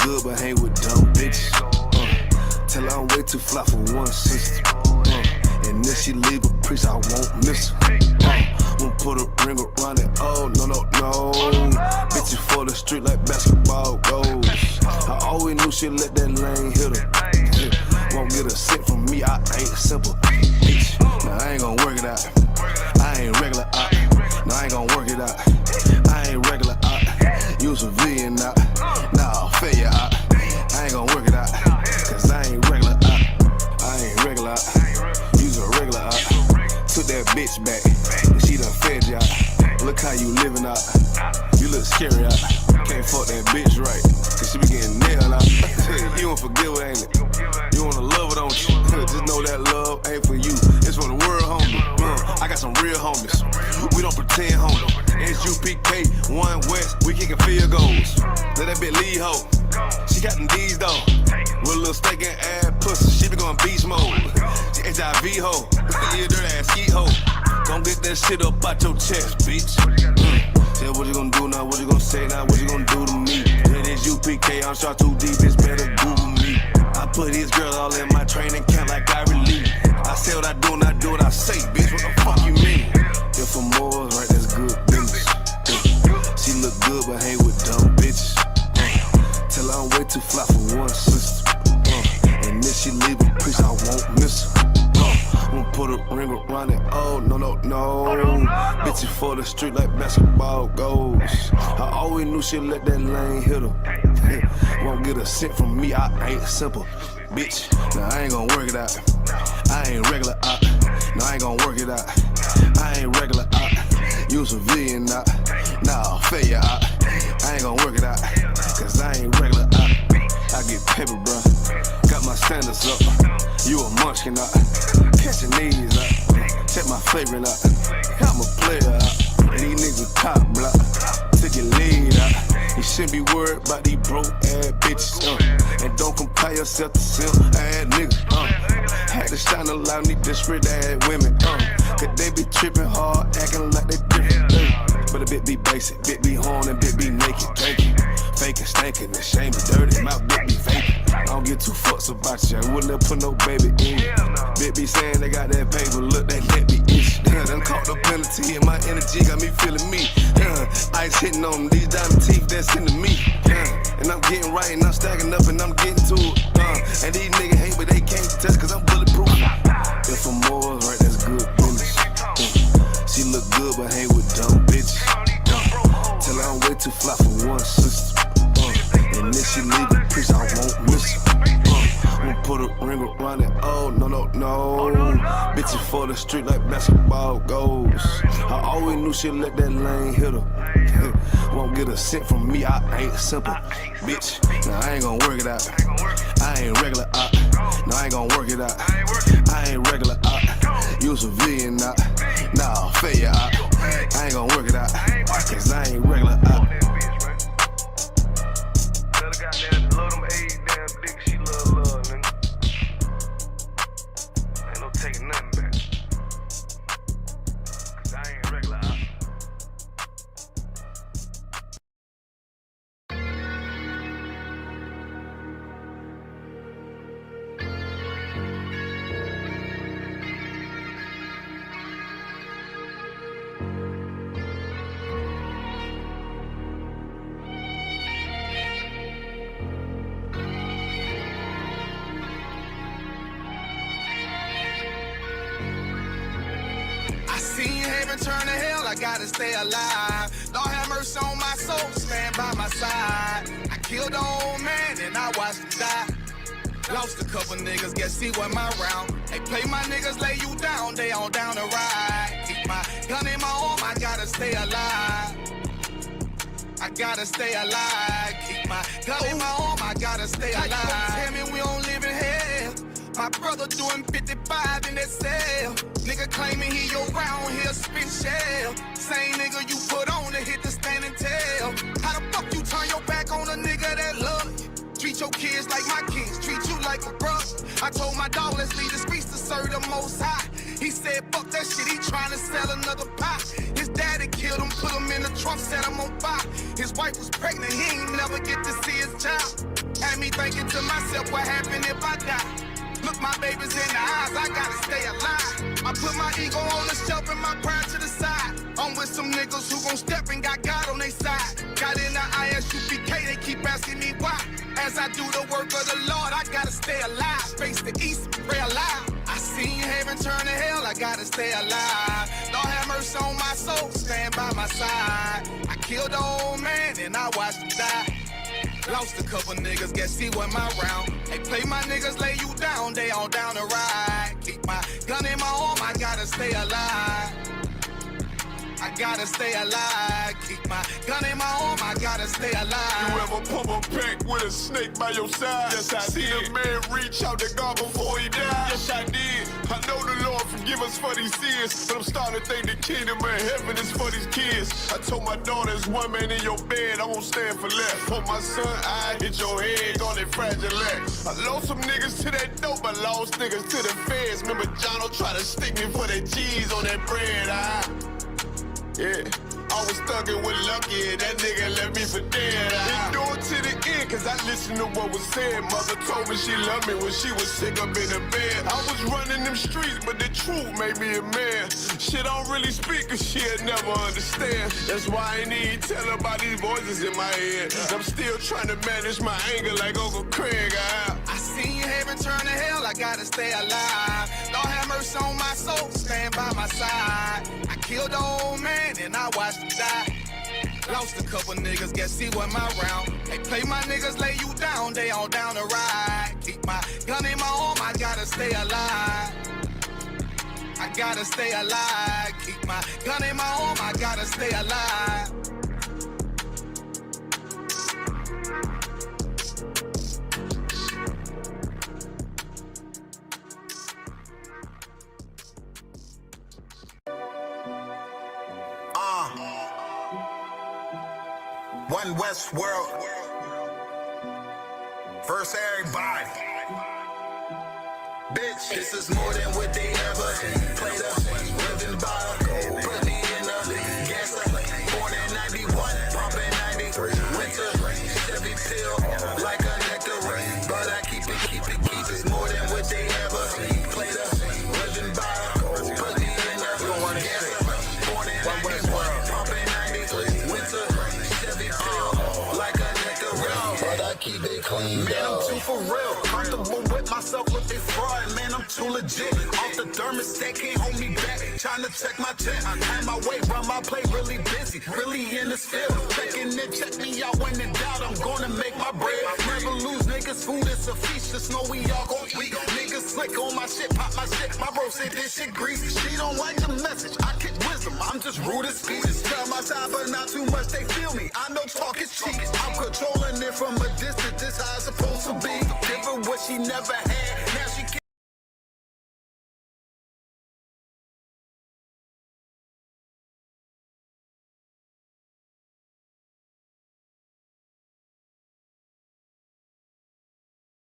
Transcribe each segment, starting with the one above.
good, but hang with dumb bitches. Tell her I'm way too fly for one sister. And if she leave a priest, I won't miss her. Won't put a ring around it. Oh, no, no, no. Bitches for the street like basketball goals. I always knew she'd let that lane hit her. Won't get a cent from me, I ain't simple. Bitch, now I ain't gon' work it out. I ain't regular out. Now I ain't gon' work it out. I ain't regular out. Use a V and out. Nah, failure out. I ain't gon' work it out. Cause I ain't regular out. I ain't regular out. Use a regular out. Took that bitch back. She done fed you out. Look how you living out. You look scary out. Can't fuck that bitch right. Cause she be getting nailed out. You don't forgive it, ain't it? You wanna love it, don't you? Just know that love ain't for you. It's for the world, homie. I got some real homies. We don't pretend, homie. ISUPK, 1 West, we kicking field goals. Let that bitch lead, ho. She got them D's, though. With a little steak and ass pussy, she be going beast mode. She HIV, ho. You dirty ass skeet, ho. Don't get that shit up out your chest, bitch. Say what you gonna do now, what you gonna say now, what you gonna do to me? It is UPK, I'm shot too deep, it's better Google me. I put these girls all in my training camp like I relieve. I say what I do and I do what I say, bitch, what the fuck you mean? If I'm more right, that's good business. She look good, but hang with dumb bitches. Tell her I'm way too fly for one sister. And if she leave a priest, I won't miss her. Won't put a ring around it. Oh, no, no, no. Bitches for the street like basketball goals. I always knew she'd let that lane hit her. Won't get a cent from me, I ain't simple. Bitch, now I ain't gon' work it out. I ain't regular out. No, I ain't gon' work it out. I ain't regular out. Use a V and out. Nah, failure out. I ain't gon' work it out. Cause I ain't regular out. I get paper, bro. Got my standards up. You a munchkin out. Catching these out. Check my favorite out. I'm a player out. And these niggas top block. Took your lead out. You shouldn't be worried about these broke ass bitches. And don't compare yourself to simp ass niggas. Had to shine a lot of these disparate ass women. Cause they be tripping hard, acting like they different. But a bit be basic, bit be horn and bit be naked, drinking. Faking, stankin', and shame is dirty, my bit be faking. I don't get too fucks about you, I wouldn't have put no baby in you. Bit be saying they got that paper, look, they let me itch. Done caught the penalty and my energy got me feeling me. Ice hitting on them, these diamond teeth that's into me. And I'm getting right and I'm stacking up and I'm getting to it. And these niggas hate but they can't touch cause I'm bulletproof. If I'm more right, that's good business. She look good but hang with dumb bitches. Tell her I'm way too fly for one sister. And if she leave a priest, I won't miss her. Won't put a ring around it. Oh, no, no, no. Bitches for the street like basketball goals. I always knew she'd let that lane hit her. Won't get a cent from me, I ain't simple. Bitch, now I ain't gon' work it out. I ain't regular out. No, I ain't gon' work it out. I ain't regular out. Use a V and out. Nah, failure out. I ain't gon' work it out. Cause I ain't regular out. Taking nothing back. Cause I ain't regular out. Turn to hell, I gotta stay alive. Lord have mercy on my soul, stand by my side. I killed the old man and I watched him die. Lost a couple niggas, guess he wasn't my round. Hey, play my niggas, lay you down, they all down to ride. Keep my gun in my arm, I gotta stay alive. I gotta stay alive. Keep my gun in my arm, I gotta stay alive. Tell me we don't live in hell. My brother doing 55 in that cell. Nigga claiming he your round here spit shell. Same nigga you put on to hit the stand and tell. How the fuck you turn your back on a nigga that love you? Treat your kids like my kids, treat you like a brother. I told my dog, let's leave the streets to serve the most high. He said, fuck that shit, he tryna sell another pie. His daddy killed him, put him in the trunk, set him on fire. His wife was pregnant, he ain't never get to see his child. Had me thinking to myself, what happened if I die? Look my babies in the eyes, I gotta stay alive. I put my ego on the shelf and my pride to the side. I'm with some niggas who gon' step and got God on their side. Got in the ISUPK, they keep asking me why. As I do the work of the Lord, I gotta stay alive. Face the east, pray alive. I seen heaven turn to hell, I gotta stay alive. Lord have mercy on my soul, stand by my side. I killed the old man and I watched him die. Lost a couple niggas, guess he wasn't my round. Hey, play my niggas, lay you down, they all down the ride. Keep my gun in my arm, I gotta stay alive. I gotta stay alive. Keep my gun in my arm, I gotta stay alive. You ever pump a pack with a snake by your side? Yes, I did. See a man reach out to God before he died? Yes, I did. I know the Lord forgive us for these sins, but I'm starting to think the kingdom of heaven is for these kids. I told my daughter, there's one man in your bed, I won't stand for left. Hope my son, I hit your head on that fragile leg. I lost some niggas to that dope, I lost niggas to the feds. Remember Jono tried to stick me for that cheese on that bread, yeah, I was thuggin' with Lucky and that nigga left me for dead. Endure to the end, cause I listened to what was said. Mother told me she loved me when she was sick up in the bed. I was running them streets, but the truth made me a man. Shit, I don't really speak cause she'll never understand. That's why I ain't even tell her about these voices in my head. I'm still trying to manage my anger like Uncle Craig. I seen heaven turn to hell, I gotta stay alive. Lord have mercy on my soul, stand by my side. I killed the old man and I watched him die. Lost a couple niggas, guess he wasn't my round. Hey, play my niggas, lay you down, they all down the ride. Keep my gun in my arm, I gotta stay alive. I gotta stay alive. Keep my gun in my arm, I gotta stay alive. One West World. First everybody. Bitch, this is more than what they ever played up. Living by, put me in a gas up. Born in 91, pumping 93. Winter, Chevy pill, like a nectarine. But I keep it. It's more than what they ever played up. Living by, put me in a gas up. Born in 91, pumping 93. Winter, Chevy pill, like a nectarine. But I keep it clean, man, I'm too for real. Comfortable with myself with this fraud, man, I'm too legit. Off the thermostat, can't hold me back. Trying to check my check. I had my way, run my plate, really busy. Really in this field. Checking it, check me out when in doubt. I'm gonna make my bread. Never lose niggas, food is a feast. Just know we all gon' eat. Niggas slick on my shit, pop my shit. My bro said this shit grease. She don't like the message. I kick wisdom, I'm just rude as speech. Tell my side, but not too much, they feel me. I know talk is cheap. I'm controlling it from a distance. This how it's supposed to be. Give her what she never had. Now she can't.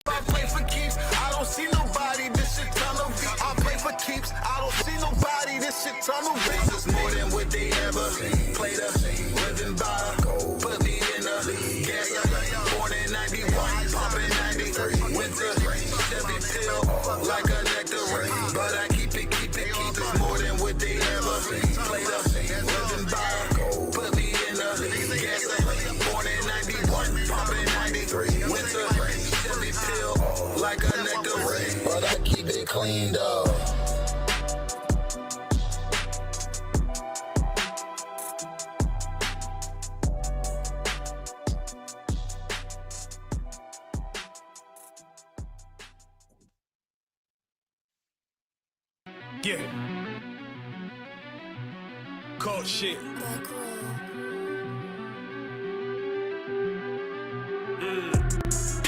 I play for keeps, I don't see nobody, this shit tunnel V. I play for keeps, I don't see nobody, this shit tunnel V. This is more than what they ever played up. Living by, put me in a gas up. Born in 91, pumping 93. Winter, Chevy pill, like a nectarine. But I keep it. It's more than what they ever played up. Living by, put me in a gas up. Born in 91, pumping 93. Winter, Chevy pill, like a nectarine. But I keep it clean, though. Yeah. Cold shit.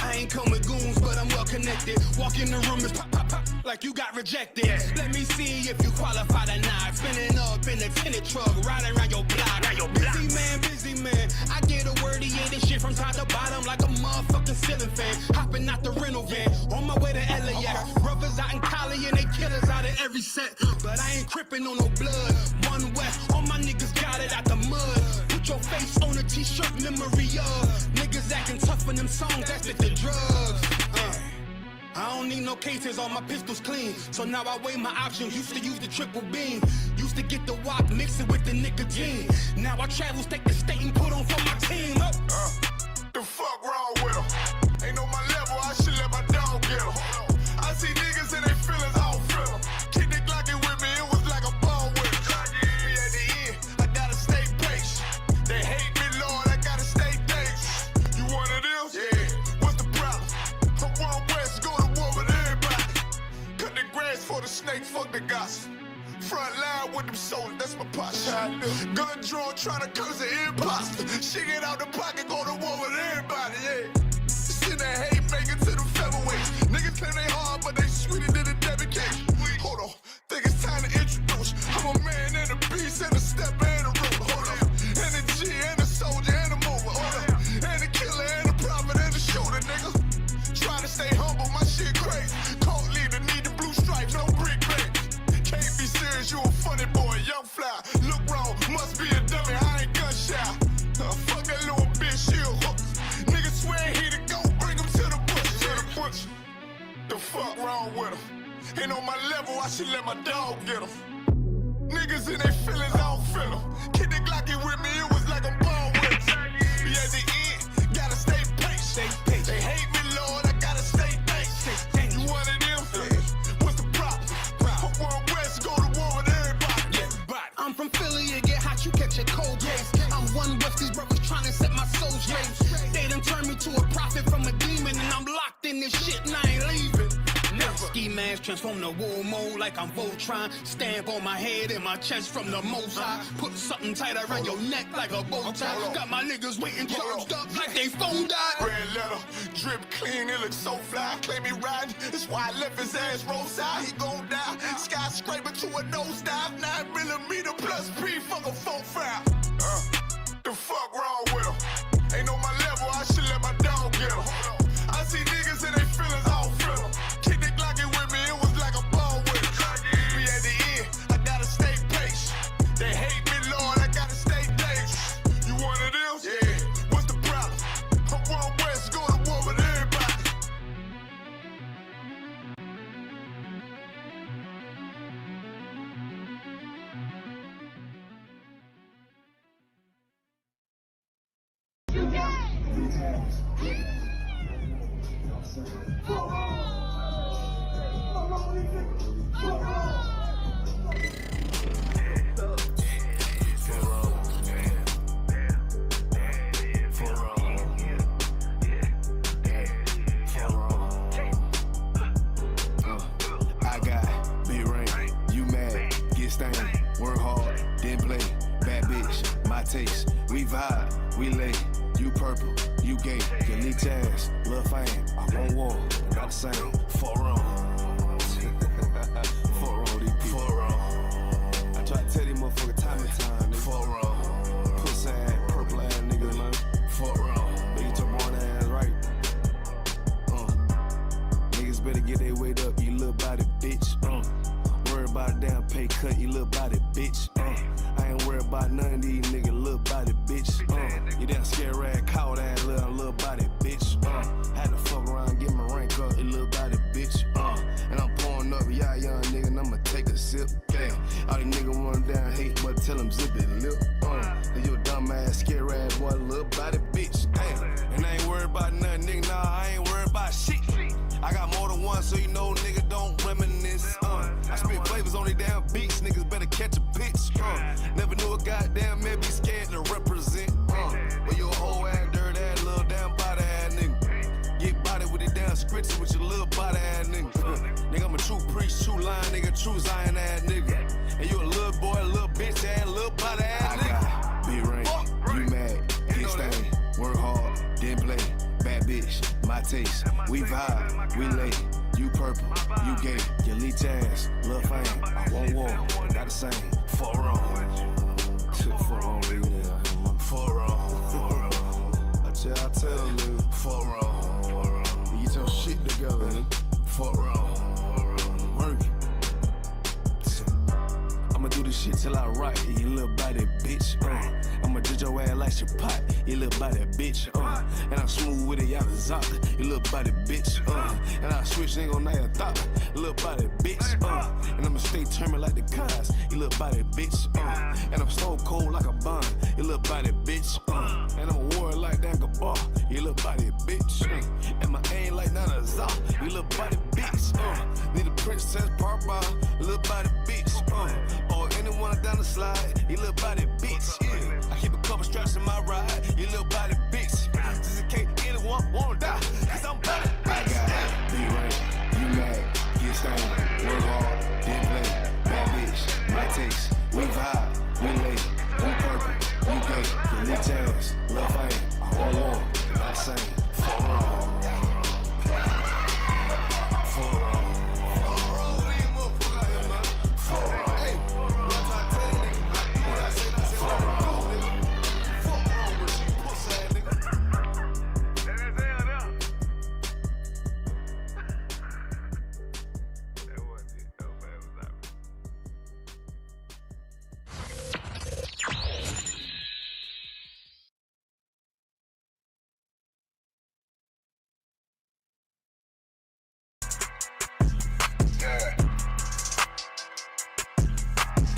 I ain't come with goons, but I'm well connected. Walk in the room, it's pop, pop, pop, like you got rejected. Let me see if you qualify or not. Spinning up in a tinted truck, riding around your block. Busy man. I get a word, yeah, this shit from top to bottom like a motherfucking ceiling fan. Hopping out the rental van, on my way to LAX. Brothers out in Cali and they killers out of every set. But I ain't crippin' on no blood. One West, all my niggas got it out the mud. Put your face on a t-shirt, memory of niggas acting tough in them songs, that's with the drugs. I don't need no cases, all my pistols clean. So now I weigh my options, used to use the triple beam. Used to get the wop, mix it with the nicotine. Now I travel state to state and put on for my team. The fuck wrong with him? Ain't on my level, I should let my dog get him. I see niggas and they feelings, I don't feel them. Kick the Glocky with me, it was like a ball with him. Me at the end, I gotta stay patient. They hate me, Lord, I gotta stay dangerous. You one of them? Yeah. What's the problem? I'm one west, go to war with everybody. Cut the grass for the snake, fuck the gossip. Front line with them soldiers, that's my posture. Gun drawn, trying to curse an imposter. Shit get out the pocket, go to war with everybody, yeah. Send that hate, make it to the featherweights. Niggas claim they hard, but they sweeter than a dedication. Hold on, think it's time to introduce. I'm a man and a beast and a step and a ruler. Hold on, and a G and a soldier and a mover. Hold on, and a killer and a prophet and a shooter, nigga. Trying to stay humble, my shit crazy. Cold leader, need the blue stripes, no brick bank. Can't be serious, you a funny boy, young fly. Look wrong, must be a dummy, I ain't gun shy. Fuck that little bitch, she a hook. Niggas swear he the go, bring him to the bush. To the bush. The fuck wrong with him? Ain't on my level, I should let my dog get him. Niggas in their feelings, I don't feel them. Kid the Glocky with me, it was like a ball with him. Be at the end, gotta stay patient. They hate me, Lord, I gotta stay patient. You one of them? What's the problem? I'm one west, go to war with everybody. I'm from Philly, it get hot, you catch a cold case. I'm one west, these brothers trying to set my soul straight. They done turned me to a prophet from a demon, and I'm locked in this shit and I ain't leaving. Ski mask transform to war mode like I'm Voltron. Stamp on my head and my chest from the most high. Put something tight around your neck like a bow tie. Got my niggas waiting charged up like they phone died. Red letter, drip clean, it looks so fly. Claim he riding, that's why I left his ass roadside. He gon' die, skyscraper to a nosedive. 9mm plus P, fuck a 4-5. The fuck wrong with him? Ain't on my level, I should let my dog get him. I see niggas and they feelings, I don't feel them. Kick the Glocky with me, it was like a ball with him. Be at the end, I gotta stay patient. They hate me, Lord, I gotta stay dangerous. You one of them? Yeah. What's the problem? I'm one west, go to war with everybody. I got big ring, you mad, get stained, work hard, then play, bad bitch, my taste, we vibe, we lay, you purple, you gay, you leech ass, lil' fame, I won't war, not the same, for wrong, for wrong, these people, for wrong, I try to tell these motherfuckers time and time, for wrong, pussy ass, purple ass niggas, man, for wrong, but get your born ass right, niggas better get their weight up, you little body bitch, worry about a damn pay cut, you little body bitch, I ain't worried about none of these niggas, little body bitch, you damn scare rag, cow ass little body bitch, had to fuck around, get my rank up, you little body bitch, and I'm pouring up, y'all young nigga, and I'ma take a sip, yeah, all these niggas want down hate, but tell them zip it lip, you a dumb ass, scare ass boy, little body bitch, and I ain't worried about nothing, nigga, nah, I ain't worried about shit. I got more than one, so you know nigga don't reminisce. I spit flavors on these damn beats, niggas better catch a pitch. Never knew a goddamn man be scared to represent. But you a whole ass dirt ass little damn body ass nigga. Get body with it damn scripture with your little body ass nigga. Nigga, I'm a true priest, true line nigga, true Zion ass nigga. And you a little boy, a little bitch ass, little body ass nigga. I got big ring, you mad, get stained, work hard, then play. Bad bitch, my taste, we vibe, we lay, you purple, you gay, you leech ass, lil' fame, I won't war, not the same, for wrong, for wrong, nigga, for wrong, I tell them, nigga, for wrong, you get your shit together, nigga, for wrong, work it, I'ma do this shit till I write, you little body bitch, I'ma judge your ass like your pot, you little body bitch. And I'm smooth with it, y'all the zop, you little body bitch. And I switch, ain't gon' your thought, you little body bitch. And I'ma stay turning like the cars, you little body bitch. And I'm stone cold like a bond, you little body bitch. And I'm a war like that bar, you little body bitch. And my aim like that a zop, you little body bitch. Need a princess part bar, you little body bitch. Or anyone down the slide, you little body bitch. Yeah. I keep a couple straps in my ride, you little body bitch. Just in case anyone wanna die, cause I'm body bitch. I got be right, you mad, get stained, work hard, then play, bad bitch, my taste, we vibe, we late, we purple, we gay, we tails, love fame, I hold on, I sing, for wrong.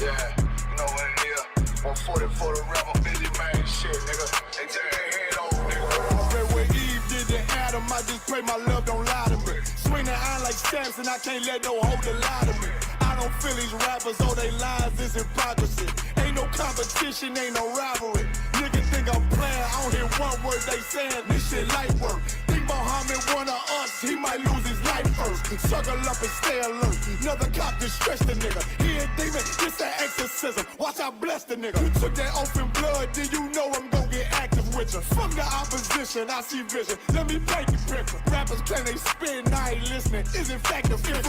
Yeah, you know what it is. 140 for the rapper, busy man, shit, nigga. They take their head over, nigga. I bet where Eve did to Adam, I just pray my love don't lie to me. Swing the iron like Samson, I can't let no hoe lie to me. I don't feel these rappers, all they lies is hypocrisy. Ain't no competition, ain't no rivalry. Niggas think I'm playing, I don't hear one word they saying, this shit light work. Think Muhammad one of us, he might lose his life first. Suckle up and stay alert. Another cop just stretch the nigga. He a demon, this an exorcism. Watch I bless the nigga. You took that open blood, then you know I'm gonna get active with you. From the opposition, I see vision. Let me paint the picture. Rappers claim they spin, I ain't listening. Is in fact the fear.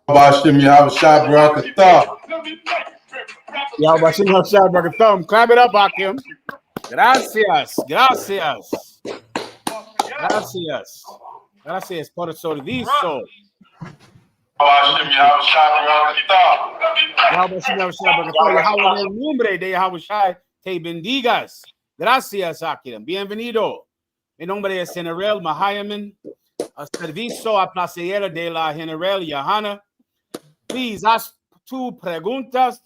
Bashim Yahushua Barakatah. Bashim Yahushua Barakatah. Clap it up, Hakim. Gracias. Gracias. Gracias. Gracias por el servicio. Bashim Yahushua Barakatah. Bashim Yahushua Barakatah. Yahweh, en el nombre de Yahushua, te bendigas. Gracias, Hakim. Bienvenido. Mi nombre es General Mahayaman. A servicio a placer de la General Johanna. Please, haz tus preguntas.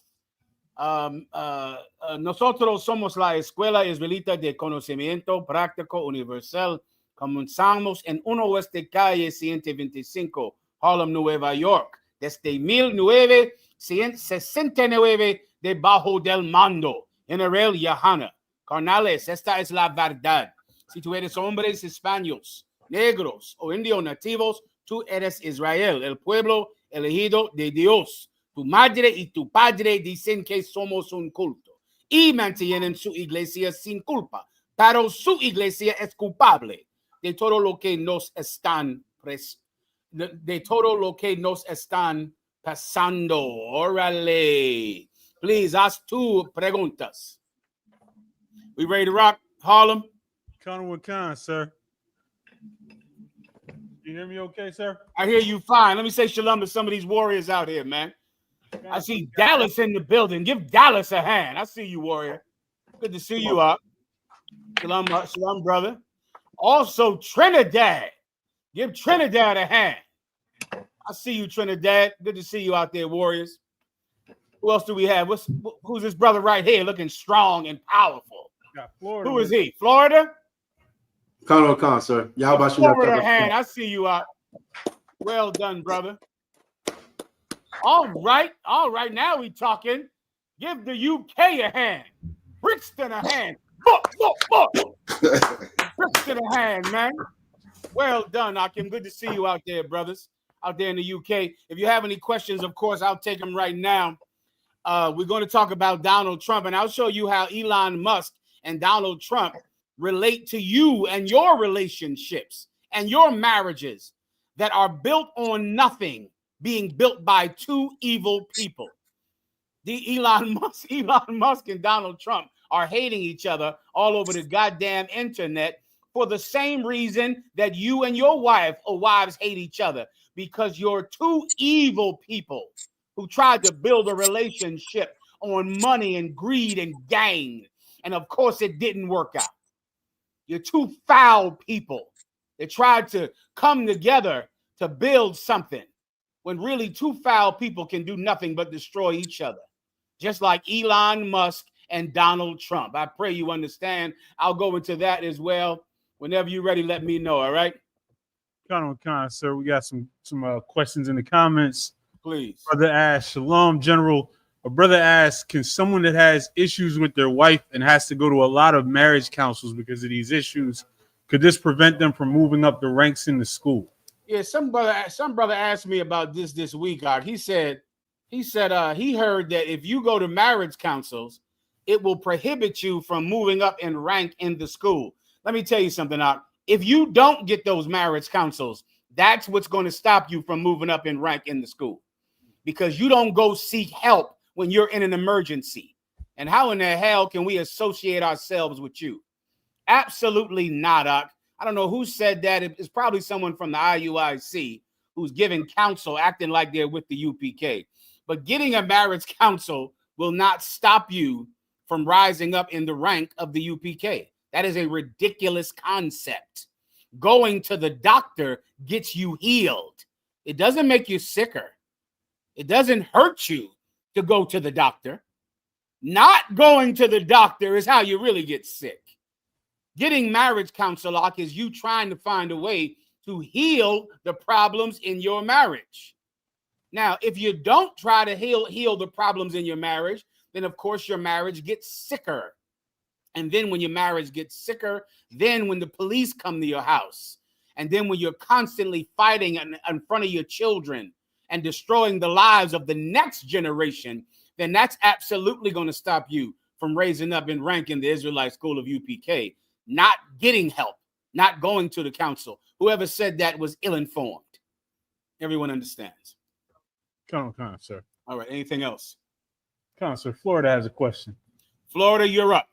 Nosotros somos la Escuela Israelita de Conocimiento Práctico Universal. Comenzamos en 1 Oeste Calle 125, Harlem, Nueva York, desde 1969, debajo del mando. General Johanna. Carnales, esta es la verdad. Si tú eres hombres hispanos, negros o indios nativos, tú eres Israel, el pueblo elegido de Dios. Tu madre y tu padre dicen que somos un culto y mantienen su iglesia sin culpa, pero su iglesia es culpable de todo lo que nos están pasando. Órale. Please, haz tus preguntas. We ready to rock, Harlem? Conway Khan, sir. You hear me okay, sir? I hear you fine. Let me say shalom to some of these warriors out here, man. I see Dallas in the building. Give Dallas a hand. I see you, warrior. Good to see you up. Shalom, shalom, brother. Also, Trinidad. Give Trinidad a hand. I see you, Trinidad. Good to see you out there, warriors. Who else do we have? Who's this brother right here looking strong and powerful? Florida. Who is he? Florida? Conway Khan, sir. Florida hand. I see you out. Well done, brother. All right. Now we talking. Give the UK a hand. Brixton a hand. Brixton a hand, man. Well done, Akim. Good to see you out there, brothers. Out there in the UK. If you have any questions, of course, I'll take them right now. We're going to talk about Donald Trump, and I'll show you how Elon Musk and Donald Trump relate to you and your relationships and your marriages that are built on nothing, being built by two evil people. The Elon Musk and Donald Trump are hating each other all over the goddamn internet for the same reason that you and your wife or wives hate each other, because you're two evil people who tried to build a relationship on money and greed and gain. And of course, it didn't work out. You're two foul people that tried to come together to build something when really two foul people can do nothing but destroy each other, just like Elon Musk and Donald Trump. I pray you understand. I'll go into that as well. Whenever you're ready, let me know, all right? Khan, sir, we got some questions in the comments. Please. Brother asks, Shalom, General. A brother asks, can someone that has issues with their wife and has to go to a lot of marriage councils because of these issues, could this prevent them from moving up the ranks in the school? Yeah, some brother asked me about this week. He said he heard that if you go to marriage councils, it will prohibit you from moving up in rank in the school. Let me tell you something, Art. If you don't get those marriage councils, that's what's going to stop you from moving up in rank in the school, because you don't go seek help when you're in an emergency. And how in the hell can we associate ourselves with you? Absolutely not, Art. I don't know who said that. It's probably someone from the IUIC who's giving counsel, acting like they're with the UPK. But getting a marriage counsel will not stop you from rising up in the rank of the UPK. That is a ridiculous concept. Going to the doctor gets you healed. It doesn't make you sicker. It doesn't hurt you to go to the doctor. Not going to the doctor is how you really get sick. Getting marriage counsel is you trying to find a way to heal the problems in your marriage. Now, if you don't try to heal the problems in your marriage, then of course your marriage gets sicker. And then when your marriage gets sicker, then when the police come to your house, and then when you're constantly fighting in front of your children and destroying the lives of the next generation, then that's absolutely going to stop you from raising up in rank in the Israelite school of UPK. Not getting help, not going to the council. Whoever said that was ill-informed. Everyone understands. Khan, sir. All right, anything else? Khan, sir, Florida has a question. Florida, you're up.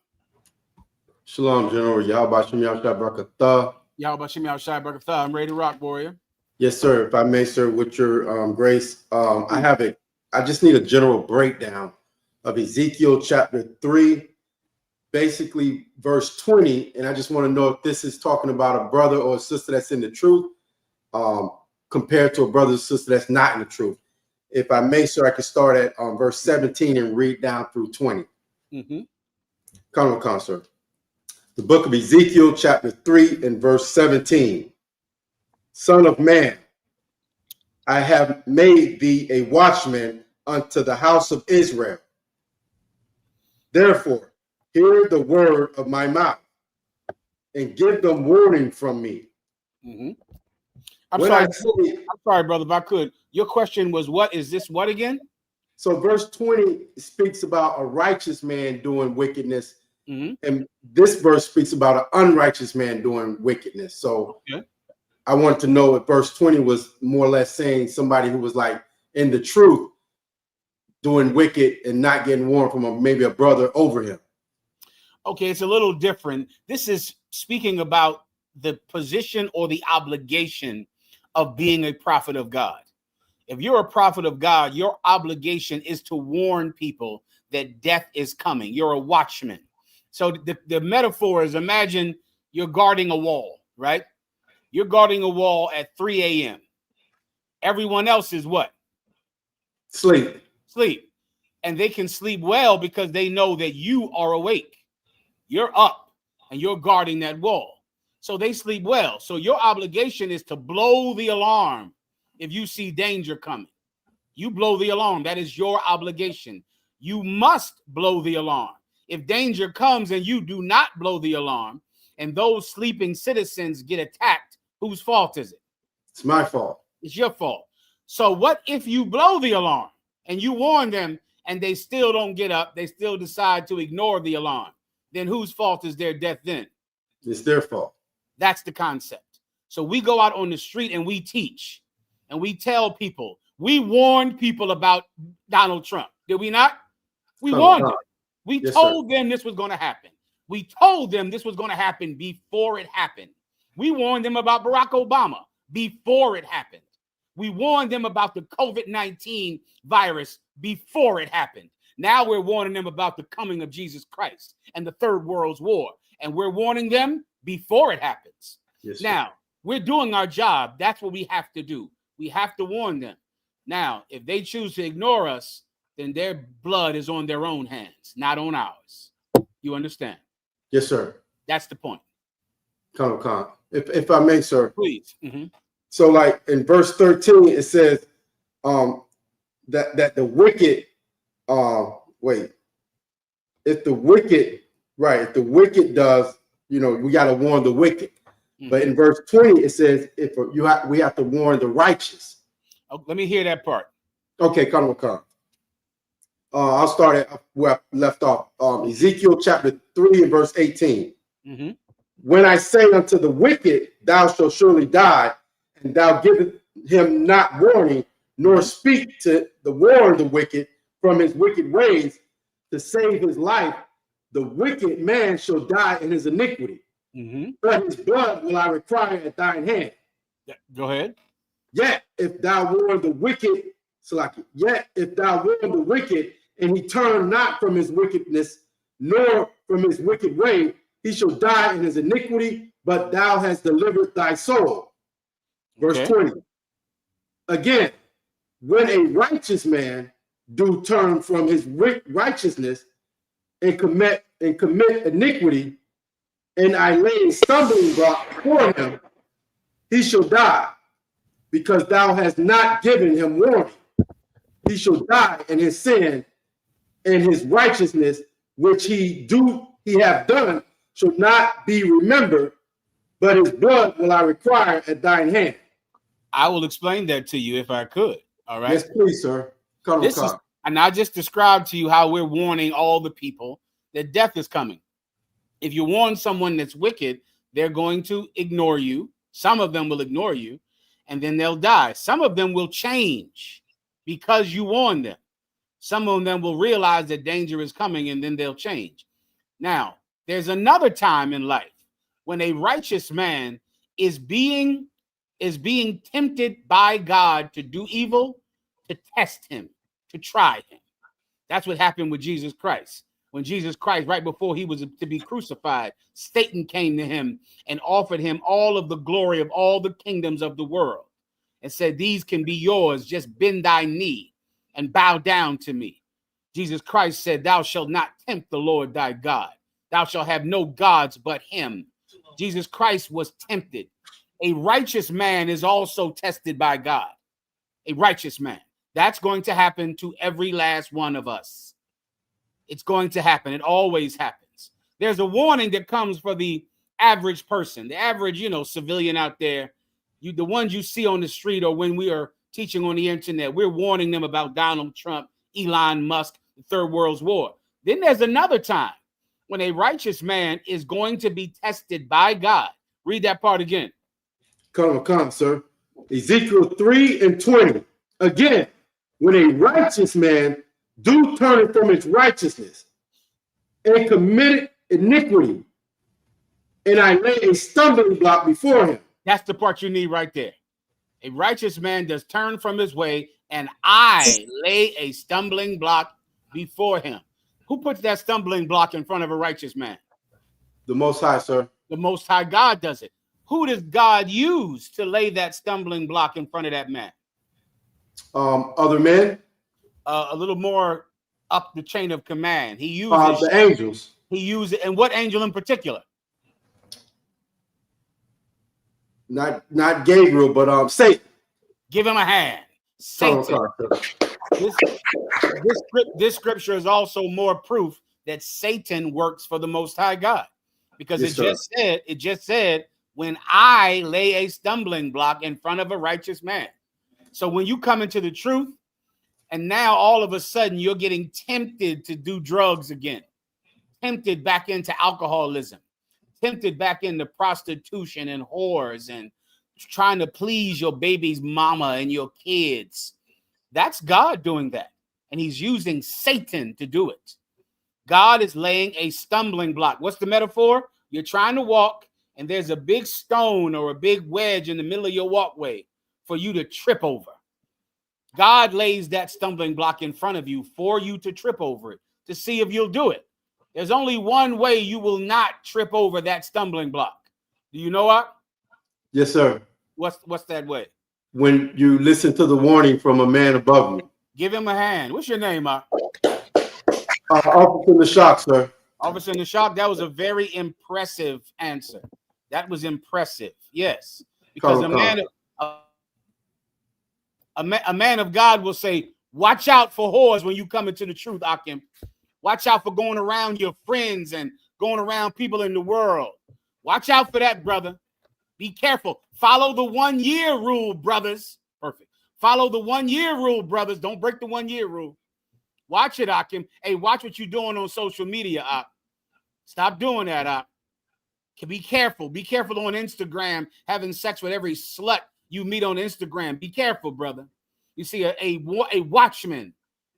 Shalom, General. Yahweh Shai Barakatah. Yahweh Shai Barakatah. I'm ready to rock, warrior. Yes, sir. If I may, sir, with your grace, I just need a general breakdown of Ezekiel chapter 3, basically verse 20. And I just want to know if this is talking about a brother or a sister that's in the truth compared to a brother or sister that's not in the truth. If I may, sir, I could start at verse 17 and read down through 20. Mm-hmm. Come, sir. The book of Ezekiel, chapter 3, and verse 17. Son of man, I have made thee a watchman unto the house of Israel. Therefore, hear the word of my mouth and give them warning from me. Mm-hmm. I'm sorry, brother, if I could. Your question was, what is this? What again? So verse 20 speaks about a righteous man doing wickedness. Mm-hmm. And this verse speaks about an unrighteous man doing wickedness. So okay. I wanted to know if verse 20 was more or less saying somebody who was like in the truth doing wicked and not getting warned from maybe a brother over him. Okay, it's a little different. This is speaking about the position or the obligation of being a prophet of God. If you're a prophet of God, your obligation is to warn people that death is coming. You're a watchman. So the metaphor is, imagine you're guarding a wall, right? You're guarding a wall at 3 a.m. Everyone else is what? Sleep. And they can sleep well because they know that you are awake. You're up and you're guarding that wall. So they sleep well. So your obligation is to blow the alarm if you see danger coming. You blow the alarm. That is your obligation. You must blow the alarm. If danger comes and you do not blow the alarm and those sleeping citizens get attacked, whose fault is it? It's my fault. It's your fault. So what if you blow the alarm and you warn them and they still don't get up, they still decide to ignore the alarm? Then whose fault is their death then? It's their fault. That's the concept. So we go out on the street and we teach and we tell people. We warned people about Donald Trump. Did we not? We warned them. We told them this was going to happen. We told them this was going to happen before it happened. We warned them about Barack Obama before it happened. We warned them about the COVID-19 virus before it happened. Now we're warning them about the coming of Jesus Christ and the third world's war. And we're warning them before it happens. Yes, sir. Now, we're doing our job. That's what we have to do. We have to warn them. Now, if they choose to ignore us, then their blood is on their own hands, not on ours. You understand? Yes, sir. That's the point. Colonel Khan, if I may, sir. Please. Mm-hmm. So, like in verse 13, it says that the wicked, if the wicked does, we got to warn the wicked. Mm-hmm. But in verse 20, it says we have to warn the righteous. Oh, let me hear that part. Okay, Colonel Khan. I'll start at where I left off. Ezekiel chapter 3 and verse 18. Mm-hmm. When I say unto the wicked, thou shalt surely die, and thou givest him not warning, nor speak to warn the wicked from his wicked ways to save his life, the wicked man shall die in his iniquity. Mm-hmm. But his blood will I require at thine hand. Go ahead. Yet if thou warn the wicked, and he turn not from his wickedness, nor from his wicked way, he shall die in his iniquity, but thou hast delivered thy soul. Verse 20. Again, when a righteous man do turn from his righteousness and commit iniquity, and I lay a stumbling block before him, he shall die, because thou hast not given him warning. He shall die in his sin, and his righteousness, which he have done, shall not be remembered, but his blood will I require at thine hand. I will explain that to you if I could. All right. Yes, please, sir. And I just described to you how we're warning all the people that death is coming. If you warn someone that's wicked, they're going to ignore you. Some of them will ignore you, and then they'll die. Some of them will change because you warned them. Some of them will realize that danger is coming, and then they'll change. Now, there's another time in life when a righteous man is being tempted by God to do evil, to test him, to try him. That's what happened with Jesus Christ. When Jesus Christ, right before he was to be crucified, Satan came to him and offered him all of the glory of all the kingdoms of the world and said, these can be yours. Just bend thy knee and bow down to me. Jesus Christ said, thou shalt not tempt the Lord thy God. Thou shalt have no gods but him. Jesus Christ was tempted. A righteous man is also tested by God. A righteous man. That's going to happen to every last one of us. It's going to happen. It always happens. There's a warning that comes for the average person, the average, civilian out there. The ones you see on the street, or when we are teaching on the internet, we're warning them about Donald Trump, Elon Musk, the third world's war. Then there's another time when a righteous man is going to be tested by God. Read that part again. Come, sir. Ezekiel 3 and 20. Again, when a righteous man do turn from his righteousness and committed iniquity, and I lay a stumbling block before him. That's the part you need right there. A righteous man does turn from his way, and I lay a stumbling block before him. Who puts that stumbling block in front of a righteous man? The Most High, sir. The Most High God does it. Who does God use to lay that stumbling block in front of that man? Other men. A little more up the chain of command. He uses the angels. He uses, and what angel in particular? Not Gabriel, but Satan. Give him a hand. Satan. This scripture is also more proof that Satan works for the Most High God, because it just said, when I lay a stumbling block in front of a righteous man. So when you come into the truth, and now all of a sudden you're getting tempted to do drugs again, tempted back into alcoholism, tempted back into prostitution and whores, and trying to please your baby's mama and your kids. That's God doing that. And he's using Satan to do it. God is laying a stumbling block. What's the metaphor? You're trying to walk, and there's a big stone or a big wedge in the middle of your walkway. for you to trip over. God lays that stumbling block in front of you for you to trip over it, to see if you'll do it. There's only one way you will not trip over that stumbling block. Do you know what? Yes, sir. What's that way? When you listen to the warning from a man above you. Give him a hand. What's your name, Mark? Officer in the shock, sir. Officer in the shock. That was a very impressive answer. That was impressive. Yes, because a man of God will say, "Watch out for whores when you come into the truth, Akim. Watch out for going around your friends and going around people in the world. Watch out for that, brother. Be careful. Follow the 1 year rule, brothers. Perfect. Follow the 1 year rule, brothers. Don't break the 1 year rule. Watch it, Akim. Hey, watch what you're doing on social media, Ak. Stop doing that, Ak. Be careful. Be careful on Instagram, having sex with every slut you meet on Instagram. Be careful, brother. You see, a watchman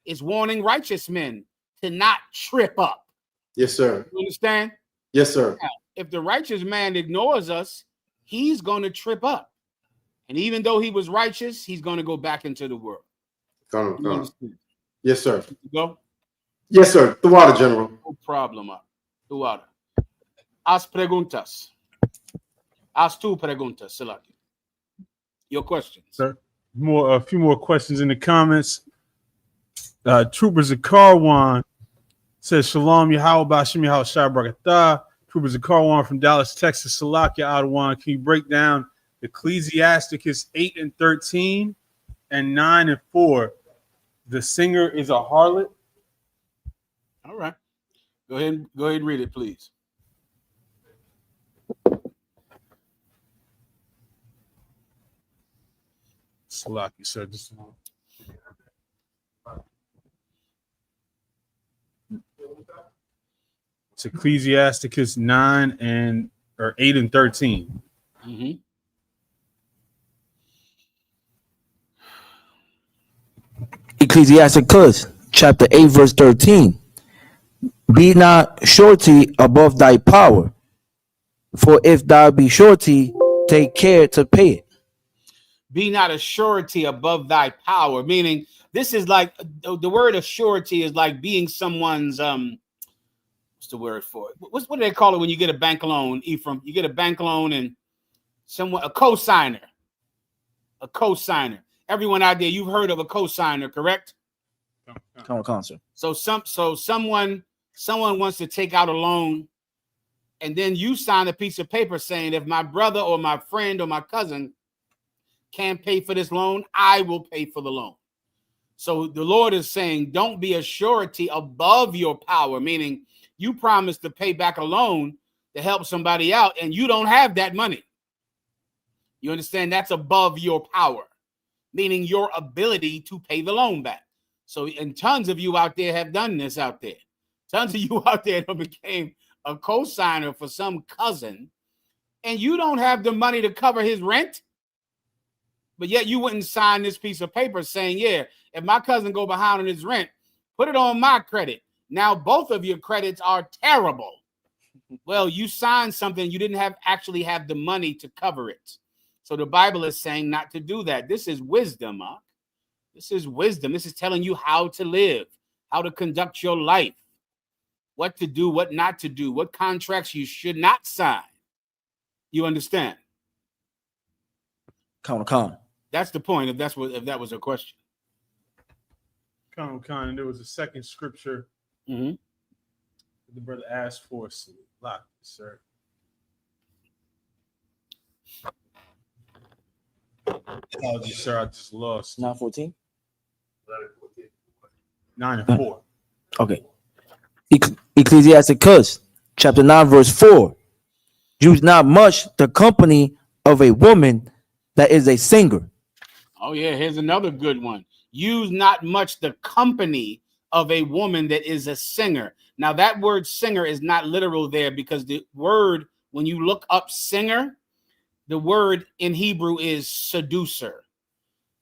is warning righteous men to not trip up. Yes, sir. You understand? Yes, sir. Now, if the righteous man ignores us, he's going to trip up. And even though he was righteous, he's going to go back into the world. Come on. Yes, sir. Go? Yes, sir. The water, General. No problem. The water. Haz preguntas. Haz tu preguntas, Salaki. Your questions. Sir, a few more questions in the comments. Trooper Zakarwan says, Shalom, Yahweh Bashim Yahweh Shai Barakatah. Trooper Zakarwan from Dallas, Texas, Salakia Adawan. Can you break down Ecclesiasticus 8 and 13 and 9 and 4? The singer is a harlot. All right. Go ahead and read it, please. Salaki, sir. It's Ecclesiasticus 8 and 13. Mm-hmm. Ecclesiasticus chapter 8 verse 13. Be not surety above thy power, for if thou be surety, take care to pay it. Be not a surety above thy power, meaning this is like the word of surety is like being someone's what's the word for it? What do they call it when you get a bank loan, Ephraim? You get a bank loan and a co-signer. A co-signer. Everyone out there, you've heard of a co-signer, correct? Come on, sir. So someone wants to take out a loan, and then you sign a piece of paper saying, if my brother or my friend or my cousin can't pay for this loan, I will pay for the loan. So the Lord is saying, don't be a surety above your power, meaning you promise to pay back a loan to help somebody out, and you don't have that money. You understand? That's above your power, meaning your ability to pay the loan back. So, and tons of you out there have done this out there. Tons of you out there that became a co-signer for some cousin, and you don't have the money to cover his rent, but yet you wouldn't sign this piece of paper saying, yeah, if my cousin go behind on his rent, put it on my credit. Now both of your credits are terrible. Well, you signed something you didn't actually have the money to cover it. So the Bible is saying not to do that. This is wisdom, huh? This is wisdom. This is telling you how to live, how to conduct your life, what to do, what not to do, what contracts you should not sign. You understand? Come. That's the point. If that was a question. Come. And there was a second scripture the brother asked for. Lock, sir. Apologies, sir. I just lost. 9:14. 9 and 4. Okay. Ecclesiasticus chapter 9 verse 4. Use not much the company of a woman that is a singer. Oh yeah, here's another good one. Use not much the company of a woman that is a singer. Now that word singer is not literal there, because the word, when you look up singer, the word in Hebrew is seducer.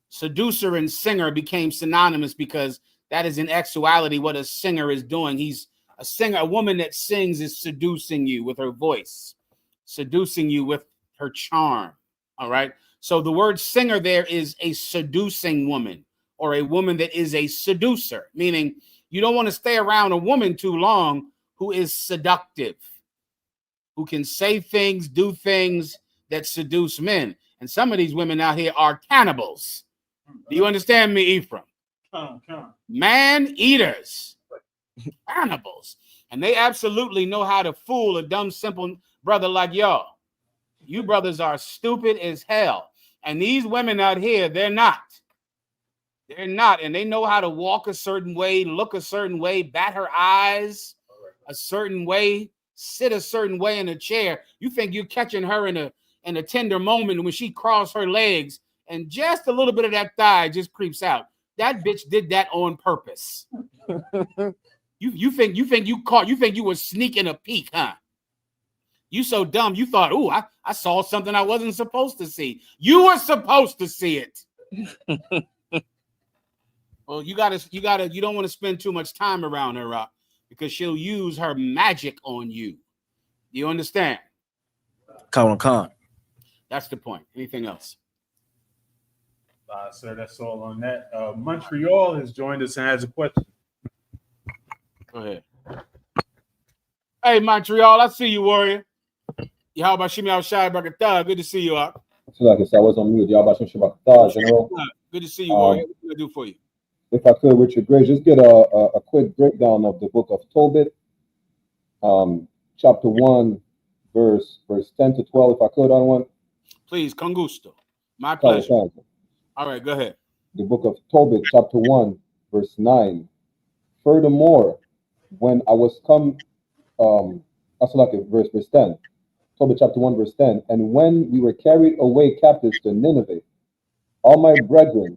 Seducer and singer became synonymous because that is in actuality what a singer is doing. He's a singer. A woman that sings is seducing you with her voice, seducing you with her charm. All right. So the word singer there is a seducing woman, or a woman that is a seducer, meaning you don't want to stay around a woman too long who is seductive, who can say things, do things that seduce men. And some of these women out here are cannibals. Do you understand me, Ephraim? Man eaters, cannibals. And they absolutely know how to fool a dumb, simple brother like y'all. You brothers are stupid as hell. And these women out here, they're not. They're not. And they know how to walk a certain way, look a certain way, bat her eyes a certain way, sit a certain way in a chair. You think you're catching her in a tender moment when she crossed her legs and just a little bit of that thigh just creeps out. That bitch did that on purpose. You think you were sneaking a peek, huh? You so dumb. You thought, "Ooh, I saw something I wasn't supposed to see." You were supposed to see it. Well, you don't want to spend too much time around her, Rock, because she'll use her magic on you. You understand? Khan. That's the point. Anything else? Sir, that's all on that. Montreal has joined us and has a question. Go ahead. Hey, Montreal, I see you, warrior. How about Shimi Al-Shai Bagatah? Good to see you, Ak. Like I said, I was on mute. General. Good to see you, warrior. What can I do for you? If I could, with your grace, just get a quick breakdown of the book of Tobit, chapter 1, verse 10 to 12, if I could, on one. Please, con gusto. My pleasure. All right, go ahead. The book of Tobit, chapter 1, verse 9. Furthermore, when I was come, verse 10. Tobit chapter 1, verse 10. And when we were carried away captives to Nineveh, all my brethren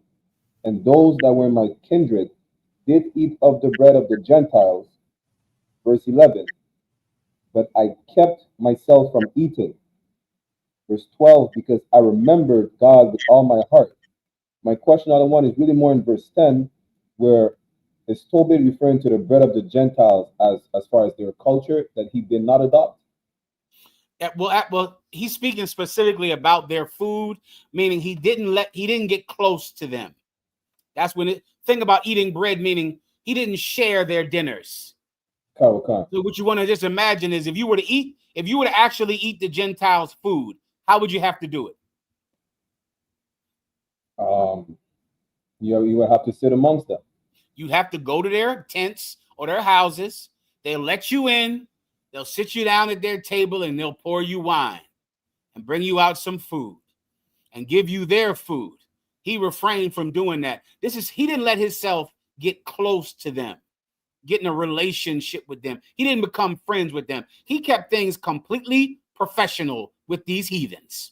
and those that were my kindred did eat of the bread of the Gentiles. Verse 11. But I kept myself from eating. Verse 12, because I remembered God with all my heart. My question out of one is really more in verse 10, where is Tobit referring to the bread of the Gentiles as far as their culture that he did not adopt? Well, he's speaking specifically about their food, meaning he didn't get close to them. That's when think about eating bread, meaning he didn't share their dinners. So what you want to just imagine is if you were to actually eat the Gentiles' food, how would you have to do it? You would have to sit amongst them. You'd have to go to their tents or their houses. They'll let you in. They'll sit you down at their table and they'll pour you wine and bring you out some food and give you their food. He refrained from doing that. He didn't let himself get close to them, get in a relationship with them. He didn't become friends with them. He kept things completely professional with these heathens.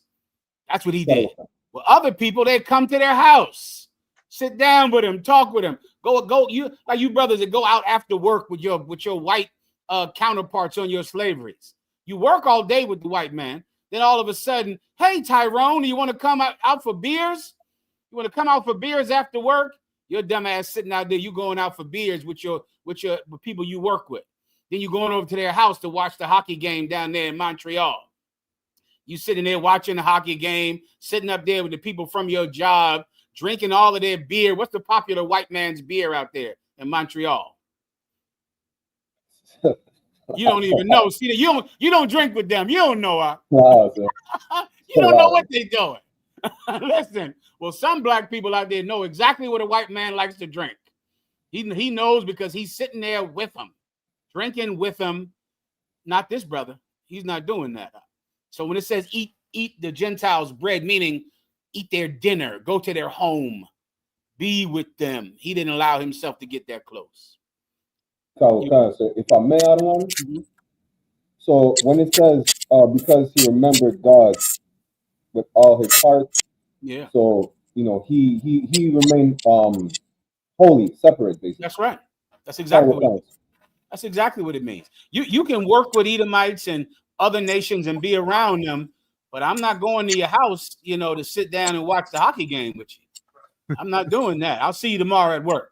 That's what he did. Well, other people, they come to their house, sit down with them, talk with them. You brothers that go out after work with your white counterparts on your slaveries. You work all day with the white man. Then all of a sudden, hey, Tyrone, you want to come out for beers? You want to come out for beers after work? Your dumb ass sitting out there, you going out for beers with people you work with. Then you going over to their house to watch the hockey game down there in Montreal. You sitting there watching the hockey game, sitting up there with the people from your job, drinking all of their beer. What's the popular white man's beer out there in Montreal? You don't even know. See, you don't drink with them. You don't know. You don't know what they're doing. Listen, well, some black people out there know exactly what a white man likes to drink. He knows because he's sitting there with them, drinking with them. Not this brother. He's not doing that. So when it says eat the Gentiles' bread, meaning eat their dinner, go to their home, be with them. He didn't allow himself to get that close. So if I may add one, so when it says because he remembered God with all his heart, yeah. So he remained holy, separate, basically. That's right. That's exactly what it means. You can work with Edomites and other nations and be around them, but I'm not going to your house, to sit down and watch the hockey game with you. I'm not doing that. I'll see you tomorrow at work.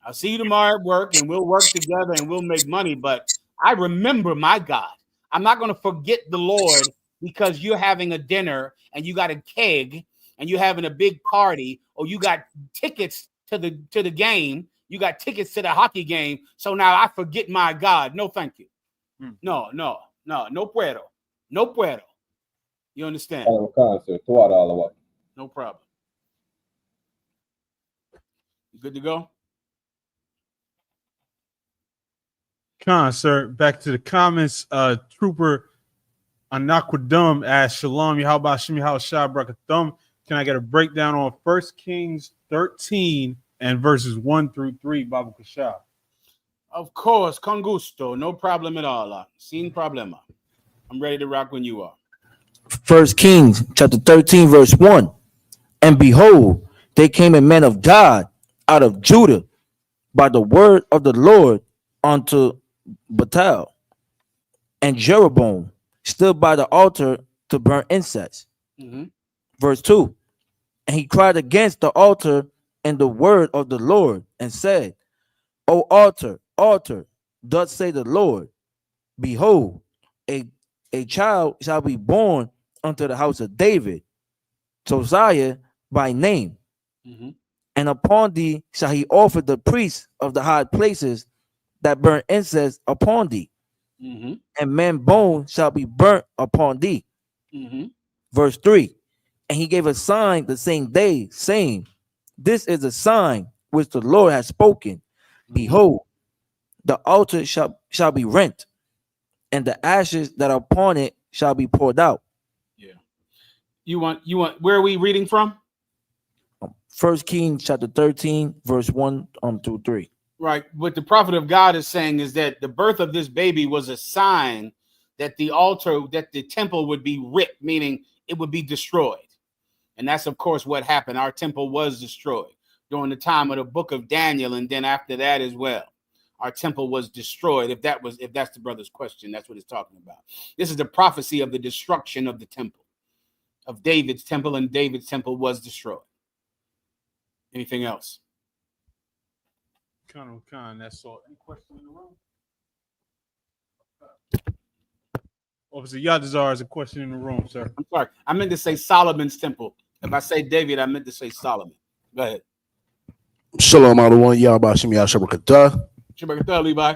And we'll work together and we'll make money. But I remember my God. I'm not going to forget the Lord because you're having a dinner and you got a keg and you're having a big party, or you got tickets to the game, you got tickets to the hockey game. So now I forget my God. No, thank you. No puedo. No puedo. You understand? No problem. You good to go? Khan, sir. Back to the comments. Trooper Anakwadum asked, Shalom, Yahweh Shem Yahweh Shah Brakathum. Can I get a breakdown on 1 Kings 13 and verses 1 through 3, Baba Kasha? Of course, con gusto. No problem at all. Sin problema. I'm ready to rock when you are. 1 Kings chapter 13, verse 1. And behold, there came a man of God out of Judah by the word of the Lord unto Bethel. And Jeroboam stood by the altar to burn incense. Verse 2. And he cried against the altar in the word of the Lord and said, O altar, altar, thus say the Lord, behold, a child shall be born unto the house of David, Josiah by name. And upon thee shall he offer the priests of the high places that burn incense upon thee. And man bone shall be burnt upon thee. Verse 3. And he gave a sign the same day, saying, this is a sign which the Lord has spoken. Behold, the altar shall be rent, and the ashes that are upon it shall be poured out. Yeah. You want where are we reading from? 1 Kings chapter 13, verse 1 through 3. Right. What the prophet of God is saying is that the birth of this baby was a sign that the altar, that the temple would be ripped, meaning it would be destroyed. And that's, of course, what happened. Our temple was destroyed during the time of the book of Daniel. And then after that as well, our temple was destroyed. If that's the brother's question, that's what it's talking about. This is the prophecy of the destruction of the temple, of David's temple, and David's temple was destroyed. Anything else? Khan, that's all. Any questions in the room? Officer Yadazar has a question in the room, sir. I'm sorry. I meant to say Solomon's temple. If I say David, I meant to say Solomon. Go ahead. Shalom, Adawan, Yahweh Shem Yahweh Shabrakatah. Shabrakatah, Levi.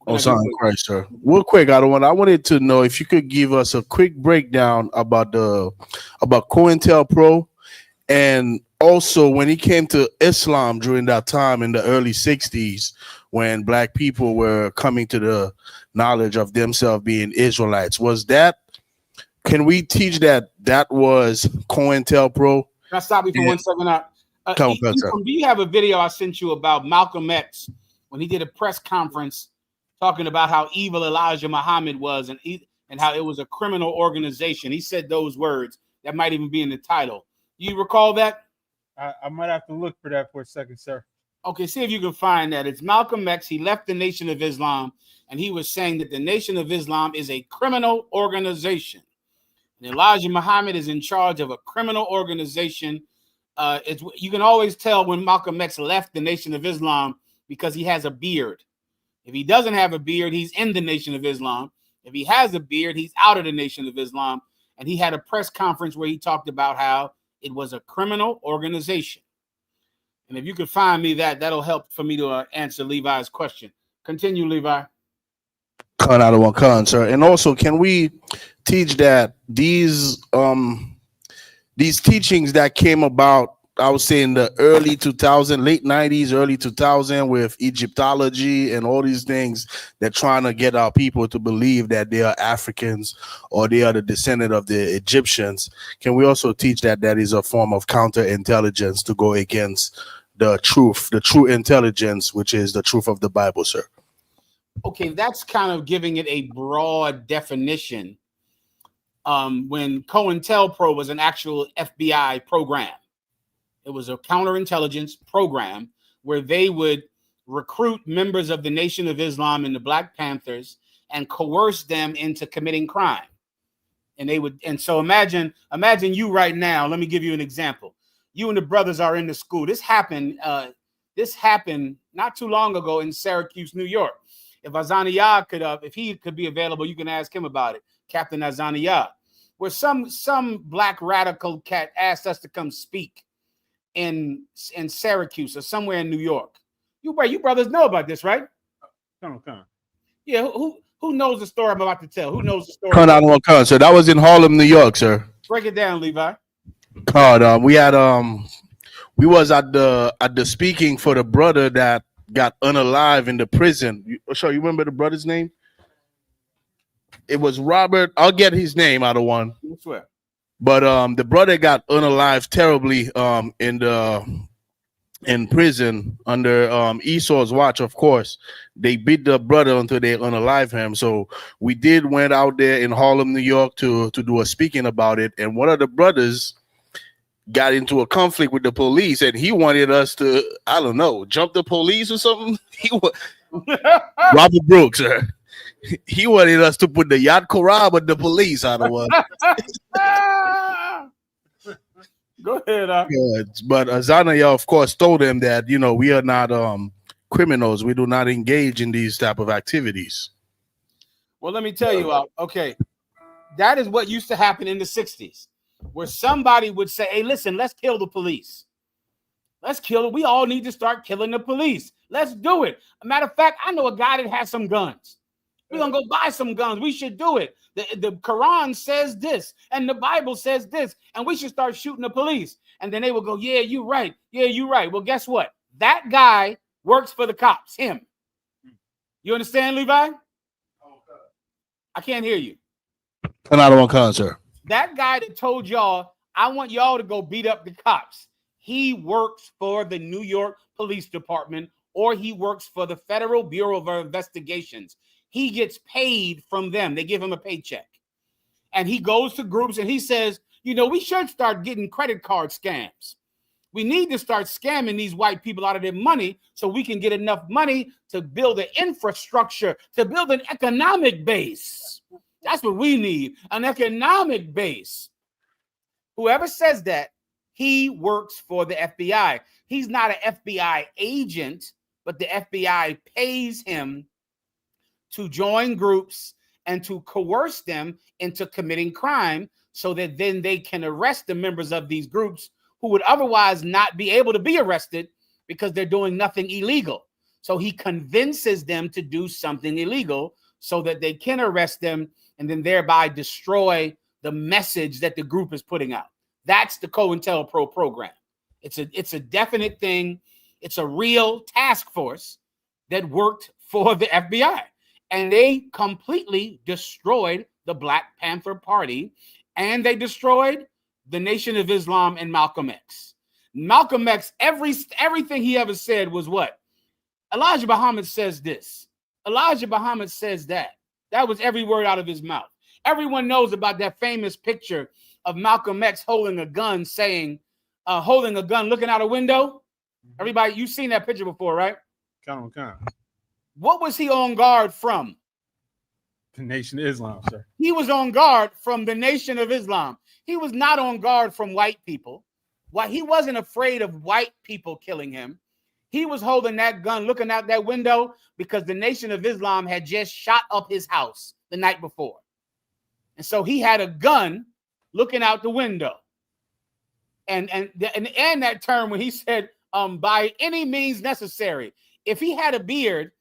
Oh, son of Christ, sir. Real quick, Adawan, I wanted to know if you could give us a quick breakdown about COINTELPRO, and also when he came to Islam during that time in the early 60s, when black people were coming to the knowledge of themselves being Israelites. Can we teach that was COINTELPRO? Can I stop you for 1 second? Do you have a video I sent you about Malcolm X when he did a press conference talking about how evil Elijah Muhammad was and how it was a criminal organization? He said those words that might even be in the title. You recall that? I might have to look for that for a second, sir. Okay, see if you can find that. It's Malcolm X. He left the Nation of Islam, and he was saying that the Nation of Islam is a criminal organization. And Elijah Muhammad is in charge of a criminal organization. You can always tell when Malcolm X left the Nation of Islam because he has a beard. If he doesn't have a beard, he's in the Nation of Islam. If he has a beard, he's out of the Nation of Islam. And he had a press conference where he talked about how it was a criminal organization. And if you could find me that'll help for me to answer Levi's question. Continue, Levi. Khan, sir. And also, can we teach that these teachings that came about, I would say in the early 2000s, late 90s, early 2000, with Egyptology and all these things, they're trying to get our people to believe that they are Africans or they are the descendant of the Egyptians. Can we also teach that is a form of counterintelligence to go against the true intelligence, which is the truth of the Bible, sir? Okay, that's kind of giving it a broad definition. When COINTELPRO was an actual FBI program, it was a counterintelligence program where they would recruit members of the Nation of Islam and the Black Panthers and coerce them into committing crime. And so imagine you right now. Let me give you an example. You and the brothers are in the school. This happened not too long ago in Syracuse, New York. If Azaniah if he could be available, you can ask him about it. Captain Azaniah. where some black radical cat asked us to come speak in Syracuse or somewhere in New York. You brothers know about this, right? Come on. Yeah, who knows the story I'm about to tell? Who knows the story? So that was in Harlem, New York, sir. Break it down, Levi. We had we was at the speaking for the brother that got unalive in the prison. You remember the brother's name? It was Robert. I'll get his name out of one. I swear. But the brother got unalive terribly in prison under Esau's watch. Of course, they beat the brother until they unalive him. So we went out there in Harlem, New York, to do a speaking about it. And one of the brothers got into a conflict with the police, and he wanted us to, I don't know, jump the police or something. Robert Brooks, sir. He wanted us to put the Yad Korab with the police out of us. Go ahead. But Azania, of course, told him that, we are not criminals. We do not engage in these type of activities. Well, let me tell you, okay, that is what used to happen in the 60s, where somebody would say, hey, listen, let's kill the police. Let's kill it. We all need to start killing the police. Let's do it. A matter of fact, I know a guy that has some guns. We're going to go buy some guns. We should do it. The Quran says this, and the Bible says this, and we should start shooting the police. And then they will go, yeah, you're right. Yeah, you're right. Well, guess what? That guy works for the cops, him. You understand, Levi? I can't hear you. Another one, sir. That guy that told y'all, I want y'all to go beat up the cops, he works for the New York Police Department, or he works for the Federal Bureau of Investigations. He gets paid from them. They give him a paycheck. And he goes to groups and he says, we should start getting credit card scams. We need to start scamming these white people out of their money so we can get enough money to build an infrastructure, to build an economic base. That's what we need, an economic base. Whoever says that, he works for the FBI. He's not an FBI agent, but the FBI pays him to join groups and to coerce them into committing crime so that then they can arrest the members of these groups who would otherwise not be able to be arrested because they're doing nothing illegal. So he convinces them to do something illegal so that they can arrest them and then thereby destroy the message that the group is putting out. That's the COINTELPRO program. It's a definite thing. It's a real task force that worked for the FBI. And they completely destroyed the Black Panther Party, and they destroyed the Nation of Islam and Malcolm X. Malcolm X, everything he ever said was what? Elijah Muhammad says this. Elijah Muhammad says that. That was every word out of his mouth. Everyone knows about that famous picture of Malcolm X holding a gun, looking out a window. Everybody, you've seen that picture before, right? Come on. What was he on guard from? The Nation of Islam, sir. He was on guard from the Nation of Islam. He was not on guard from white people. Why? He wasn't afraid of white people killing him. He was holding that gun, looking out that window because the Nation of Islam had just shot up his house the night before. And so he had a gun looking out the window. And that term when he said, by any means necessary. If he had a beard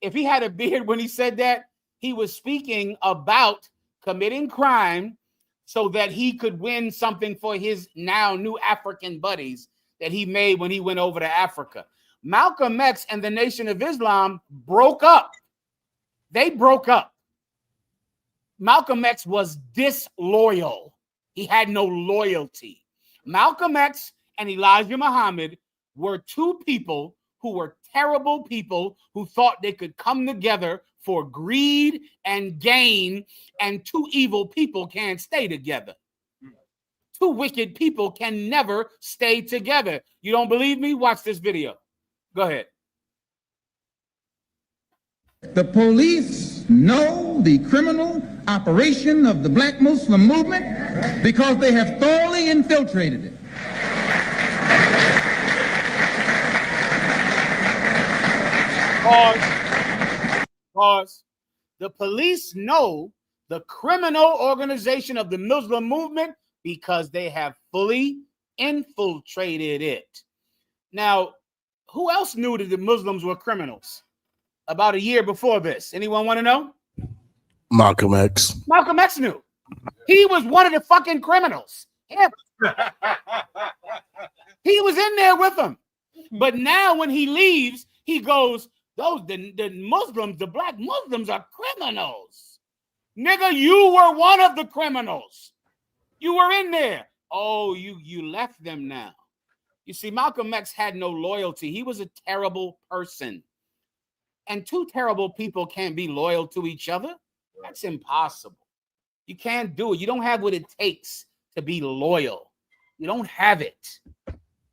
when he said that, he was speaking about committing crime so that he could win something for his now new African buddies that he made when he went over to Africa. Malcolm X and the Nation of Islam broke up. They broke up. Malcolm X was disloyal. He had no loyalty. Malcolm X and Elijah Muhammad were two people who were terrible people who thought they could come together for greed and gain, and two evil people can't stay together. Two wicked people can never stay together. You don't believe me? Watch this video. Go ahead. The police know the criminal operation of the Black Muslim movement because they have thoroughly infiltrated it. Pause. The police know the criminal organization of the Muslim movement, because they have fully infiltrated it. Now, who else knew that the Muslims were criminals about a year before this? Anyone want to know? Malcolm X. Malcolm X knew. He was one of the fucking criminals. Him. He was in there with them. But now when he leaves, he goes, the Muslims, the black Muslims are criminals. Nigga, you were one of the criminals. You were in there. Oh, you left them now. You see, Malcolm X had no loyalty. He was a terrible person. And two terrible people can't be loyal to each other. That's impossible. You can't do it. You don't have what it takes to be loyal. You don't have it.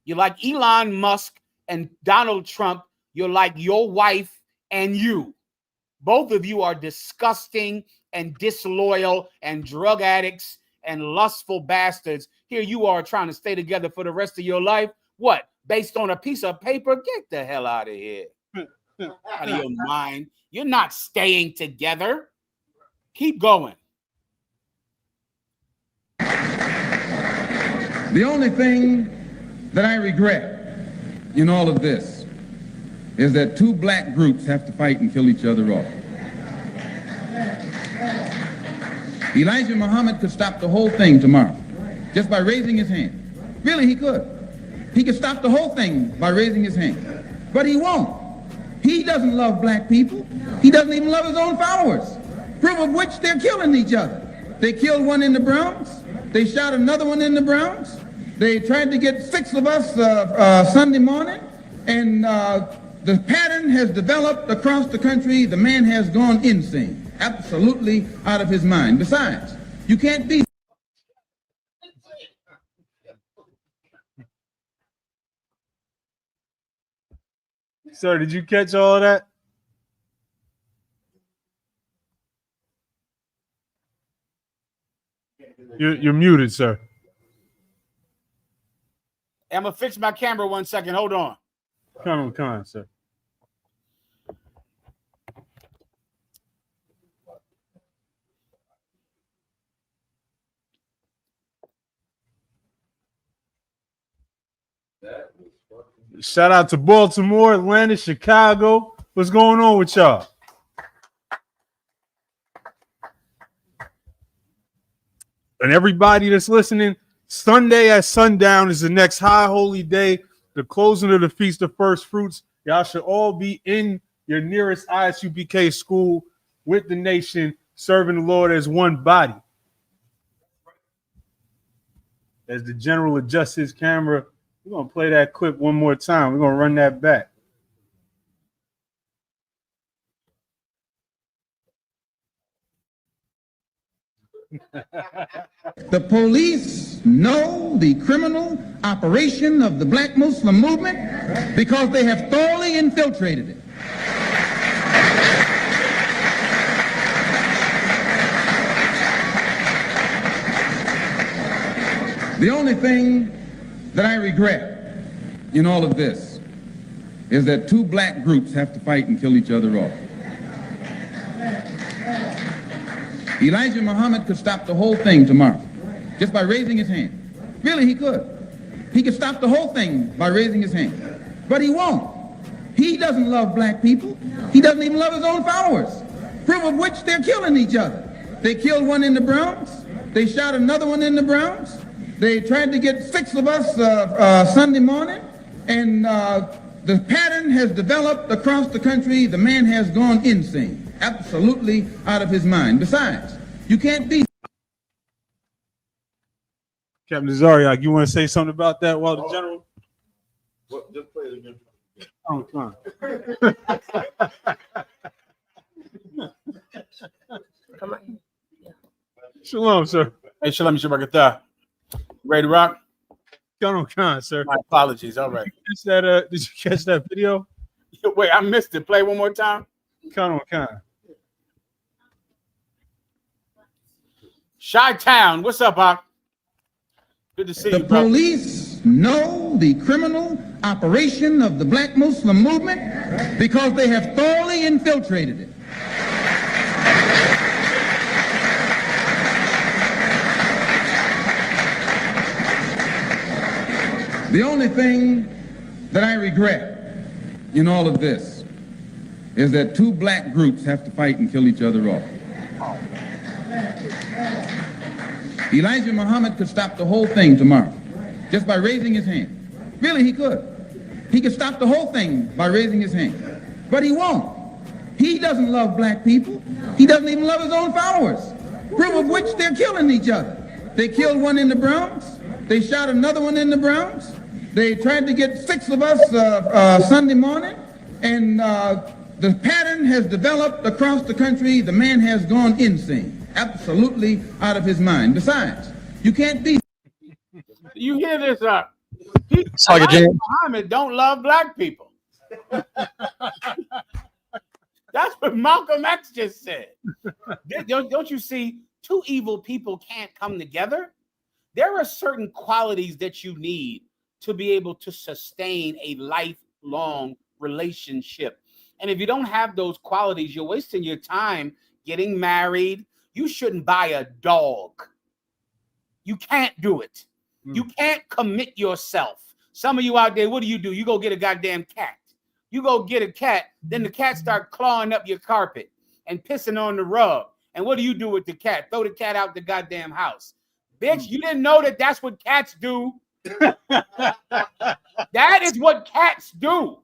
You're like Elon Musk and Donald Trump. You're like your wife and you. Both of you are disgusting and disloyal and drug addicts and lustful bastards. Here you are trying to stay together for the rest of your life. What? Based on a piece of paper? Get the hell out of here. Out of your mind. You're not staying together. Keep going. The only thing that I regret in all of this is that two black groups have to fight and kill each other off. Elijah Muhammad could stop the whole thing tomorrow just by raising his hand. Really, he could. He could stop the whole thing by raising his hand. But he won't. He doesn't love black people. He doesn't even love his own followers. Proof of which they're killing each other. They killed one in the Bronx. They shot another one in the Bronx. They tried to get 6 of us Sunday morning. And the pattern has developed across the country. The man has gone insane. Absolutely out of his mind. Besides, you can't be. Sir, did you catch all of that? You're muted, sir. I'm going to fix my camera 1 second. Hold on. Come on, sir. Shout out to Baltimore, Atlanta, Chicago. What's going on with y'all? And everybody that's listening, Sunday at sundown is the next high holy day, the closing of the Feast of First Fruits. Y'all should all be in your nearest ISUPK school with the nation, serving the Lord as one body. As the general adjusts his camera, we're going to play that clip one more time. We're going to run that back. The police know the criminal operation of the black Muslim movement because they have thoroughly infiltrated it. The only thing that I regret in all of this is that two black groups have to fight and kill each other off. Elijah Muhammad could stop the whole thing tomorrow just by raising his hand. Really, he could. He could stop the whole thing by raising his hand. But he won't. He doesn't love black people. He doesn't even love his own followers. Proof of which they're killing each other. They killed one in the Bronx. They shot another one in the Bronx. They tried to get 6 of us Sunday morning. And the pattern has developed across the country. The man has gone insane. Absolutely out of his mind. Besides, you can't be. Captain Zariak, you want to say something about that while the general? What, just play it again. Oh, come on. Shalom, sir. Hey, Shalom, Shabakatah. Ready to rock? Come on, sir. My apologies. All right. Did you catch that video? Wait, I missed it. Play one more time. Come on. Chi-Town, what's up, Hawk? Good to see you, The brother. police know the criminal operation of the black Muslim movement because they have thoroughly infiltrated it. The only thing that I regret in all of this is that two black groups have to fight and kill each other off. Elijah Muhammad could stop the whole thing tomorrow just by raising his hand. Really, he could. He could stop the whole thing by raising his hand. But he won't. He doesn't love black people. He doesn't even love his own followers. Proof of which they're killing each other. They killed one in the Bronx. They shot another one in the Bronx. They tried to get 6 of us Sunday morning. And the pattern has developed across the country. The man has gone insane. Absolutely out of his mind. Besides, you can't be. You hear this? Muhammad don't love black people. That's what Malcolm X just said. Don't you see? Two evil people can't come together. There are certain qualities that you need to be able to sustain a lifelong relationship. And if you don't have those qualities, you're wasting your time getting married. You shouldn't buy a dog. You can't do it. You can't commit yourself. Some of you out there, what do? You go get a goddamn cat. You go get a cat, then the cat start clawing up your carpet and pissing on the rug. And what do you do with the cat? Throw the cat out the goddamn house. Bitch, you didn't know that that's what cats do. That is what cats do.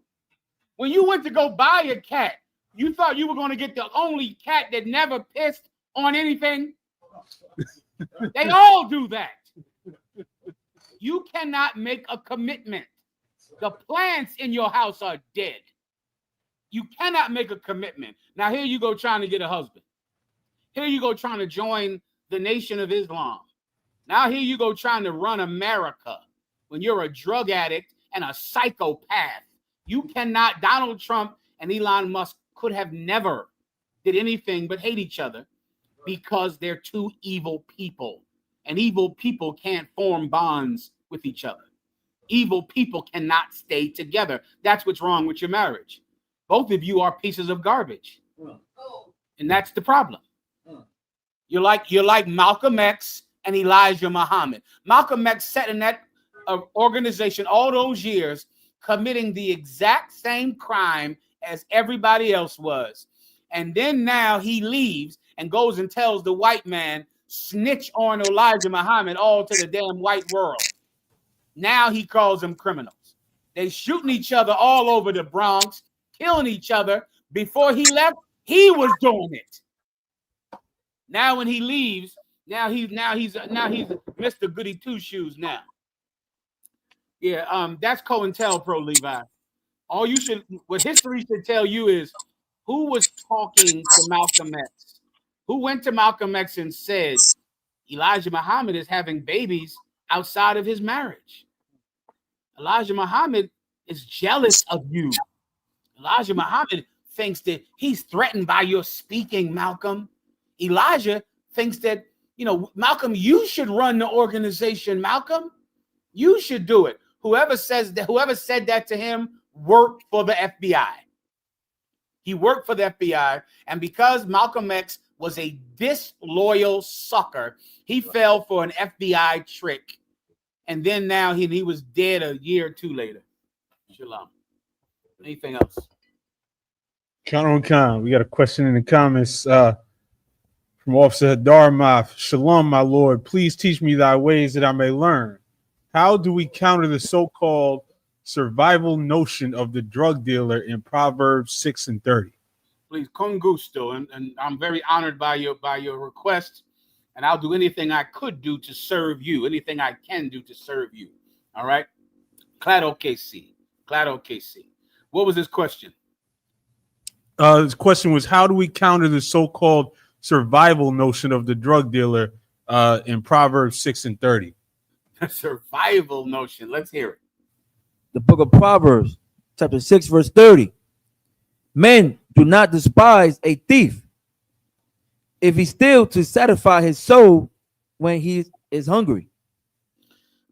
When you went to go buy a cat, you thought you were going to get the only cat that never pissed on anything. They all do that. You cannot make a commitment. The plants in your house are dead. You cannot make a commitment. Now, here you go trying to get a husband. Here you go trying to join the Nation of Islam. Now, here you go trying to run America when you're a drug addict and a psychopath. You cannot. Donald Trump and Elon Musk could have never did anything but hate each other because they're two evil people. And evil people can't form bonds with each other. Evil people cannot stay together. That's what's wrong with your marriage. Both of you are pieces of garbage. And that's the problem. You're like Malcolm X and Elijah Muhammad. Malcolm X sat in that organization all those years committing the exact same crime as everybody else was. And then now he leaves and goes and tells the white man, snitch on Elijah Muhammad all to the damn white world. Now he calls them criminals. They shooting each other all over the Bronx, killing each other. Before he left, he was doing it. Now when he leaves, now he's Mr. Goody Two Shoes now. Yeah, that's COINTELPRO, Levi. What history should tell you is who was talking to Malcolm X? Who went to Malcolm X and said Elijah Muhammad is having babies outside of his marriage? Elijah Muhammad is jealous of you. Elijah Muhammad thinks that he's threatened by your speaking, Malcolm. Elijah thinks that, Malcolm, you should run the organization, Malcolm. You should do it. Whoever said that to him worked for the FBI. He worked for the FBI, and because Malcolm X was a disloyal sucker, he fell for an FBI trick. And then now he was dead a year or two later. Shalom. Anything else? Khan. We got a question in the comments from Officer Darmath. Shalom, my lord. Please teach me thy ways that I may learn. How do we counter the so-called survival notion of the drug dealer in Proverbs 6 and 30? Please, con gusto. And I'm very honored by your request. And I'll do anything I could do to serve you, anything I can do to serve you. All right? Claro que sí. Claro que sí. What was his question? His question was, how do we counter the so-called survival notion of the drug dealer in Proverbs 6 and 30? The survival notion. Let's hear it. The book of Proverbs, chapter 6, verse 30. Men do not despise a thief if he steals to satisfy his soul when he is hungry.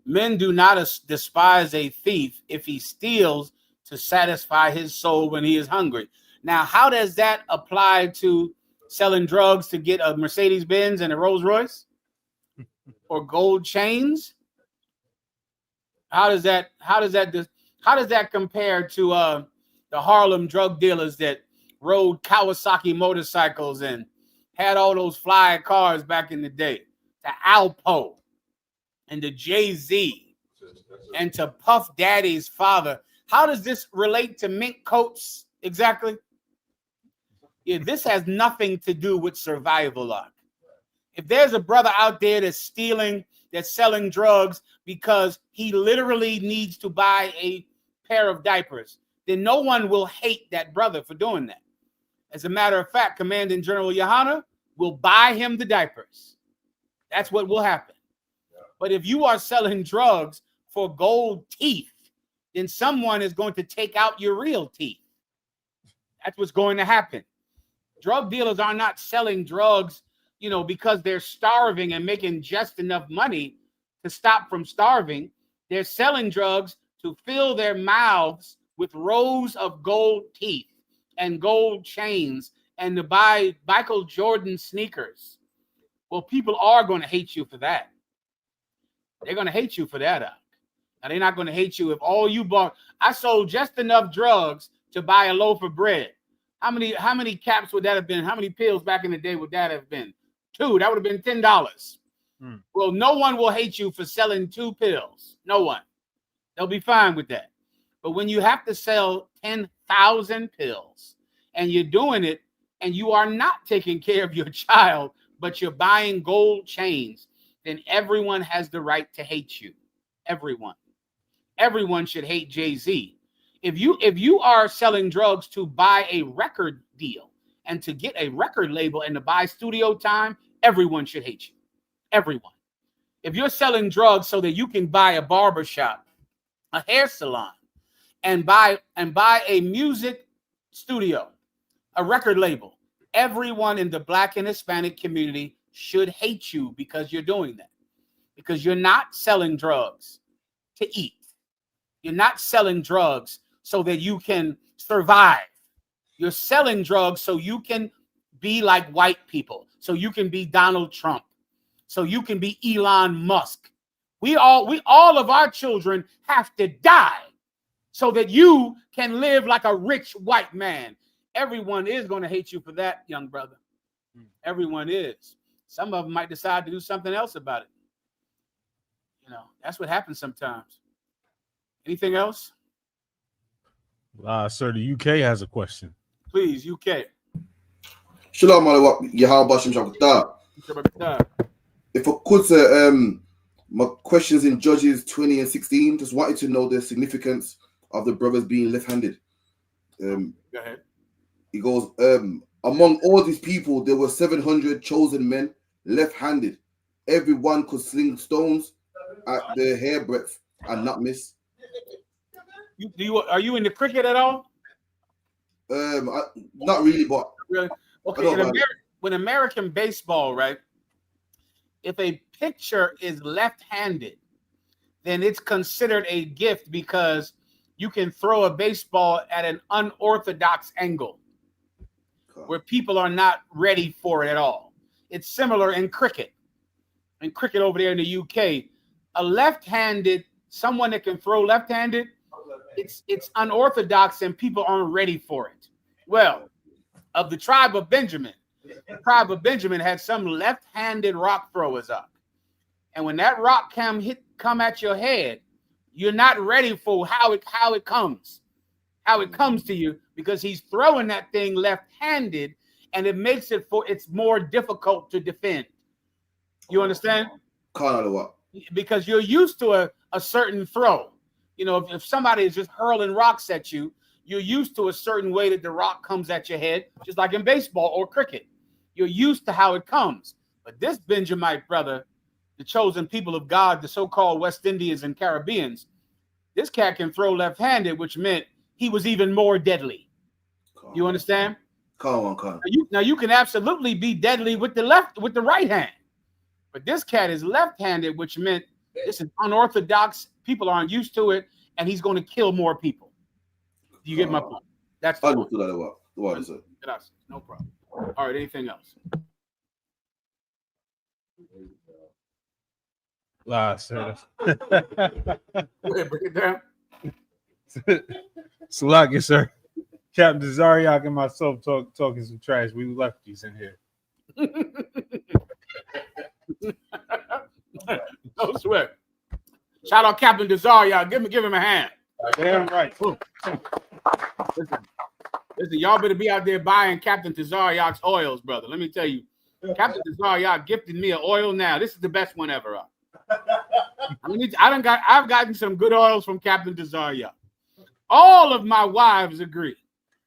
Men do not despise a thief if he steals to satisfy his soul when he is hungry. Now, how does that apply to selling drugs to get a Mercedes-Benz and a Rolls-Royce? Or gold chains? How does that compare to the Harlem drug dealers that rode Kawasaki motorcycles and had all those fly cars back in the day? To Alpo and to Jay-Z and to Puff Daddy's father. How does this relate to mink coats exactly? Yeah, this has nothing to do with survival, Lock. If there's a brother out there that's stealing, that's selling drugs because he literally needs to buy a pair of diapers, then no one will hate that brother for doing that. As a matter of fact, Commanding General Yohana will buy him the diapers. That's what will happen. But if you are selling drugs for gold teeth, then someone is going to take out your real teeth. That's what's going to happen. Drug dealers are not selling drugs, because they're starving and making just enough money to stop from starving. They're selling drugs to fill their mouths with rows of gold teeth and gold chains and to buy Michael Jordan sneakers. Well, people are going to hate you for that. They're going to hate you for that. Now, they're not going to hate you if all you bought. I sold just enough drugs to buy a loaf of bread. How many caps would that have been? How many pills back in the day would that have been? 2. That would have been $10. Well, no one will hate you for selling 2 pills. No one. They'll be fine with that. But when you have to sell 10,000 pills and you're doing it and you are not taking care of your child, but you're buying gold chains, then everyone has the right to hate you. Everyone should hate Jay-Z. If you are selling drugs to buy a record deal and to get a record label and to buy studio time, everyone should hate you. Everyone. If you're selling drugs so that you can buy a barbershop, a hair salon, and buy a music studio, a record label, everyone in the Black and Hispanic community should hate you because you're doing that. Because you're not selling drugs to eat. You're not selling drugs so that you can survive. You're selling drugs so you can be like white people, so you can be Donald Trump, so you can be Elon Musk. We all of our children have to die so that you can live like a rich white man. Everyone is going to hate you for that, young brother. Everyone is. Some of them might decide to do something else about it. That's what happens sometimes. Anything else? Sir, the UK has a question. Please, UK. Shalom alaikum, Yahweh Shem Shabbat. If I could say, my questions in Judges 20 and 16, just wanted to know the significance of the brothers being left-handed. Go ahead. He goes, among all these people, there were 700 chosen men left-handed. Everyone could sling stones at their hairbreadth and not miss. Are you into cricket at all? Not really, but really. Okay. When American baseball, right? If a pitcher is left-handed, then it's considered a gift because you can throw a baseball at an unorthodox angle where people are not ready for it at all. It's similar in cricket. In cricket over there in the UK, a left-handed, someone that can throw left-handed, it's unorthodox and people aren't ready for it. Well, of the tribe of Benjamin, the tribe of Benjamin had some left-handed rock throwers up. And when that rock come at your head, you're not ready for how it comes to you, because he's throwing that thing left-handed, and it makes it's more difficult to defend. You understand? Because you're used to a certain throw. If somebody is just hurling rocks at you, you're used to a certain way that the rock comes at your head, just like in baseball or cricket. You're used to how it comes. But this Benjamite brother, the chosen people of God, the so-called West Indians and Caribbeans, this cat can throw left-handed, which meant he was even more deadly. You understand? Now you can absolutely be deadly with the right hand. But this cat is left-handed, which meant this is unorthodox. People aren't used to it, and he's going to kill more people. Do you get my point? That's the point. No problem. All right, anything else? Lie, sir. Go ahead, break it down. Salaki, sir. Captain Zariak and myself talking some trash. We lefties in here. No sweat. Shout out Captain Desire. Give him a hand. Damn right. Listen, y'all better be out there buying Captain Tazariak's oils, brother. Let me tell you, Captain Tazariak gifted me an oil now. This is the best one ever. I've gotten some good oils from Captain Tazariak. All of my wives agree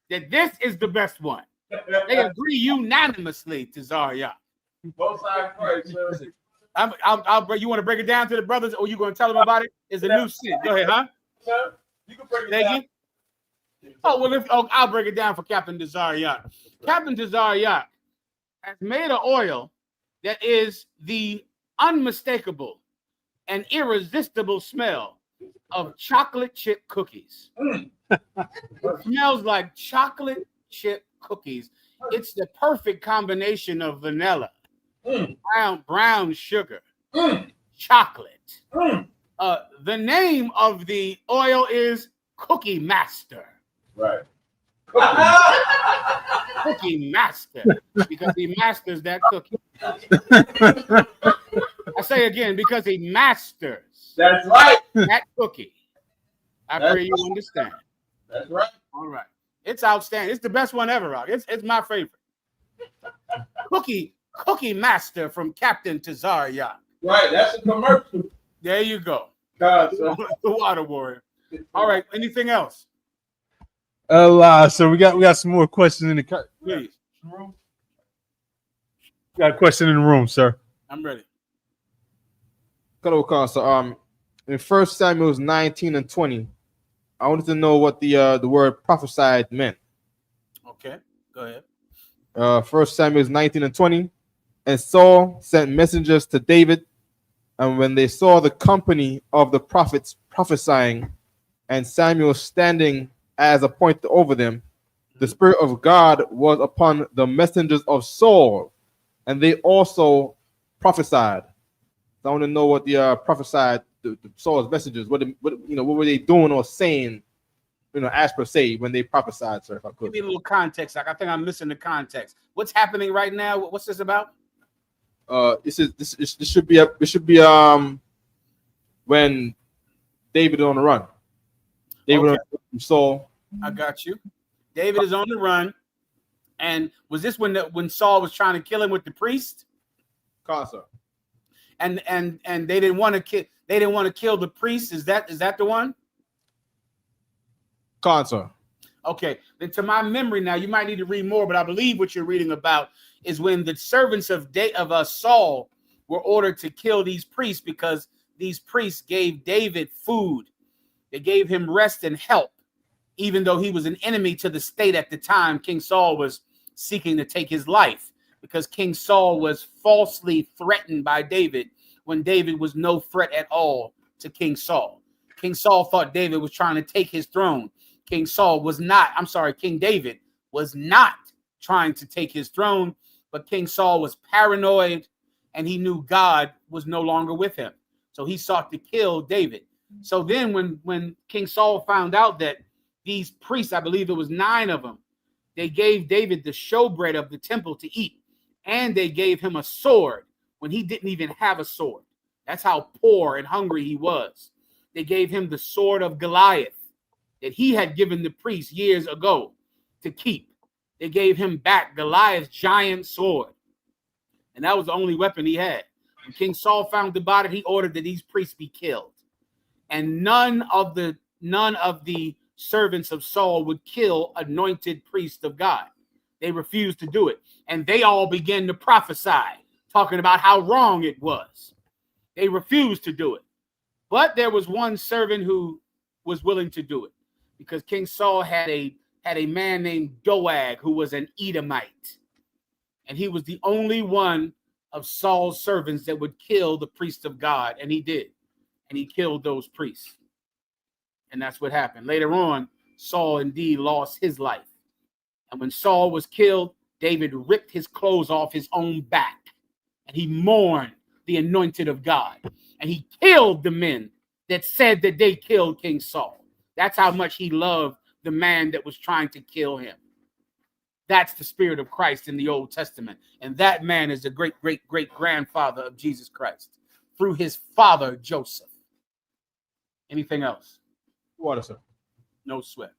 that this is the best one. They agree unanimously, Tazariak. Both sides first, sir. You want to break it down to the brothers, or you going to tell them about it? It's a new sin. Go ahead, huh? Sir, you can break it down. Oh, well, I'll break it down for Captain Tazariak. Captain Tazariak has made an oil that is the unmistakable and irresistible smell of chocolate chip cookies. It smells like chocolate chip cookies. It's the perfect combination of vanilla, brown sugar, chocolate. The name of the oil is Cookie Master. Right. Cookie Master, because he masters that cookie. I say again, because he masters. That's right. That cookie. I pray you understand. That's right. All right. It's outstanding. It's the best one ever, Rock. It's my favorite. Cookie Master from Captain Tazariak. Right. That's a commercial. There you go. God, The Water Warrior. All right. Anything else? So we got some more questions in the Please. room. Got a question in the room, sir. I'm ready. Hello, so in 1 Samuel 19 and 20, I wanted to know what the word prophesied meant. Okay, go ahead. 1 Samuel 19 and 20, and Saul sent messengers to David, and when they saw the company of the prophets prophesying, and Samuel standing as appointed over them, the Spirit of God was upon the messengers of Saul, and they also prophesied. So I want to know what the prophesied, the Saul's messengers, what were they doing or saying, as per se, when they prophesied, sir, if I could. Give me a little context. I think I'm missing the context. What's happening right now? What's this about? This should be when David is on the run. David from Saul. I got you. David is on the run, and was this when Saul was trying to kill him with the priest? Sir. And they didn't want to kill. They didn't want to kill the priest. Is that the one? Sir. Okay. Then to my memory now, you might need to read more, but I believe what you're reading about is when the servants of Saul were ordered to kill these priests because these priests gave David food. They gave him rest and help, even though he was an enemy to the state at the time. King Saul was seeking to take his life because King Saul was falsely threatened by David when David was no threat at all to King Saul. King Saul thought David was trying to take his throne. King David was not trying to take his throne, but King Saul was paranoid and he knew God was no longer with him. So he sought to kill David. So then when King Saul found out that these priests, I believe there was 9 of them, they gave David the showbread of the temple to eat, and they gave him a sword when he didn't even have a sword. That's how poor and hungry he was. They gave him the sword of Goliath that he had given the priest years ago to keep. They gave him back Goliath's giant sword, and that was the only weapon he had. When King Saul found about it, he ordered that these priests be killed. And none of the servants of Saul would kill anointed priests of God. They refused to do it. And they all began to prophesy, talking about how wrong it was. They refused to do it. But there was one servant who was willing to do it, because King Saul had a man named Doeg who was an Edomite. And he was the only one of Saul's servants that would kill the priests of God. And he did. And he killed those priests. And that's what happened. Later on, Saul indeed lost his life. And when Saul was killed, David ripped his clothes off his own back. And he mourned the anointed of God. And he killed the men that said that they killed King Saul. That's how much he loved the man that was trying to kill him. That's the Spirit of Christ in the Old Testament. And that man is the great, great, great grandfather of Jesus Christ through his father, Joseph. Anything else? Water, sir. No sweat.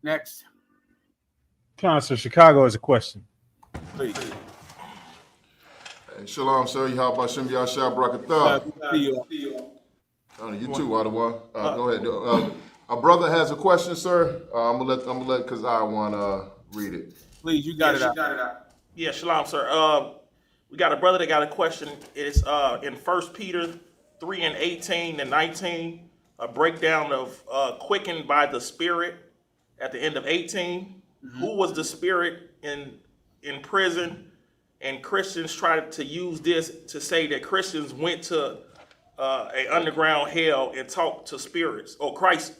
Next. Council Chicago has a question. Please. Hey, shalom, sir. Yahweh Shem Yahshua Brakatah. You too, Wadawa. Go ahead. A brother has a question, sir. I'm gonna let Kazai want read it. Please, you got it out. Yeah, shalom, sir. We got a brother that got a question. It's in 1 Peter 3 and 18 and 19, a breakdown of quickened by the Spirit at the end of 18. Mm-hmm. Who was the Spirit in prison? And Christians try to use this to say that Christians went to a underground hell and talked to spirits. Or Christ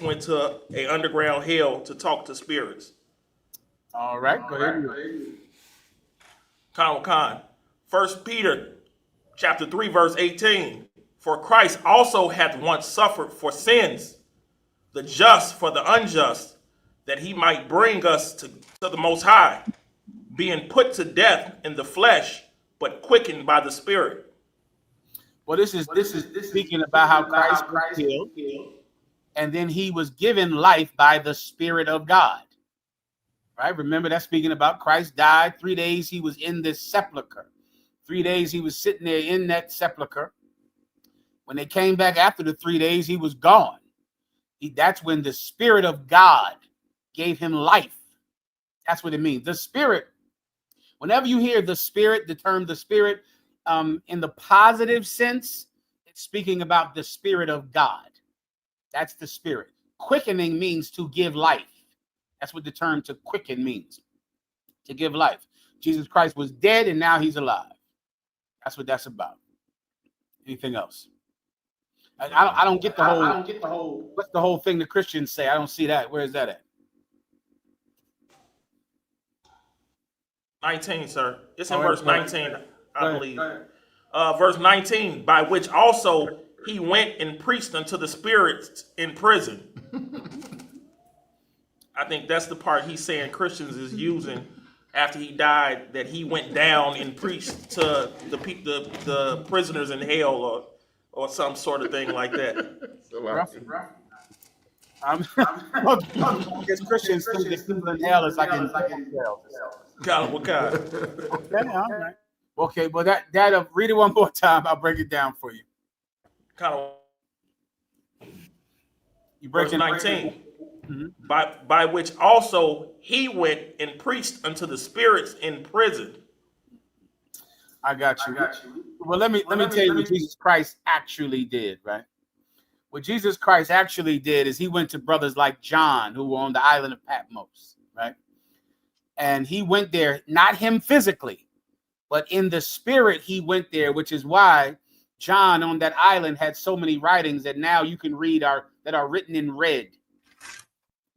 went to a underground hell to talk to spirits. All right, go ahead. Khan. 1 Peter chapter 3, verse 18. For Christ also hath once suffered for sins, the just for the unjust, that he might bring us to the Most High, being put to death in the flesh, but quickened by the Spirit. Well, this is speaking about how Christ was killed, and then he was given life by the Spirit of God. Right? Remember, that's speaking about Christ died. 3 days he was in this sepulcher. 3 days he was sitting there in that sepulcher. When they came back after the 3 days, he was gone. That's when the Spirit of God gave him life. That's what it means. The Spirit. Whenever you hear the Spirit, the term the Spirit, in the positive sense, it's speaking about the Spirit of God. That's the Spirit. Quickening means to give life. That's what the term to quicken means, to give life. Jesus Christ was dead and now he's alive. That's what that's about. Anything else? I don't get the whole. What's the whole thing the Christians say? I don't see that. Where is that at? 19, sir. It's in verse 19, I believe. Verse 19, by which also he went and preached unto the spirits in prison. I think that's the part he's saying Christians is using after he died, that he went down and preached to the prisoners in hell or some sort of thing like that. I guess Christians think that people in hell is like in hell. What kind? Okay, all right. Okay, well that read it one more time. I'll break it down for you. Kind of. You break it 19. Mm-hmm. By which also he went and preached unto the spirits in prison. I got you. Well, let me tell you what Jesus Christ actually did, right? What Jesus Christ actually did is he went to brothers like John, who were on the island of Patmos, right? And he went there, not him physically, but in the spirit he went there, which is why John on that island had so many writings that now you can read that are written in red.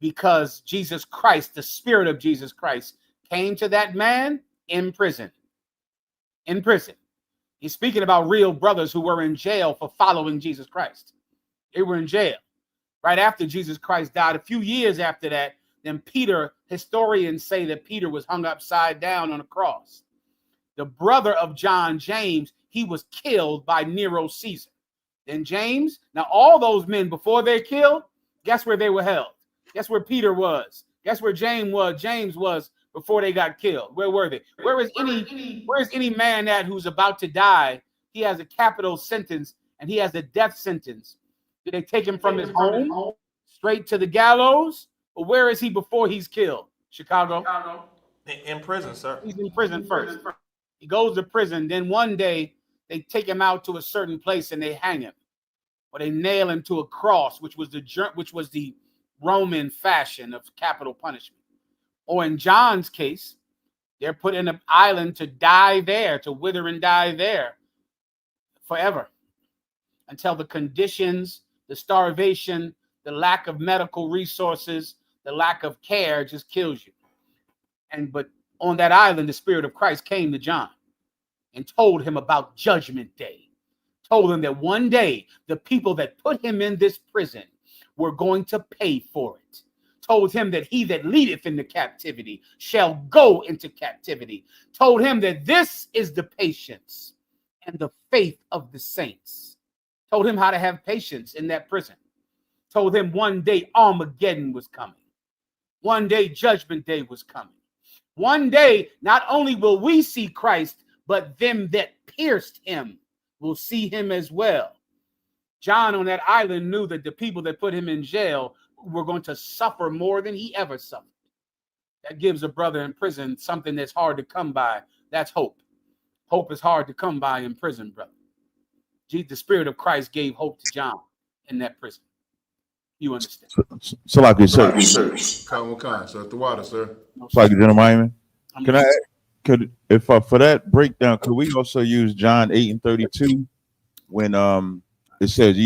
Because Jesus Christ, the Spirit of Jesus Christ, came to that man in prison. In prison. He's speaking about real brothers who were in jail for following Jesus Christ. They were in jail. Right after Jesus Christ died, a few years after that, then Peter, historians say that Peter was hung upside down on a cross. The brother of John, James, he was killed by Nero Caesar. Then James, now all those men before they're killed, guess where they were held? Guess where Peter was? Guess where James was before they got killed? Where were they? Where is any man that who's about to die? He has a capital sentence and he has a death sentence. Did they take him from his home straight to the gallows? Or where is he before he's killed? Chicago? In prison, sir. He's in prison first. He goes to prison. Then one day they take him out to a certain place and they hang him. Or they nail him to a cross, which was the Roman fashion of capital punishment. Or in John's case, they're put in an island to die there, to wither and die there forever until the conditions, the starvation, the lack of medical resources, the lack of care just kills you. But on that island, the Spirit of Christ came to John and told him about Judgment Day. Told him that one day the people that put him in this prison were going to pay for it. Told him that he that leadeth into captivity shall go into captivity. Told him that this is the patience and the faith of the saints. Told him how to have patience in that prison. Told him one day Armageddon was coming. One day Judgment Day was coming. One day, not only will we see Christ, but them that pierced him will see him as well. John on that island knew that the people that put him in jail were going to suffer more than he ever suffered. That gives a brother in prison something that's hard to come by. That's hope. Hope is hard to come by in prison, brother. The Spirit of Christ gave hope to John in that prison. You understand? So like you said, sir, at the water, sir. Like gentleman, could if for that breakdown, could we also use John 8:32 when it says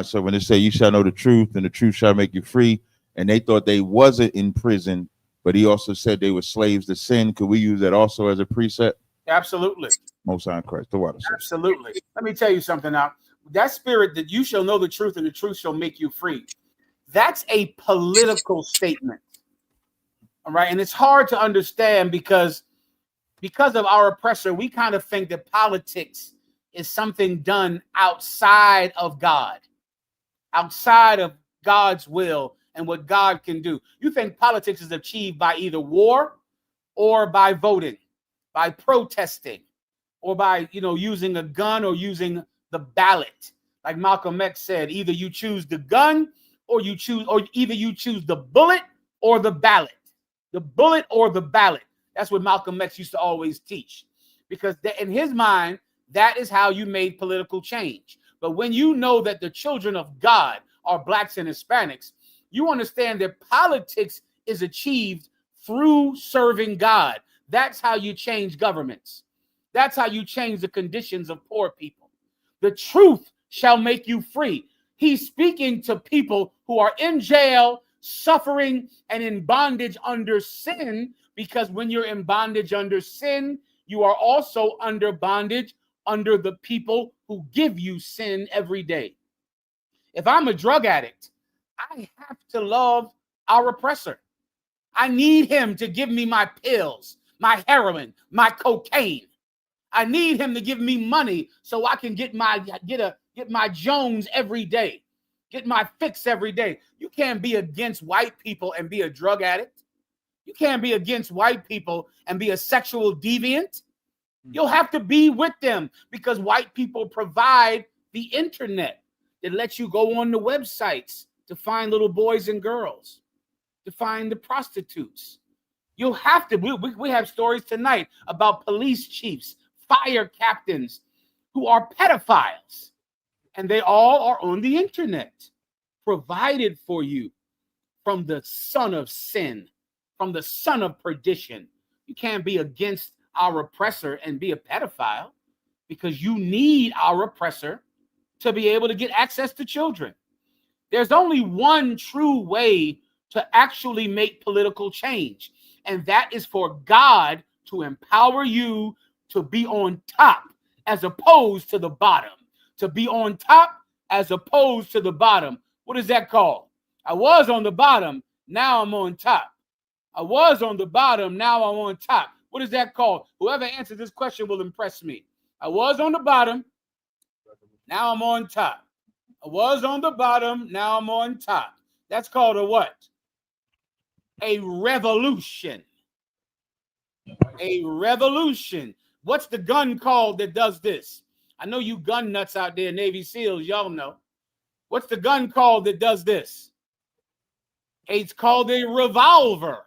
so when it says you shall know the truth and the truth shall make you free, and they thought they wasn't in prison, but he also said they were slaves to sin. Could we use that also as a precept? Absolutely. Most High in Christ, the water. Sir. Absolutely. Let me tell you something now. That spirit that you shall know the truth and the truth shall make you free. That's a political statement. All right. And it's hard to understand because of our oppressor, we kind of think that politics is something done outside of God, outside of God's will and what God can do. You think politics is achieved by either war or by voting, by protesting, or by, using a gun or using the ballot. Like Malcolm X said, either you choose the gun or either you choose the bullet or the ballot. The bullet or the ballot. That's what Malcolm X used to always teach. Because in his mind, that is how you made political change. But when you know that the children of God are blacks and Hispanics, you understand that politics is achieved through serving God. That's how you change governments. That's how you change the conditions of poor people. The truth shall make you free. He's speaking to people who are in jail, suffering, and in bondage under sin, because when you're in bondage under sin, you are also under bondage under the people who give you sin every day. If I'm a drug addict, I have to love our oppressor. I need him to give me my pills, my heroin, my cocaine. I need him to give me money so I can get my Jones every day, get my fix every day. You can't be against white people and be a drug addict. You can't be against white people and be a sexual deviant. You'll have to be with them because white people provide the internet that lets you go on the websites to find little boys and girls, to find the prostitutes. You'll have to. We have stories tonight about police chiefs, fire captains who are pedophiles, and they all are on the internet, provided for you from the son of sin, from the son of perdition. You can't be against our oppressor and be a pedophile because you need our oppressor to be able to get access to children. There's only one true way to actually make political change, and that is for God to empower you to be on top as opposed to the bottom. To be on top as opposed to the bottom. What is that called? I was on the bottom, now I'm on top. I was on the bottom, now I'm on top. What is that called? Whoever answers this question will impress me. I was on the bottom, now I'm on top. I was on the bottom, now I'm on top. That's called a what? A revolution. A revolution. What's the gun called that does this? I know you gun nuts out there, Navy SEALs, y'all know. What's the gun called that does this? It's called a revolver.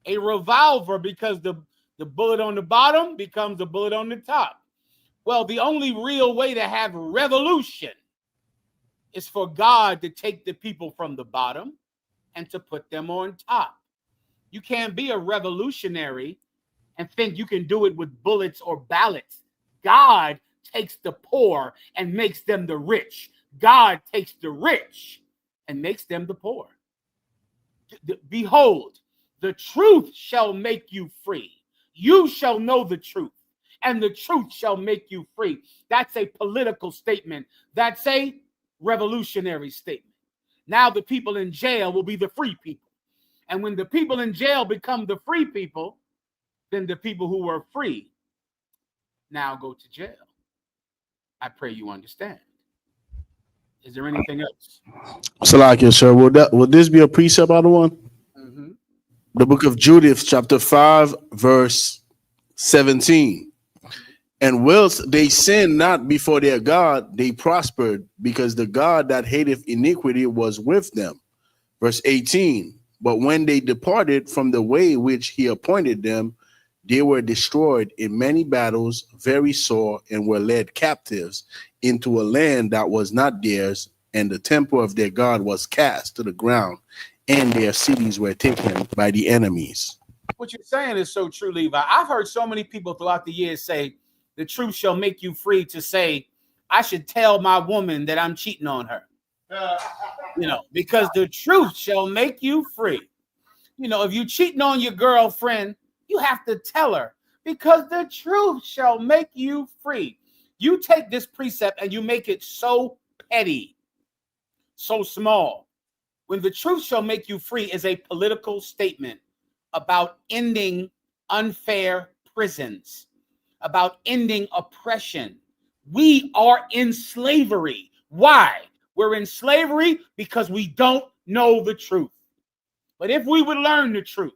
A revolver, because the bullet on the bottom becomes the bullet on the top. Well, the only real way to have revolution is for God to take the people from the bottom and to put them on top. You can't be a revolutionary and think you can do it with bullets or ballots. God takes the poor and makes them the rich. God takes the rich and makes them the poor. Behold, the truth shall make you free. You shall know the truth, and the truth shall make you free. That's a political statement. That's a revolutionary statement. Now the people in jail will be the free people. And when the people in jail become the free people, then the people who were free now go to jail. I pray you understand. Is there anything else? Salakia, sir. Would this be a precept out of one? Mm-hmm. The book of Judith, chapter 5, verse 17. And whilst they sinned not before their God, they prospered, because the God that hateth iniquity was with them. Verse 18. But when they departed from the way which he appointed them, they were destroyed in many battles, very sore, and were led captives into a land that was not theirs, and the temple of their God was cast to the ground, and their cities were taken by the enemies. What you're saying is so true, Levi. I've heard so many people throughout the years say, the truth shall make you free, to say, I should tell my woman that I'm cheating on her. Because the truth shall make you free. If you're cheating on your girlfriend, you have to tell her, because the truth shall make you free. You take this precept and you make it so petty, so small. When the truth shall make you free is a political statement about ending unfair prisons, about ending oppression. We are in slavery. Why? We're in slavery because we don't know the truth. But if we would learn the truth,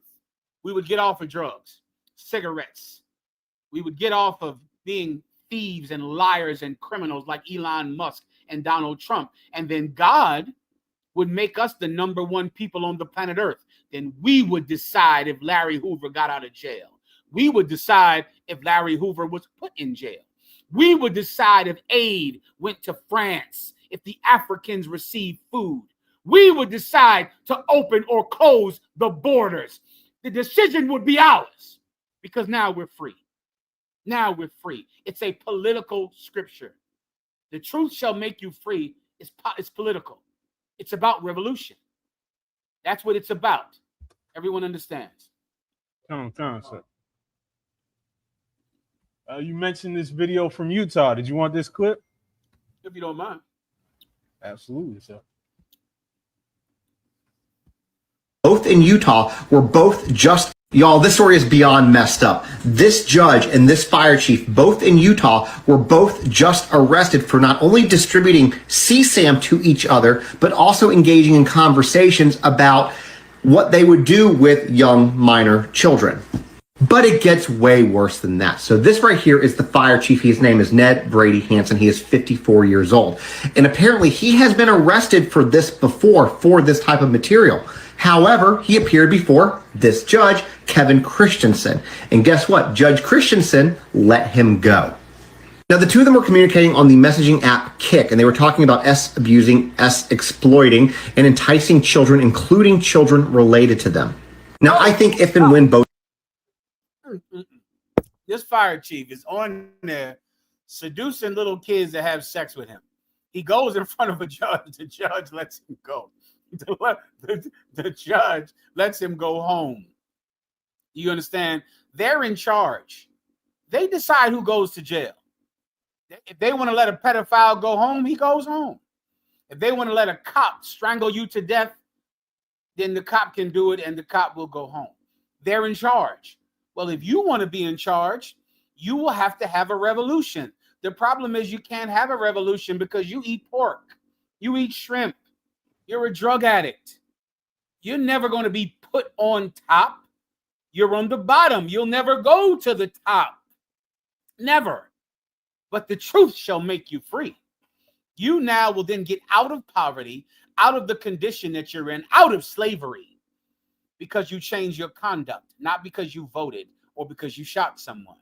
we would get off of drugs, cigarettes. We would get off of being thieves and liars and criminals like Elon Musk and Donald Trump. And then God would make us the number one people on the planet Earth. Then we would decide if Larry Hoover got out of jail. We would decide if Larry Hoover was put in jail. We would decide if aid went to France, if the Africans received food. We would decide to open or close the borders. The decision would be ours, because now we're free. Now we're free. It's a political scripture. The truth shall make you free. It's political. It's about revolution. That's what it's about. Everyone understands. Come on, sir. You mentioned this video from Utah. Did you want this clip? If you don't mind. Absolutely, sir. Both in Utah were both just, y'all, this story is beyond messed up. This judge and this fire chief, both in Utah, were both just arrested for not only distributing CSAM to each other, but also engaging in conversations about what they would do with young minor children. But it gets way worse than that. So this right here is the fire chief. His name is Ned Brady Hansen. He is 54 years old. And apparently he has been arrested for this before, for this type of material. However, he appeared before this judge, Kevin Christensen. And guess what? Judge Christensen let him go. Now, the two of them were communicating on the messaging app Kik, and they were talking about abusing, exploiting, and enticing children, including children related to them. Now, I think if and when both... This fire chief is on there seducing little kids to have sex with him. He goes in front of a judge. The judge lets him go. The judge lets him go home. You understand? They're in charge. They decide who goes to jail. If they want to let a pedophile go home, he goes home. If they want to let a cop strangle you to death, then the cop can do it and the cop will go home. They're in charge. Well, if you want to be in charge, you will have to have a revolution. The problem is you can't have a revolution because you eat pork. You eat shrimp. You're a drug addict. You're never going to be put on top. You're on the bottom. You'll never go to the top. Never. But the truth shall make you free. You now will then get out of poverty, out of the condition that you're in, out of slavery, because you changed your conduct, not because you voted or because you shot someone.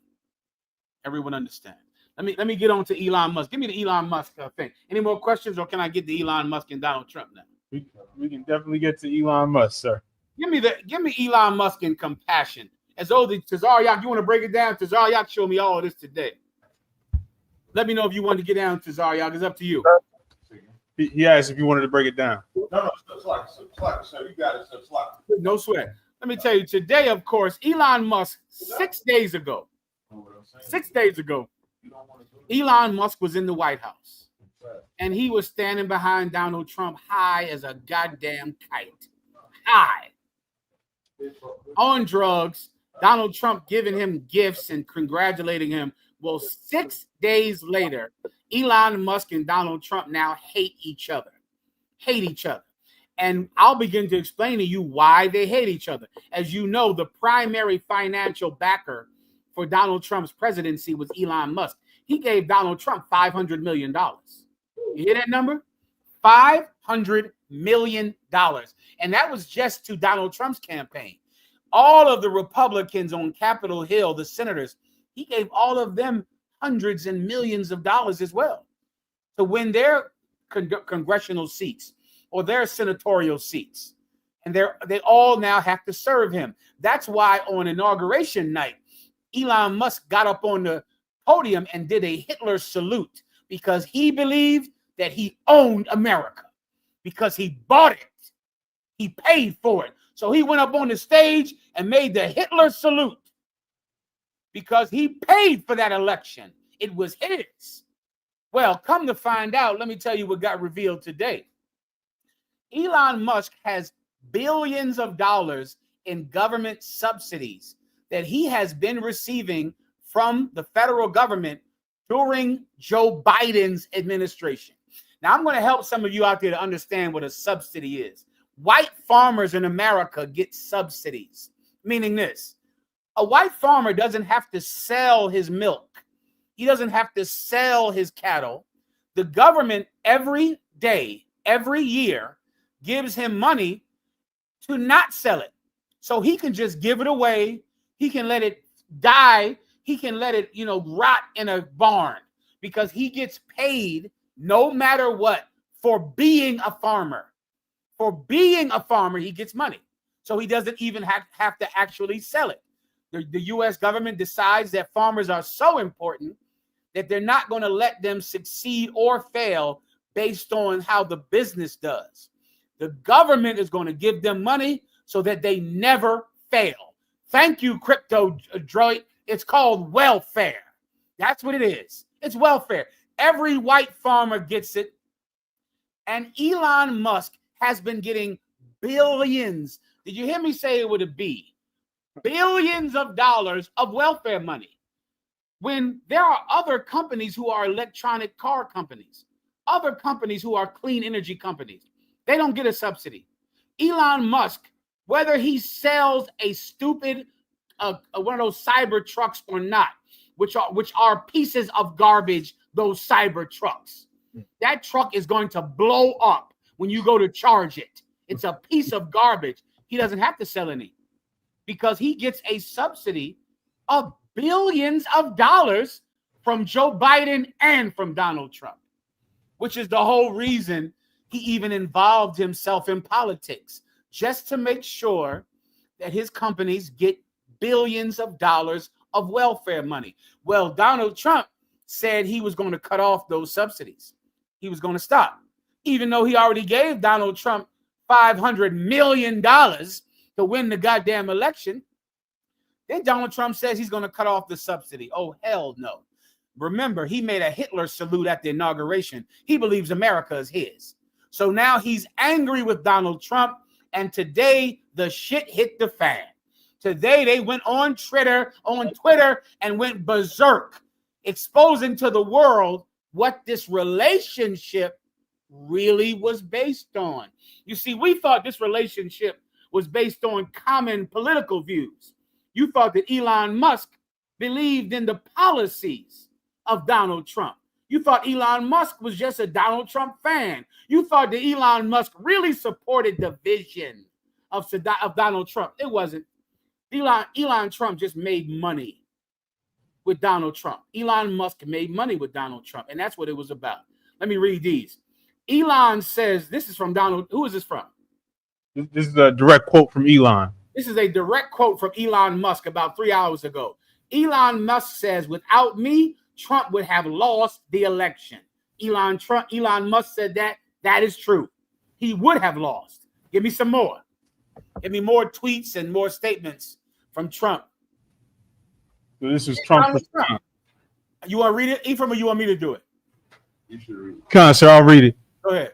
Everyone understand? Let me get on to Elon Musk. Give me the Elon Musk thing. Any more questions, or can I get the Elon Musk and Donald Trump now? We can definitely get to Elon Musk, sir. Give me Elon Musk and compassion. As though the Tazariak, you want to break it down? Tazariak showed me all of this today. Let me know if you want to get down, Tazariak. It's up to you. He asked if you wanted to break it down. No, slack, sir. You got it, sir. Slack. No sweat. Let me tell you, today, of course, Elon Musk, 6 days ago, 6 days ago, Elon Musk was in the White House, and he was standing behind Donald Trump high as a goddamn kite. High. On drugs, Donald Trump giving him gifts and congratulating him. Well, 6 days later, Elon Musk and Donald Trump now hate each other. Hate each other. And I'll begin to explain to you why they hate each other. As you know, the primary financial backer for Donald Trump's presidency was Elon Musk. He gave Donald Trump $500 million. You hear that number? $500 million. And that was just to Donald Trump's campaign. All of the Republicans on Capitol Hill, the senators, he gave all of them hundreds and millions of dollars as well to win their congressional seats or their senatorial seats. And they all now have to serve him. That's why on inauguration night, Elon Musk got up on the podium and did a Hitler salute because he believed that he owned America because he bought it. He paid for it. So he went up on the stage and made the Hitler salute because he paid for that election. It was his. Well, come to find out, let me tell you what got revealed today. Elon Musk has billions of dollars in government subsidies that he has been receiving from the federal government during Joe Biden's administration. Now, I'm going to help some of you out there to understand what a subsidy is. White farmers in America get subsidies, meaning this. A white farmer doesn't have to sell his milk. He doesn't have to sell his cattle. The government every day, every year, gives him money to not sell it. So he can just give it away. He can let it die. He can let it, rot in a barn because he gets paid no matter what for being a farmer. For being a farmer, he gets money. So he doesn't even have to actually sell it. The U.S. government decides that farmers are so important that they're not going to let them succeed or fail based on how the business does. The government is going to give them money so that they never fail. Thank you, Crypto Droid. It's called welfare. That's what it is. It's welfare. Every white farmer gets it. And Elon Musk has been getting billions. Did you hear me say it with a B? Billions of dollars of welfare money. When there are other companies who are electronic car companies, other companies who are clean energy companies, they don't get a subsidy. Elon Musk, whether he sells a stupid one of those cyber trucks or not, which are pieces of garbage, those cyber trucks, that truck is going to blow up when you go to charge it. It's a piece of garbage. He doesn't have to sell any because he gets a subsidy of billions of dollars from Joe Biden and from Donald Trump, which is the whole reason he even involved himself in politics, just to make sure that his companies get billions of dollars of welfare money. Well, Donald Trump said he was going to cut off those subsidies. He was going to stop, even though he already gave Donald Trump $500 million to win the goddamn election. Then Donald Trump says he's going to cut off the subsidy. Oh, hell no. Remember, he made a Hitler salute at the inauguration. He believes America is his. So now he's angry with Donald Trump. And today the shit hit the fan. Today they went on Twitter and went berserk, exposing to the world what this relationship really was based on. You see, we thought this relationship was based on common political views. You thought that Elon Musk believed in the policies of Donald Trump. You thought Elon Musk was just a Donald Trump fan. You thought that Elon Musk really supported the vision of Donald Trump. It wasn't. Elon Trump just made money with Donald Trump. Elon Musk made money with Donald Trump, and that's what it was about. Let me read these. Elon says, this is from Donald. Who is this from? This is a direct quote from Elon. This is a direct quote from Elon Musk about 3 hours ago. Elon Musk says, without me, Trump would have lost the election. Elon Musk said that. That is true. He would have lost. Give me some more. Give me more tweets and more statements from Trump. So this is Trump. You want to read it, Ephraim, or you want me to do it? You should read it. Come on, sir, I'll read it. Go ahead.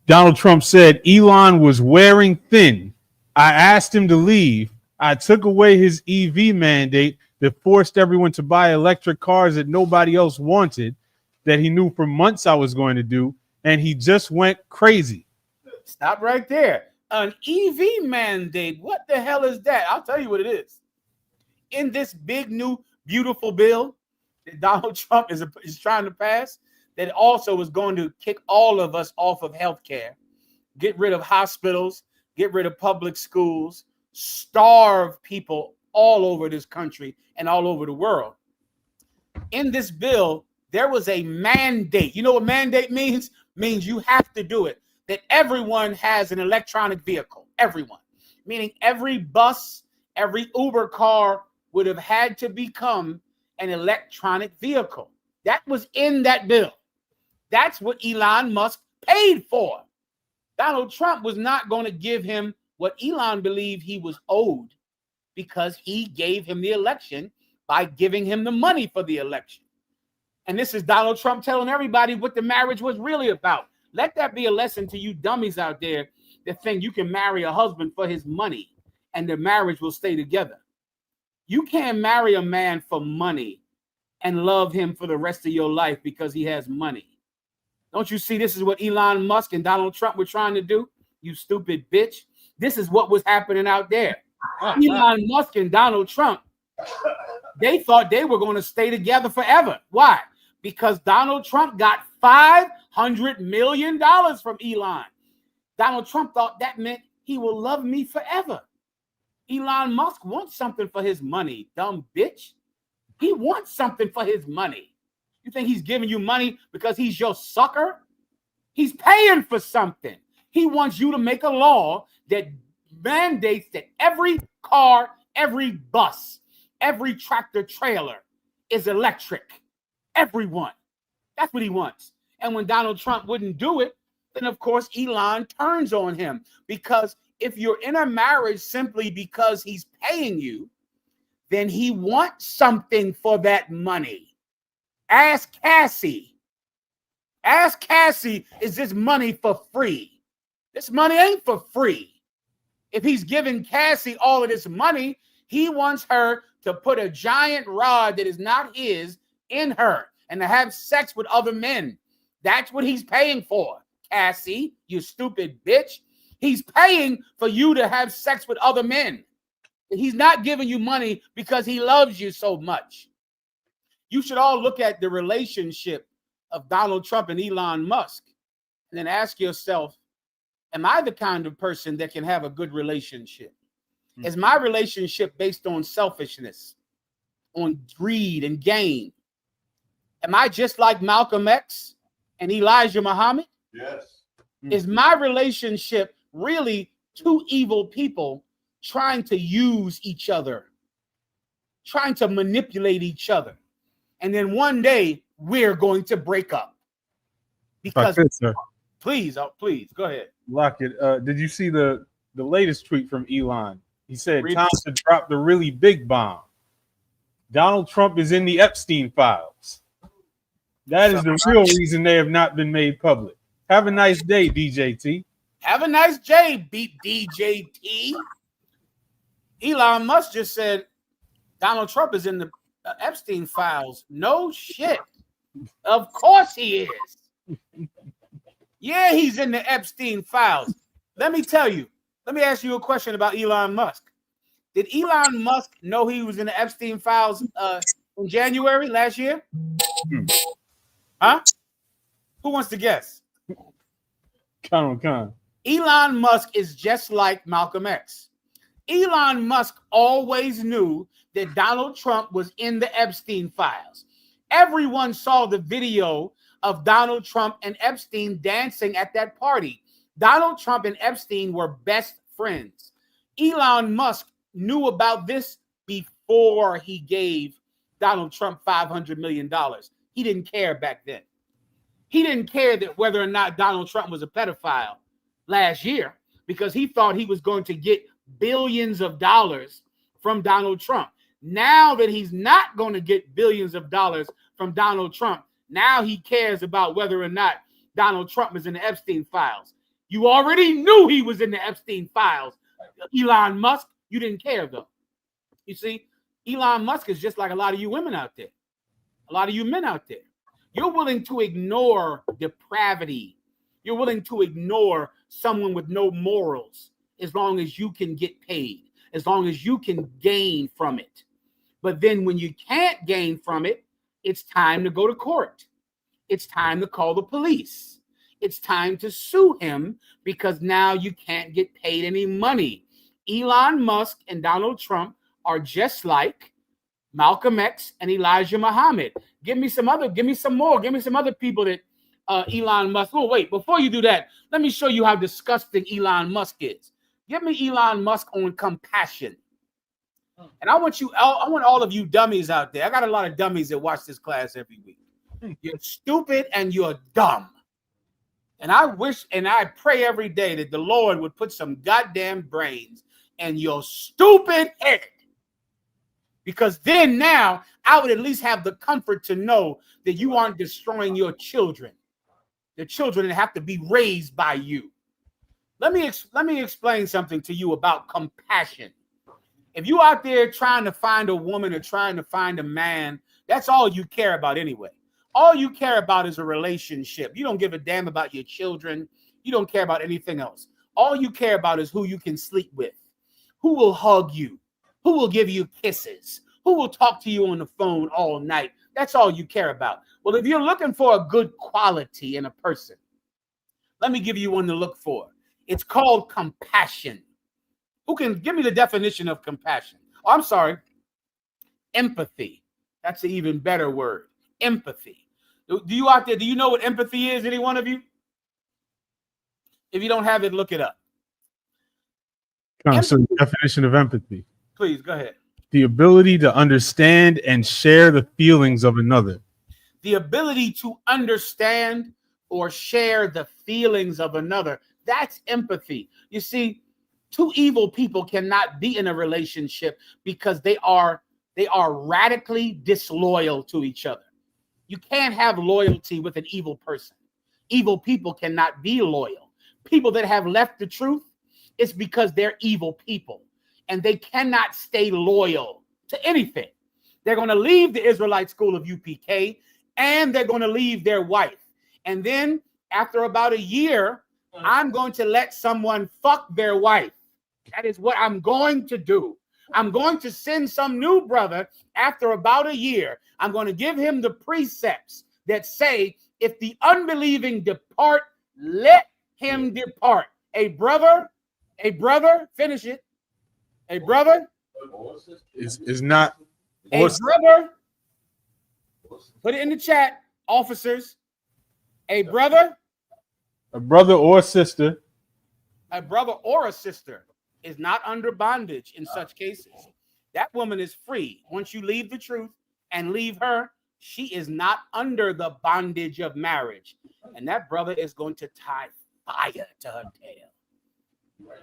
Donald Trump said Elon was wearing thin. I asked him to leave. I took away his EV mandate that forced everyone to buy electric cars that nobody else wanted, that he knew for months I was going to do, and he just went crazy. Stop right there. An EV mandate. What the hell is that? I'll tell you what it is. In this big, new, beautiful bill that Donald Trump is trying to pass, that also is going to kick all of us off of health care, get rid of hospitals, get rid of public schools, starve people all over this country and all over the world. In this bill, there was a mandate. You know what mandate means? Means you have to do it. That everyone has an electronic vehicle. Everyone. Meaning every bus, every Uber car would have had to become an electronic vehicle. That was in that bill. That's what Elon Musk paid for. Donald Trump was not going to give him what Elon believed he was owed because he gave him the election by giving him the money for the election. And this is Donald Trump telling everybody what the marriage was really about. Let that be a lesson to you dummies out there that think you can marry a husband for his money and the marriage will stay together. You can't marry a man for money and love him for the rest of your life because he has money. Don't you see this is what Elon Musk and Donald Trump were trying to do? You stupid bitch. This is what was happening out there. Elon Musk and Donald Trump, they thought they were going to stay together forever. Why? Because Donald Trump got $500 million from Elon. Donald Trump thought that meant he will love me forever. Elon Musk wants something for his money, dumb bitch. He wants something for his money. You think he's giving you money because he's your sucker? He's paying for something. He wants you to make a law that mandates that every car, every bus, every tractor trailer is electric. Everyone. That's what he wants. And when Donald Trump wouldn't do it, then of course Elon turns on him. Because if you're in a marriage simply because he's paying you, then he wants something for that money. Ask Cassie. Ask Cassie, is this money for free? This money ain't for free. If he's giving Cassie all of this money, he wants her to put a giant rod that is not his in her and to have sex with other men. That's what he's paying for, Cassie, you stupid bitch. He's paying for you to have sex with other men. He's not giving you money because he loves you so much. You should all look at the relationship of Donald Trump and Elon Musk and then ask yourself, am I the kind of person that can have a good relationship? Is my relationship based on selfishness, on greed and gain? Am I just like Malcolm X and Elijah Muhammad? Yes. Is my relationship really two evil people trying to use each other, trying to manipulate each other? And then one day we're going to break up. Because please, go ahead. Lock it. Did you see the latest tweet from Elon? He said, time to drop the really big bomb. Donald Trump is in the Epstein files. That is the real reason they have not been made public. Have a nice day, DJT. Have a nice day, DJT. Elon Musk just said Donald Trump is in the Epstein files. No shit. Of course he is. Yeah, he's in the Epstein files. Let me tell you. Let me ask you a question about Elon Musk. Did Elon Musk know he was in the Epstein files in January last year? Huh? Who wants to guess? Con. Elon Musk is just like Malcolm X. Elon Musk always knew that Donald Trump was in the Epstein files. Everyone saw the video of Donald Trump and Epstein dancing at that party. Donald Trump and Epstein were best friends. Elon Musk knew about this before he gave Donald Trump $500 million. He didn't care back then. He didn't care that whether or not Donald Trump was a pedophile last year because he thought he was going to get billions of dollars from Donald Trump. Now that he's not going to get billions of dollars from Donald Trump, now he cares about whether or not Donald Trump is in the Epstein files. You already knew he was in the Epstein files. Elon Musk, you didn't care though. You see, Elon Musk is just like a lot of you women out there, a lot of you men out there. You're willing to ignore depravity. You're willing to ignore someone with no morals as long as you can get paid, as long as you can gain from it. But then when you can't gain from it, it's time to go to court. It's time to call the police. It's time to sue him because now you can't get paid any money. Elon Musk and Donald Trump are just like Malcolm X and Elijah Muhammad. Give me some other people that Elon Musk. Oh, wait, before you do that, let me show you how disgusting Elon Musk is. Give me Elon Musk on compassion. And I want all of you dummies out there. I got a lot of dummies that watch this class every week. You're stupid and you're dumb. And I wish and I pray every day that the Lord would put some goddamn brains in your stupid head. Because then now I would at least have the comfort to know that you aren't destroying your children. The children that have to be raised by you. Let me explain something to you about compassion. If you out there trying to find a woman or trying to find a man, that's all you care about anyway. All you care about is a relationship. You don't give a damn about your children. You don't care about anything else. All you care about is who you can sleep with, who will hug you, who will give you kisses, who will talk to you on the phone all night. That's all you care about. Well, if you're looking for a good quality in a person, let me give you one to look for. It's called compassion. Who can give me the definition of compassion? Oh, I'm sorry. Empathy. That's an even better word. Empathy. Do you out there, do you know what empathy is, any one of you? If you don't have it, look it up. So the definition of empathy. Please, go ahead. The ability to understand and share the feelings of another. The ability to understand or share the feelings of another. That's empathy. You see, two evil people cannot be in a relationship because they are radically disloyal to each other. You can't have loyalty with an evil person. Evil people cannot be loyal. People that have left the truth, it's because they're evil people and they cannot stay loyal to anything. They're going to leave the Israelite school of UPK and they're going to leave their wife. And then after about a year, I'm going to let someone fuck their wife. That is what I'm going to do. I'm going to send some new brother after about a year. I'm going to give him the precepts that say, if the unbelieving depart, let him depart. A brother, finish it. A brother is not. A brother, put it in the chat, officers. A brother or sister. A brother or a sister is not under bondage in such cases. That woman is free. Once you leave the truth and leave her, she is not under the bondage of marriage. And that brother is going to tie fire to her tail.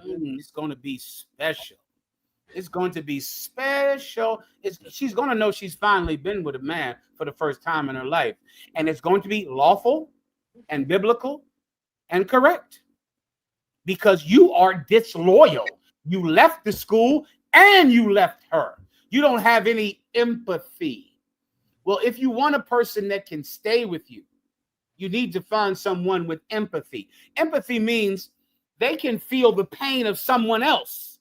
It's going to be special. It's going to be special. She's going to know she's finally been with a man for the first time in her life. And it's going to be lawful and biblical and correct. Because you are disloyal. You left the school and you left her. You don't have any empathy. Well, if you want a person that can stay with you, you need to find someone with empathy. Empathy means they can feel the pain of someone else.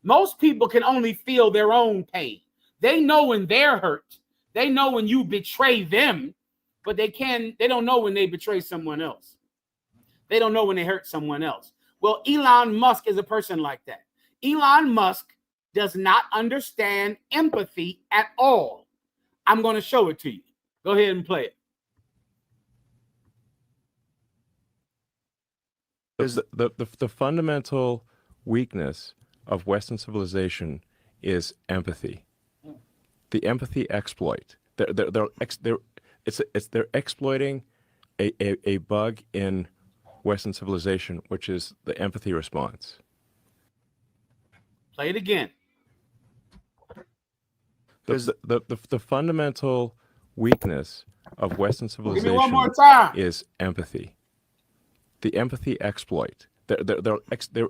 Most people can only feel their own pain. They know when they're hurt. They know when you betray them, but they don't know when they betray someone else. They don't know when they hurt someone else. Well, Elon Musk is a person like that. Elon Musk does not understand empathy at all. I'm going to show it to you. Go ahead and play it. The fundamental weakness of Western civilization is empathy. The empathy exploit. They're exploiting a bug in Western civilization, which is the empathy response. Play it again. The fundamental weakness of Western Give me one civilization more time. is empathy. The empathy exploit. They're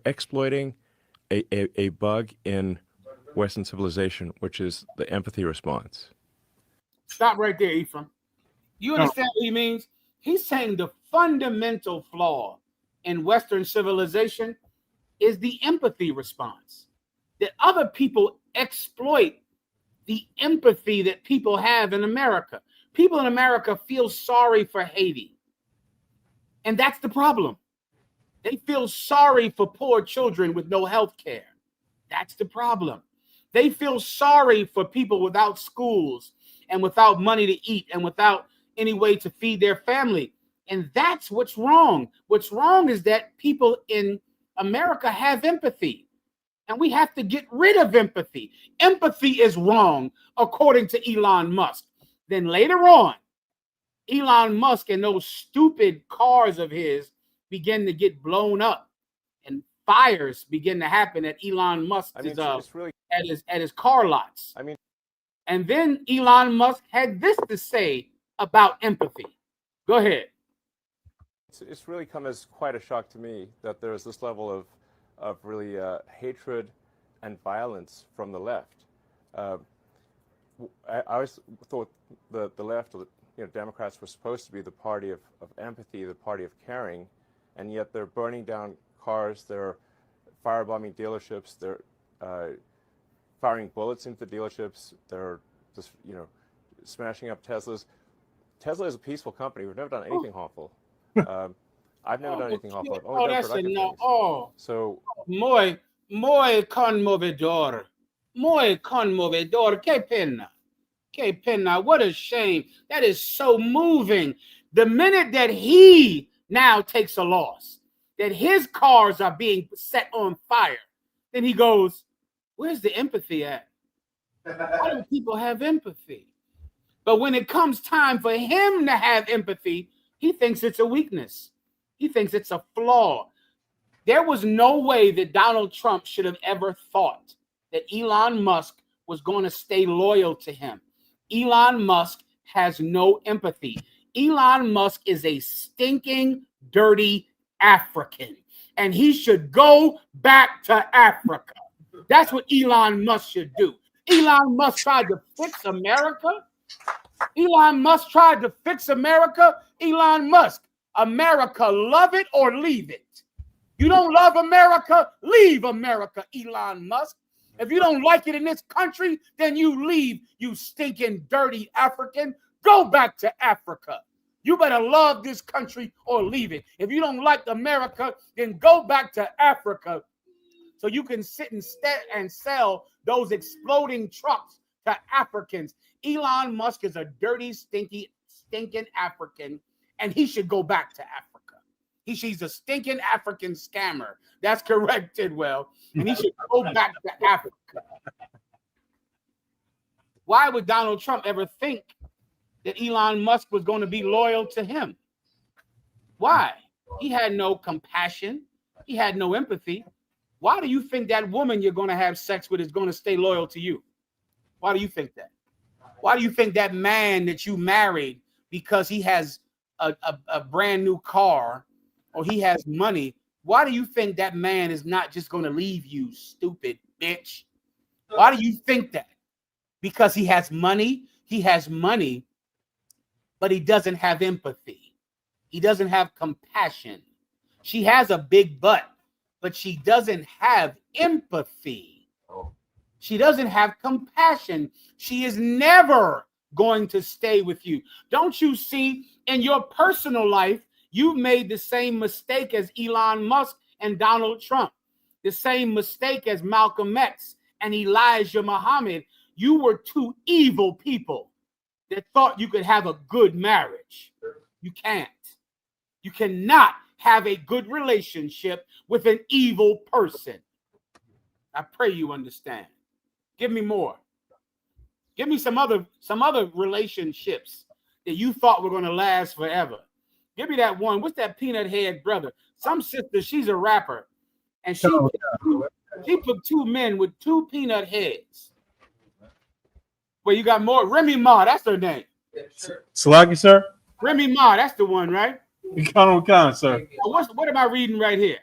exploiting a bug in Western civilization, which is the empathy response. Stop right there, Ephraim. You understand what he means? He's saying the fundamental flaw in Western civilization is the empathy response. That other people exploit the empathy that people have in America. People in America feel sorry for Haiti. And that's the problem. They feel sorry for poor children with no health care. That's the problem. They feel sorry for people without schools and without money to eat and without any way to feed their family. And that's what's wrong. What's wrong is that people in America have empathy, and we have to get rid of empathy. Empathy is wrong, according to Elon Musk. Then later on, Elon Musk and those stupid cars of his begin to get blown up, and fires begin to happen at Elon Musk's at his car lots. And then Elon Musk had this to say about empathy. Go ahead. It's really come as quite a shock to me that there's this level of really hatred and violence from the left. I always thought the left, or Democrats, were supposed to be the party of empathy, the party of caring, and yet they're burning down cars, they're firebombing dealerships, they're firing bullets into dealerships, they're just smashing up Teslas. Tesla is a peaceful company. We've never done anything harmful. I've never done anything harmful. I've only done productive things. So muy conmovedor. Muy conmovedor. Que pena. What a shame. That is so moving. The minute that he now takes a loss, that his cars are being set on fire, then he goes, where's the empathy at? Why don't people have empathy? But when it comes time for him to have empathy, he thinks it's a weakness. He thinks it's a flaw. There was no way that Donald Trump should have ever thought that Elon Musk was going to stay loyal to him. Elon Musk has no empathy. Elon Musk is a stinking, dirty African, and he should go back to Africa. That's what Elon Musk should do. Elon Musk tried to fix America. Elon Musk tried to fix America. Elon Musk, America, love it or leave it. You don't love America, leave America, Elon Musk. If you don't like it in this country, then you leave, you stinking, dirty African. Go back to Africa. You better love this country or leave it. If you don't like America, then go back to Africa so you can sit and sell those exploding trucks to Africans. Elon Musk is a dirty, stinking African, and he should go back to Africa. He's a stinking African scammer. That's correct, Tidwell. And he should go back to Africa. Why would Donald Trump ever think that Elon Musk was going to be loyal to him? Why? He had no compassion. He had no empathy. Why do you think that woman you're going to have sex with is going to stay loyal to you? Why do you think that? Why do you think that man that you married because he has a brand new car or he has money, why do you think that man is not just going to leave you, stupid bitch? Why do you think that? Because he has money? He has money, but he doesn't have empathy. He doesn't have compassion. She has a big butt, but she doesn't have empathy. She doesn't have compassion. She is never going to stay with you. Don't you see, in your personal life, you've made the same mistake as Elon Musk and Donald Trump, the same mistake as Malcolm X and Elijah Muhammad. You were two evil people that thought you could have a good marriage. You can't. You cannot have a good relationship with an evil person. I pray you understand. Give me more. Give me some other relationships that you thought were going to last forever. Give me that one. What's that peanut head brother? Some sister, she's a rapper, and she put two men with two peanut heads. Well, you got more. Remy Ma, that's her name. Salaki, sir. Remy Ma, that's the one, right? Count on, sir. Now, what am I reading right here?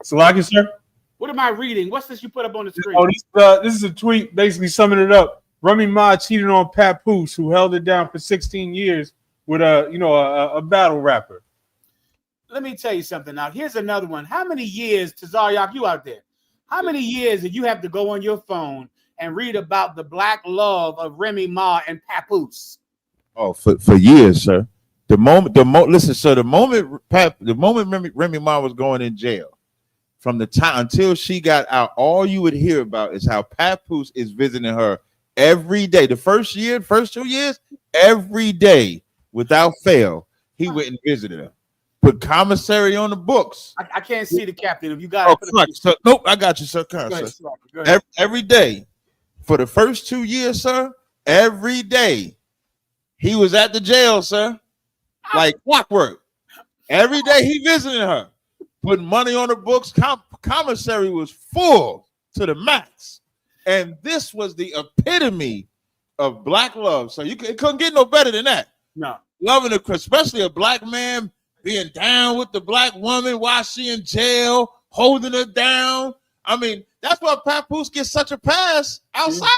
Salaki, sir. What am I reading? What's this you put up on the screen? Oh, this is a tweet basically summing it up. Remy Ma cheated on Papoose, who held it down for 16 years with a battle rapper. Let me tell you something now. Here's another one. How many years, Tazaryak, you out there? How many years did you have to go on your phone and read about the black love of Remy Ma and Papoose? Oh, for years, sir. Listen, sir. The moment Remy Ma was going in jail, from the time until she got out, all you would hear about is how Papoose is visiting her every day. The first 2 years, every day without fail, he went and visited her. Put commissary on the books. I can't see the captain. If you got it, nope, I got you, sir. Go ahead. Every day for the first 2 years, sir. Every day he was at the jail, sir, like clockwork. Every day he visited her, putting money on the books. Commissary was full to the max, and this was the epitome of black love. So it couldn't get no better than that. No, loving it, especially a black man being down with the black woman while she in jail, holding her down. I mean, that's why Papoose gets such a pass outside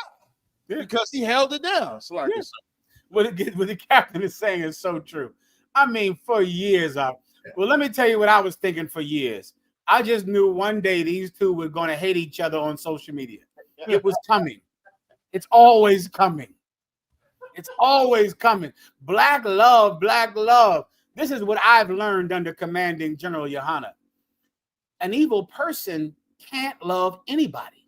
because he held it down. So like what the captain is saying is so true. I mean, for years, well, let me tell you what I was thinking for years. I just knew one day these two were going to hate each other on social media. It was coming. It's always coming. It's always coming. Black love, black love. This is what I've learned under Commanding General Yohana. An evil person can't love anybody.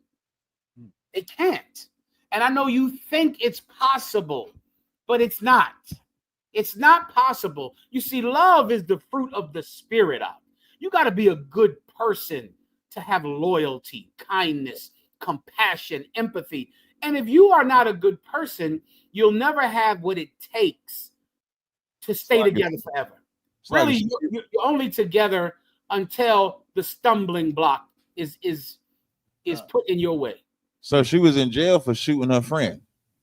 It can't. And I know you think it's possible, but it's not. It's not possible. You see, love is the fruit of the spirit. You got to be a good person to have loyalty, kindness, compassion, empathy. And if you are not a good person, you'll never have what it takes to stay together forever. Really, you're only together until the stumbling block is put in your way. So she was in jail for shooting her friend.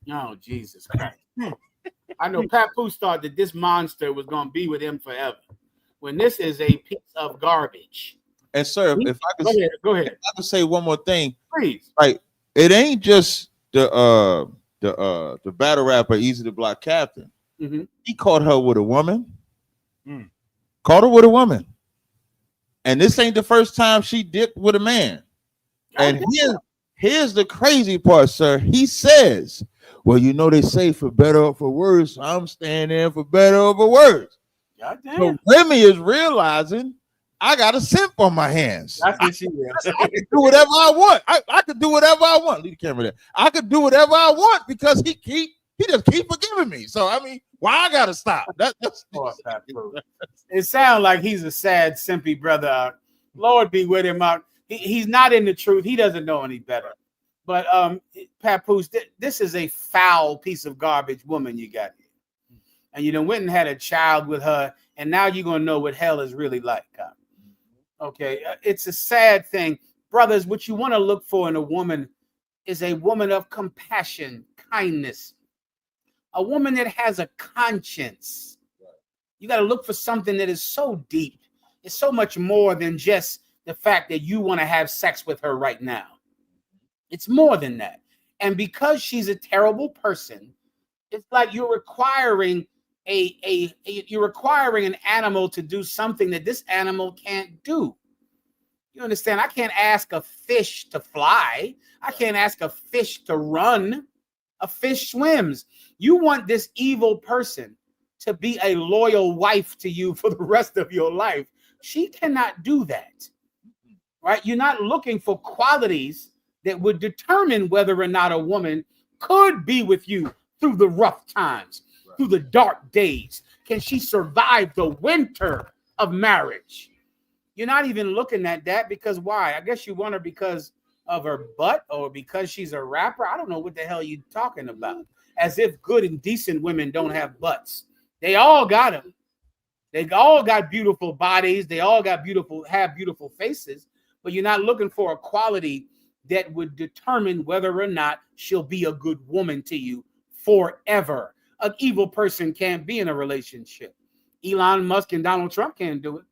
Oh, Jesus Christ. I know Papoose thought that this monster was going to be with him forever, when this is a piece of garbage. And sir, if I could go ahead. If I could say one more thing, please. Like, it ain't just the battle rapper Easy the Block Captain. Mm-hmm. He caught her with a woman. Caught her with a woman. And this ain't the first time she dipped with a man. And here's the crazy part, sir. He says, well, you know, they say for better or for worse, I'm staying in for better or for worse. So Remy is realizing I got a simp on my hands. That's what she is. I can do whatever I want. I could do whatever I want. Leave the camera there. I could do whatever I want because he just keep forgiving me. So I mean, why I gotta stop? That's it sounds like he's a sad, simpy brother. Lord be with him out. He's not in the truth. He doesn't know any better. But Papoose, this is a foul piece of garbage woman you got here. And you done went and had a child with her, and now you're gonna know what hell is really like. Okay, it's a sad thing. Brothers, what you want to look for in a woman is a woman of compassion, kindness, a woman that has a conscience. You got to look for something that is so deep. It's so much more than just the fact that you want to have sex with her right now. It's more than that. And because she's a terrible person, it's like you're requiring you're requiring an animal to do something that this animal can't do. You understand? I can't ask a fish to fly. I can't ask a fish to run. A fish swims. You want this evil person to be a loyal wife to you for the rest of your life. She cannot do that. Right? You're not looking for qualities that would determine whether or not a woman could be with you through the rough times, through the dark days. Can she survive the winter of marriage? You're not even looking at that because why? I guess you want her because of her butt or because she's a rapper. I don't know what the hell you're talking about. As if good and decent women don't have butts. They all got them. They all got beautiful bodies. They all got beautiful faces. But you're not looking for a quality that would determine whether or not she'll be a good woman to you forever. An evil person can't be in a relationship. Elon Musk and Donald Trump can't do it.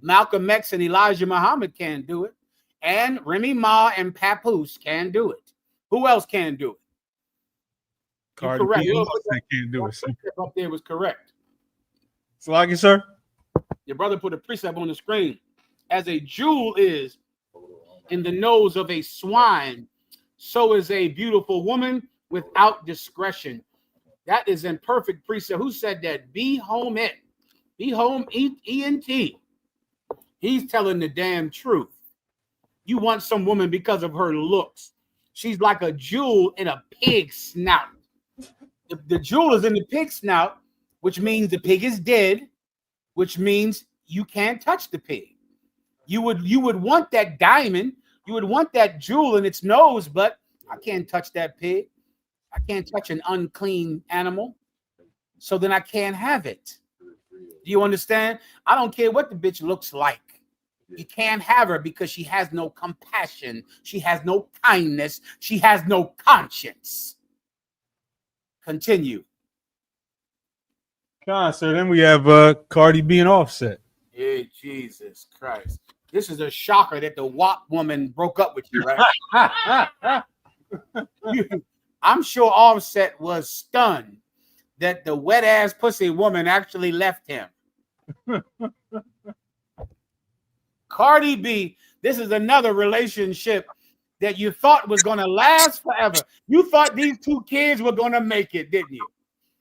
Malcolm X and Elijah Muhammad can't do it. And Remy Ma and Papoose can do it. Who else can do it? Cardi correct. B can't do it. Up there was correct. Slaggy, sir. Your brother put a precept on the screen. As a jewel is in the nose of a swine, so is a beautiful woman without discretion. That is in perfect precept. Who said that? Be home it. Be home ENT. He's telling the damn truth. You want some woman because of her looks. She's like a jewel in a pig snout. The jewel is in the pig snout, which means the pig is dead, which means you can't touch the pig. You would want that diamond, you would want that jewel in its nose, but I can't touch that pig. I can't touch an unclean animal, so then I can't have it. Do you understand? I don't care what the bitch looks like. You can't have her because she has no compassion. She has no kindness. She has no conscience. Continue. So then we have Cardi B and Offset. Hey, Jesus Christ. This is a shocker that the WAP woman broke up with you, right? I'm sure Offset was stunned that the wet ass pussy woman actually left him. Cardi B, this is another relationship that you thought was going to last forever. You thought these two kids were going to make it, didn't you?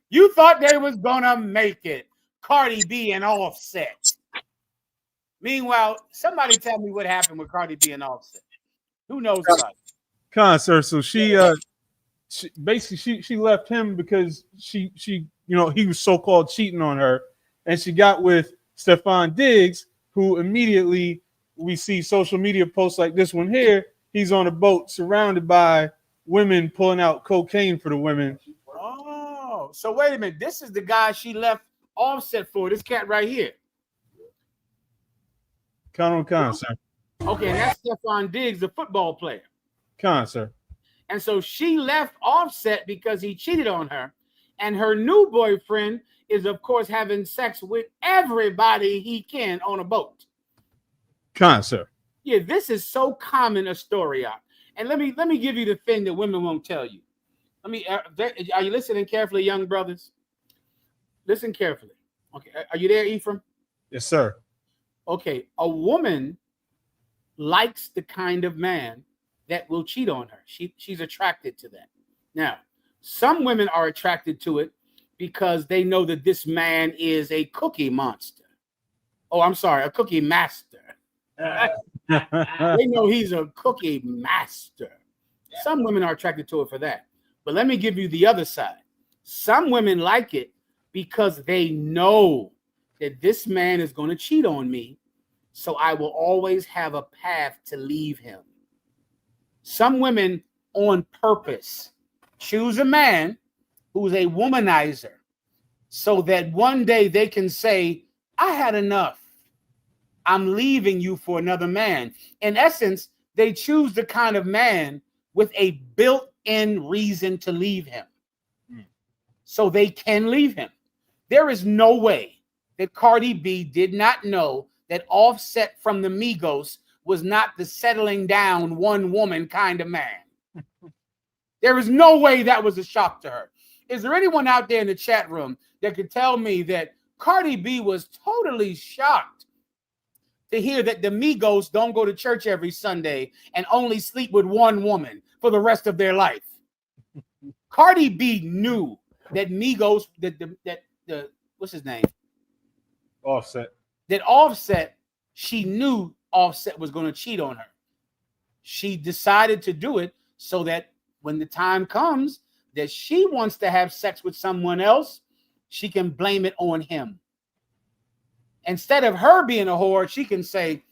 You thought they was going to make it. Cardi B and Offset. Meanwhile, somebody tell me what happened with Cardi B and Offset. Who knows about it? Sir. So she basically she left him because she he was so-called cheating on her, and she got with Stephon Diggs, who immediately we see social media posts like this one here. He's on a boat surrounded by women pulling out cocaine for the women. Oh, so wait a minute. This is the guy she left Offset for. This cat right here. Sir. Okay, and that's Stephon Diggs, the football player. Sir. And so she left Offset because he cheated on her. And her new boyfriend is, of course, having sex with everybody he can on a boat. Sir. Yeah, this is so common a story out. And let me give you the thing that women won't tell you. Are you listening carefully, young brothers? Listen carefully. Okay, are you there, Ephraim? Yes, sir. Okay, a woman likes the kind of man that will cheat on her. She's attracted to that. Now, some women are attracted to it because they know that this man is a cookie monster. Oh, I'm sorry, a cookie master. They know he's a cookie master. Some women are attracted to it for that. But let me give you the other side. Some women like it because they know that this man is going to cheat on me, so I will always have a path to leave him. Some women on purpose choose a man who's a womanizer so that one day they can say, I had enough. I'm leaving you for another man. In essence, they choose the kind of man with a built-in reason to leave him. So they can leave him. There is no way that Cardi B did not know that Offset from the Migos was not the settling down one woman kind of man. There is no way that was a shock to her. Is there anyone out there in the chat room that could tell me that Cardi B was totally shocked to hear that the Migos don't go to church every Sunday and only sleep with one woman for the rest of their life? Cardi B knew that Migos, the what's his name? Offset. That Offset, she knew Offset was going to cheat on her. She decided to do it so that when the time comes that she wants to have sex with someone else, she can blame it on him. Instead of her being a whore, she can say,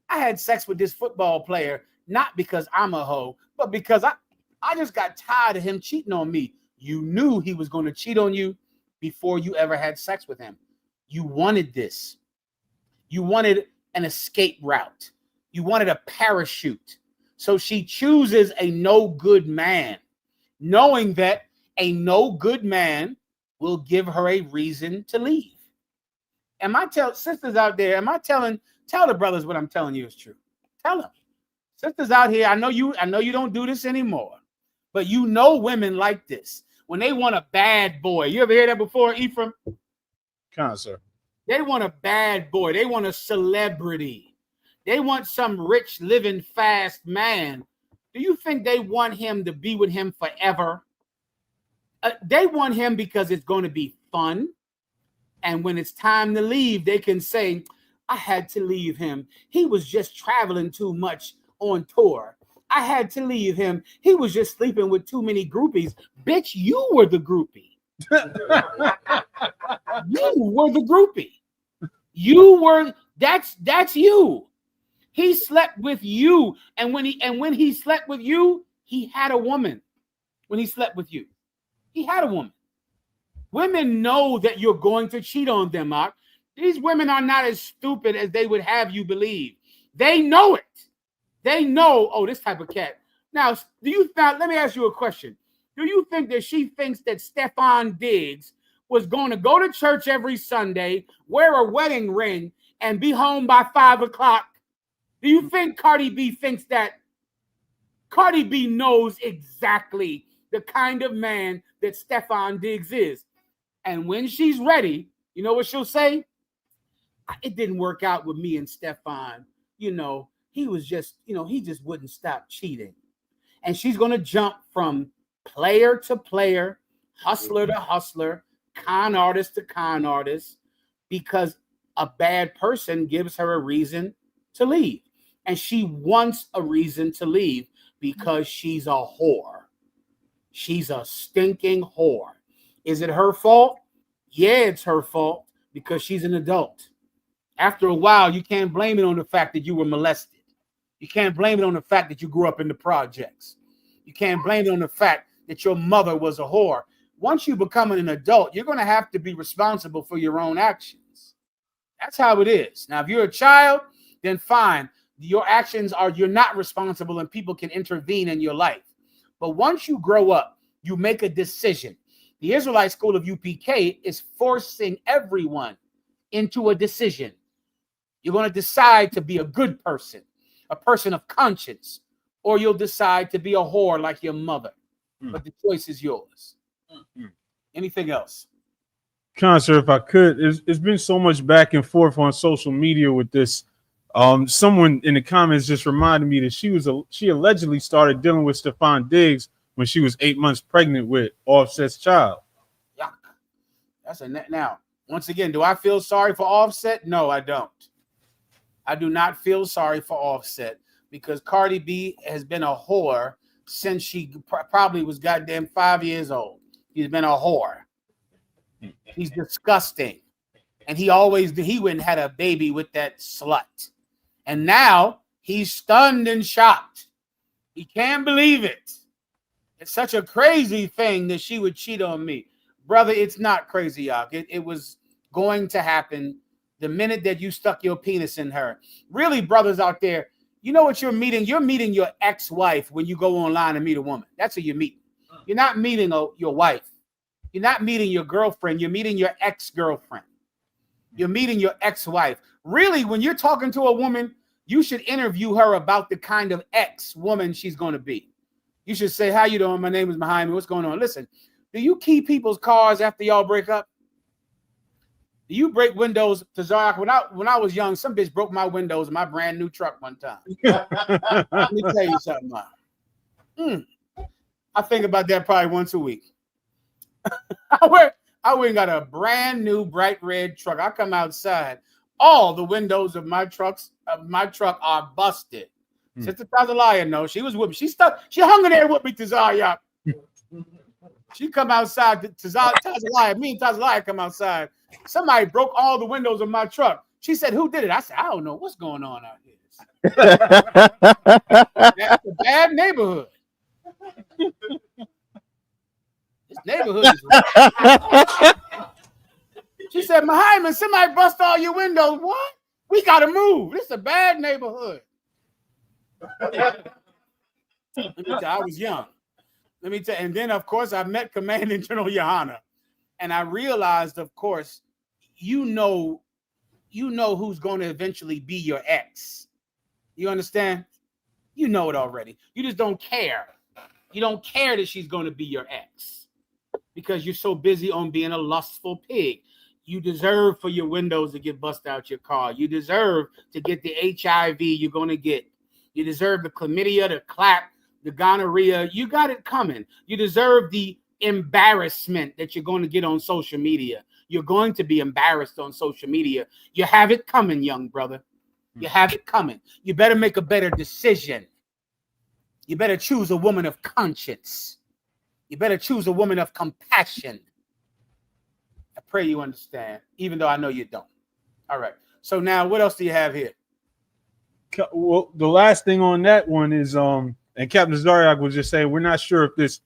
I had sex with this football player, not because I'm a hoe, but because I just got tired of him cheating on me. You knew he was going to cheat on you before you ever had sex with him. You wanted this. You wanted an escape route. You wanted a parachute So she chooses a no good man, knowing that a no good man will give her a reason to leave. Am I tell sisters out there? Tell the brothers what I'm telling you is true. Tell them, sisters out here. I know you don't do this anymore, but you know women like this when they want a bad boy. You ever hear that before, Ephraim? Come on, sir. They want a bad boy. They want a celebrity. They want some rich, living, fast man. Do you think they want him to be with him forever? They want him because it's going to be fun. And when it's time to leave, they can say, I had to leave him. He was just traveling too much on tour. I had to leave him. He was just sleeping with too many groupies. Bitch, you were the groupie. You were the groupie. That's you. He slept with you. And when he slept with you, he had a woman. When he slept with you, he had a woman. Women know that you're going to cheat on them, Mark. These women are not as stupid as they would have you believe. They know it. They know, oh, this type of cat. Now, let me ask you a question. Do you think that she thinks that Stefan Diggs was going to go to church every Sunday, wear a wedding ring, and be home by 5 o'clock? Do you think Cardi B thinks that? Cardi B knows exactly the kind of man that Stefan Diggs is. And when she's ready, you know what she'll say? It didn't work out with me and Stefan. He was just, he just wouldn't stop cheating. And she's going to jump from player to player, hustler to hustler, con artist to con artist, because a bad person gives her a reason to leave. And she wants a reason to leave because she's a whore. She's a stinking whore. Is it her fault? Yeah, it's her fault because she's an adult. After a while, you can't blame it on the fact that you were molested. You can't blame it on the fact that you grew up in the projects. You can't blame it on the fact that your mother was a whore. Once you become an adult, you're going to have to be responsible for your own actions. That's how it is. Now, if you're a child, then fine. Your actions you're not responsible and people can intervene in your life. But once you grow up, you make a decision. The Israelite school of UPK is forcing everyone into a decision. You're going to decide to be a good person, a person of conscience, or you'll decide to be a whore like your mother. But the choice is yours. Anything else? Sir, if I could, it's been so much back and forth on social media with this. Someone in the comments just reminded me that she allegedly started dealing with Stefan Diggs when she was 8 months pregnant with Offset's child. Yuck. Now, once again, do I feel sorry for Offset? No, I don't. I do not feel sorry for Offset because Cardi B has been a whore since she probably was goddamn 5 years old. He's been a whore. He's disgusting. And he went and had a baby with that slut. And now he's stunned and shocked. He can't believe it. It's such a crazy thing that she would cheat on me. Brother, it's not crazy, Yak. It was going to happen the minute that you stuck your penis in her. Really, brothers out there, you know what you're meeting? You're meeting your ex-wife when you go online and meet a woman. That's who you're meeting. You're not meeting your wife. You're not meeting your girlfriend. You're meeting your ex-girlfriend. You're meeting your ex-wife. Really, when you're talking to a woman, you should interview her about the kind of ex-woman she's going to be. You should say, how you doing? My name is Mahayaman. What's going on? Listen, do you key people's cars after y'all break up? Do you break windows? Tazark, when I was young, some bitch broke my windows in my brand new truck one time. Let me tell you something, man. I think about that probably once a week. I went and got a brand new bright red truck. I come outside, all the windows of my truck are busted. Sister Tazalaya, no, she was with me. She hung in there with me, Tazalaya. She come outside, Tazalaya, me and Tazalaya come outside. Somebody broke all the windows of my truck. She said, who did it? I said, I don't know what's going on out here. That's a bad neighborhood. This neighborhood is She said, Mahayaman, somebody bust all your windows. What? We got to move. This is a bad neighborhood. Let me tell you, I was young. Let me tell you. And then, of course, I met Commanding General Johanna. And I realized, of course, you know who's going to eventually be your ex. You understand? You know it already. You just don't care. You don't care that she's going to be your ex because you're so busy on being a lustful pig. You deserve for your windows to get bust out your car. You deserve to get the HIV you're going to get. You deserve the chlamydia, the clap, the gonorrhea. You got it coming. You deserve the embarrassment that you're going to get on social media. You're going to be embarrassed on social media. You have it coming, young brother. You have it coming. You better make a better decision. You better choose a woman of conscience. You better choose a woman of compassion. I pray you understand, even though I know you don't. All right. So now what else do you have here? Well, the last thing on that one is and Captain Zariak was just saying we're not sure if this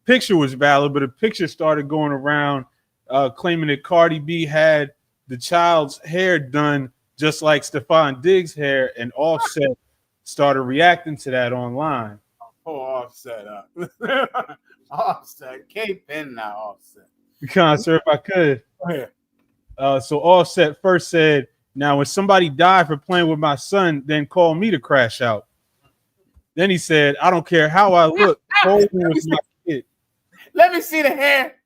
picture was valid, but a picture started going around claiming that Cardi B had the child's hair done just like Stephon Diggs' hair, and Offset started reacting to that online. Oh, Offset up. Offset. K-Pen now, Offset. Sir, if I could. Go ahead. So Offset first said, now when somebody died for playing with my son, then call me to crash out. Then he said, I don't care how I look. Holding with my kid. Let me see the hair.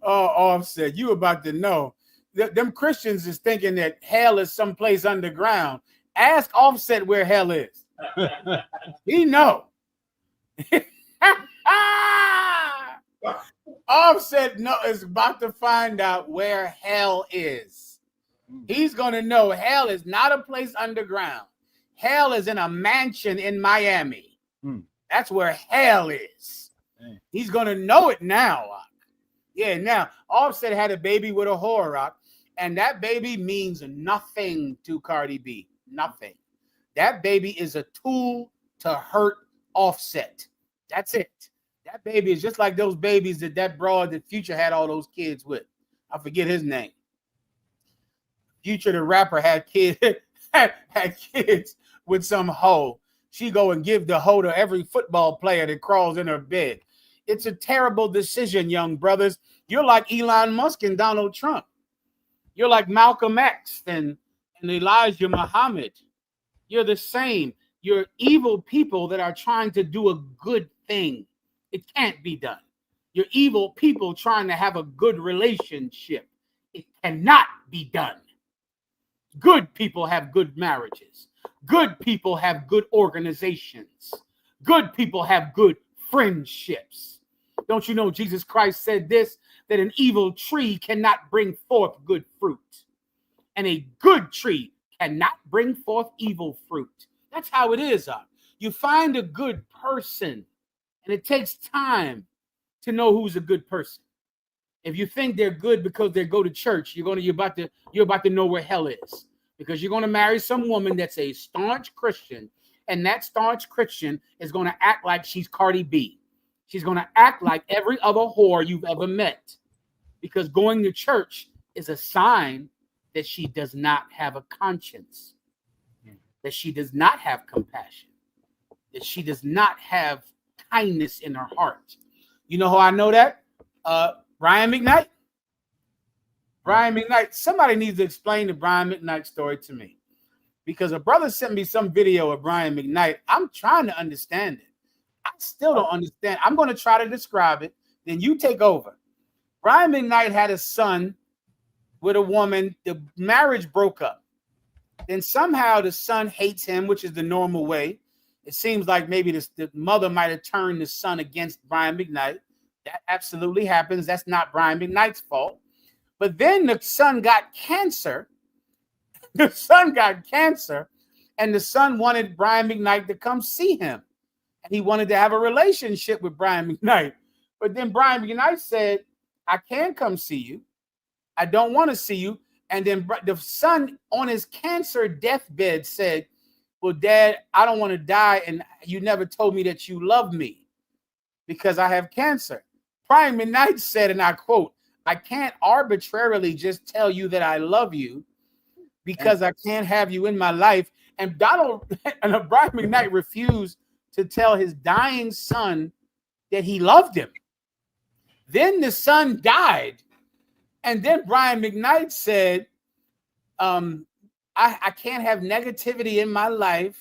Oh, Offset, you about to know. Them Christians is thinking that hell is someplace underground. Ask Offset where hell is. He know. Offset is about to find out where hell is. He's going to know hell is not a place underground. Hell is in a mansion in Miami. That's where hell is. He's going to know it now. Yeah, now, Offset had a baby with a whore, Rock, and that baby means nothing to Cardi B. Nothing. That baby is a tool to hurt Offset. That's it. That baby is just like those babies that broad that Future had all those kids with. I forget his name. Future, the rapper, had kids had kids with some hoe. She go and give the hoe to every football player that crawls in her bed. It's a terrible decision, young brothers. You're like Elon Musk and Donald Trump. You're like Malcolm X and Elijah Muhammad. You're the same. You're evil people that are trying to do a good thing. It can't be done. You're evil people trying to have a good relationship. It cannot be done. Good people have good marriages. Good people have good organizations. Good people have good friendships. Don't you know Jesus Christ said this, that an evil tree cannot bring forth good fruit, and a good tree cannot bring forth evil fruit. That's how it is. You find a good person, and it takes time to know who's a good person. If you think they're good because they go to church, you're about to know where hell is, because you're going to marry some woman that's a staunch Christian, and that staunch Christian is going to act like she's Cardi B. She's going to act like every other whore you've ever met, because going to church is a sign that she does not have a conscience, that she does not have compassion, that she does not have kindness in her heart. You know how I know that? Brian McKnight. Brian McKnight. Somebody needs to explain the Brian McKnight story to me, because a brother sent me some video of Brian McKnight. I'm trying to understand it. I still don't understand. I'm going to try to describe it. Then you take over. Brian McKnight had a son with a woman. The marriage broke up. Then somehow the son hates him, which is the normal way. It seems like maybe the mother might have turned the son against Brian McKnight. That absolutely happens. That's not Brian McKnight's fault. But then the son got cancer. The son got cancer, and the son wanted Brian McKnight to come see him. And he wanted to have a relationship with Brian McKnight. But then Brian McKnight said, I can't come see you. I don't want to see you. And then the son on his cancer deathbed said, well, Dad, I don't want to die, and you never told me that you love me because I have cancer. Brian McKnight said, and I quote, I can't arbitrarily just tell you that I love you because I can't have you in my life, And and Brian McKnight refused to tell his dying son that he loved him. Then the son died. And then Brian McKnight said, I can't have negativity in my life.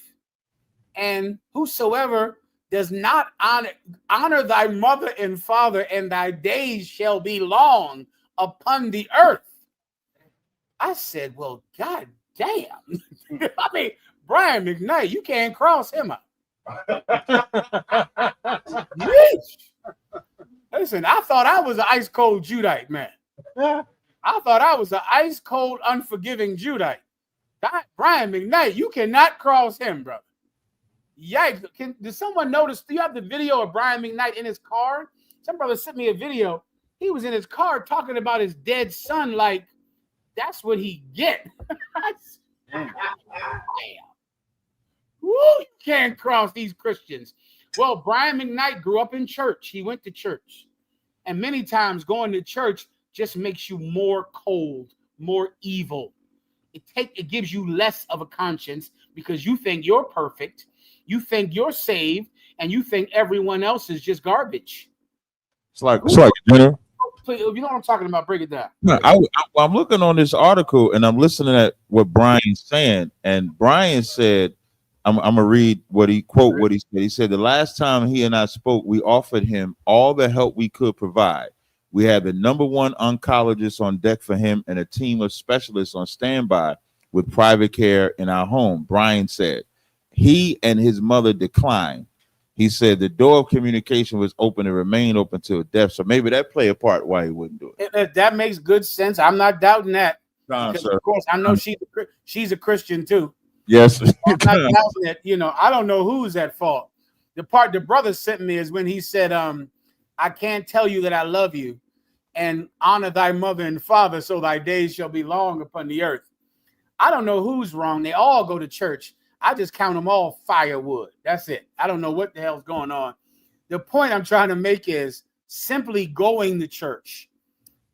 And whosoever does not honor thy mother and father, and thy days shall be long upon the earth. I said, well, God damn. I mean, Brian McKnight, you can't cross him up. Listen, I thought I was an ice cold Judite, man. I thought I was an ice cold, unforgiving Judite. Brian McKnight, you cannot cross him, brother. Yikes. Did someone notice? Do you have the video of Brian McKnight in his car? Some brother sent me a video. He was in his car talking about his dead son like that's what he get. Damn. Woo, you can't cross these Christians. Well, Brian McKnight grew up in church. He went to church. And many times going to church just makes you more cold, more evil. It gives you less of a conscience because you think you're perfect, you think you're saved, and you think everyone else is just garbage. It's like Jenner. Please, if you know what I'm talking about, break it down. No, I'm looking on this article and I'm listening at what Brian's saying. And Brian said, I'm gonna read what he said. He said, the last time he and I spoke, we offered him all the help we could provide. We had the #1 oncologist on deck for him and a team of specialists on standby with private care in our home. Brian said he and his mother declined. He said the door of communication was open and remained open till death. So maybe that play a part why he wouldn't do it. That makes good sense. I'm not doubting that. Because, of course, I know she's a Christian too. Yes. I'm not doubting that. You know, I don't know who's at fault. The part the brother sent me is when he said, I can't tell you that I love you, and honor thy mother and father, so thy days shall be long upon the earth. I don't know who's wrong. They all go to church. I just count them all firewood. That's it. I don't know what the hell's going on. The point I'm trying to make is simply going to church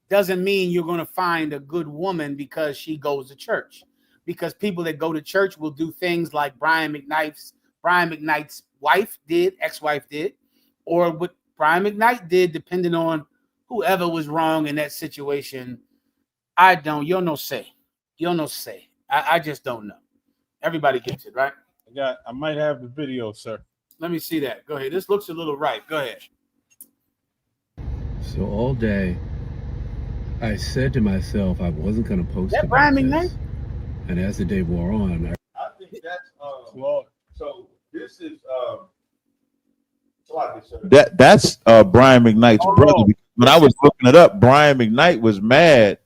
doesn't mean you're going to find a good woman because she goes to church. Because people that go to church will do things like Brian McKnight's wife did, ex-wife did, or what Brian McKnight did, depending on whoever was wrong in that situation. You'll no say. I just don't know. Everybody gets it, right? I might have the video, sir. Let me see that. Go ahead. This looks a little right. Go ahead. So all day, I said to myself I wasn't going to post that about Brian this. McKnight? And as the day wore on, I think that's so this is that's Brian McKnight's brother. When I was looking it up, Brian McKnight was mad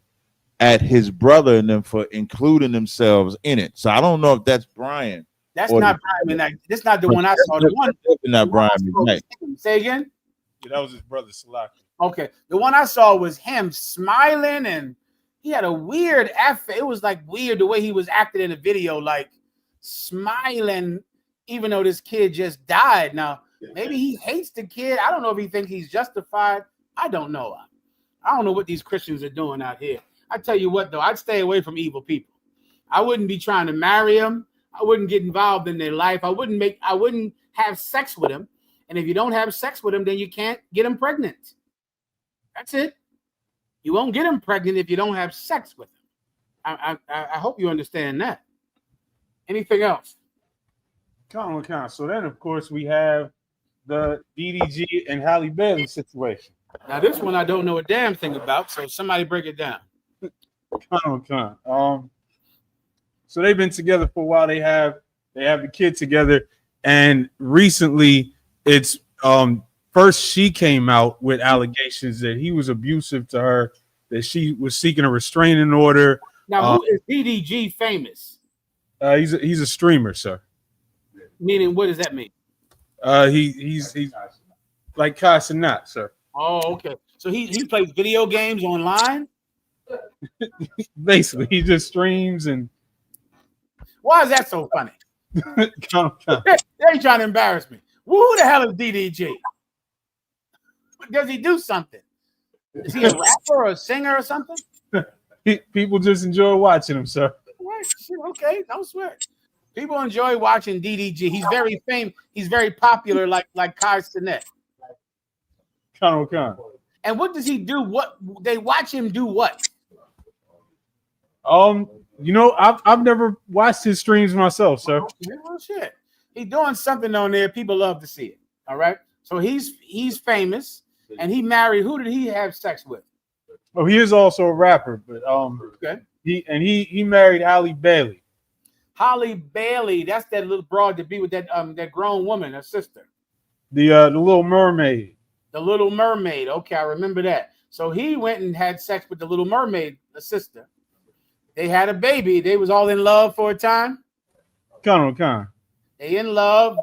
at his brother and them for including themselves in it. So I don't know if that's Brian. That's not Brian McKnight. That's not the one I saw. The one not Brian McKnight. Say again? Yeah, that was his brother Salaki. Okay. The one I saw was him smiling, and he had a weird it was like weird the way he was acting in the video, like smiling, even though this kid just died. Now, maybe he hates the kid. I don't know if he thinks he's justified. I don't know. I don't know what these Christians are doing out here. I tell you what, though, I'd stay away from evil people. I wouldn't be trying to marry them. I wouldn't get involved in their life. I wouldn't have sex with them. And if you don't have sex with them, then you can't get them pregnant. That's it. You won't get them pregnant if you don't have sex with them. I hope you understand that. Anything else? So then, of course, we have the DDG and Halle Bailey situation. Now, this one I don't know a damn thing about, so somebody break it down. So they've been together for a while. They have the kid together, and recently it's first she came out with allegations that he was abusive to her, that she was seeking a restraining order. Now, who is DDG famous? He's a streamer, sir. Meaning, what does that mean? He's like Casanat, sir. Oh, okay. So he plays video games online? Basically, he just streams and. Why is that so funny? They trying to embarrass me. Who the hell is DDG? Does he do something? Is he a rapper or a singer or something? People just enjoy watching him, sir. Right. Okay, don't sweat. People enjoy watching DDG. He's very famous. He's very popular, like Kai Cenat. Khan. And what does he do? What they watch him do? What? You know, I've never watched his streams myself, sir. Oh shit. He's doing something on there. People love to see it. All right. So he's famous, and he married. Who did he have sex with? Oh, he is also a rapper, but okay. He married Halle Bailey. Halle Bailey, that's that little broad to be with that grown woman, her sister. The Little Mermaid. The Little Mermaid. Okay, I remember that. So he went and had sex with the Little Mermaid, the sister. They had a baby. They was all in love for a time. Khan. They in love.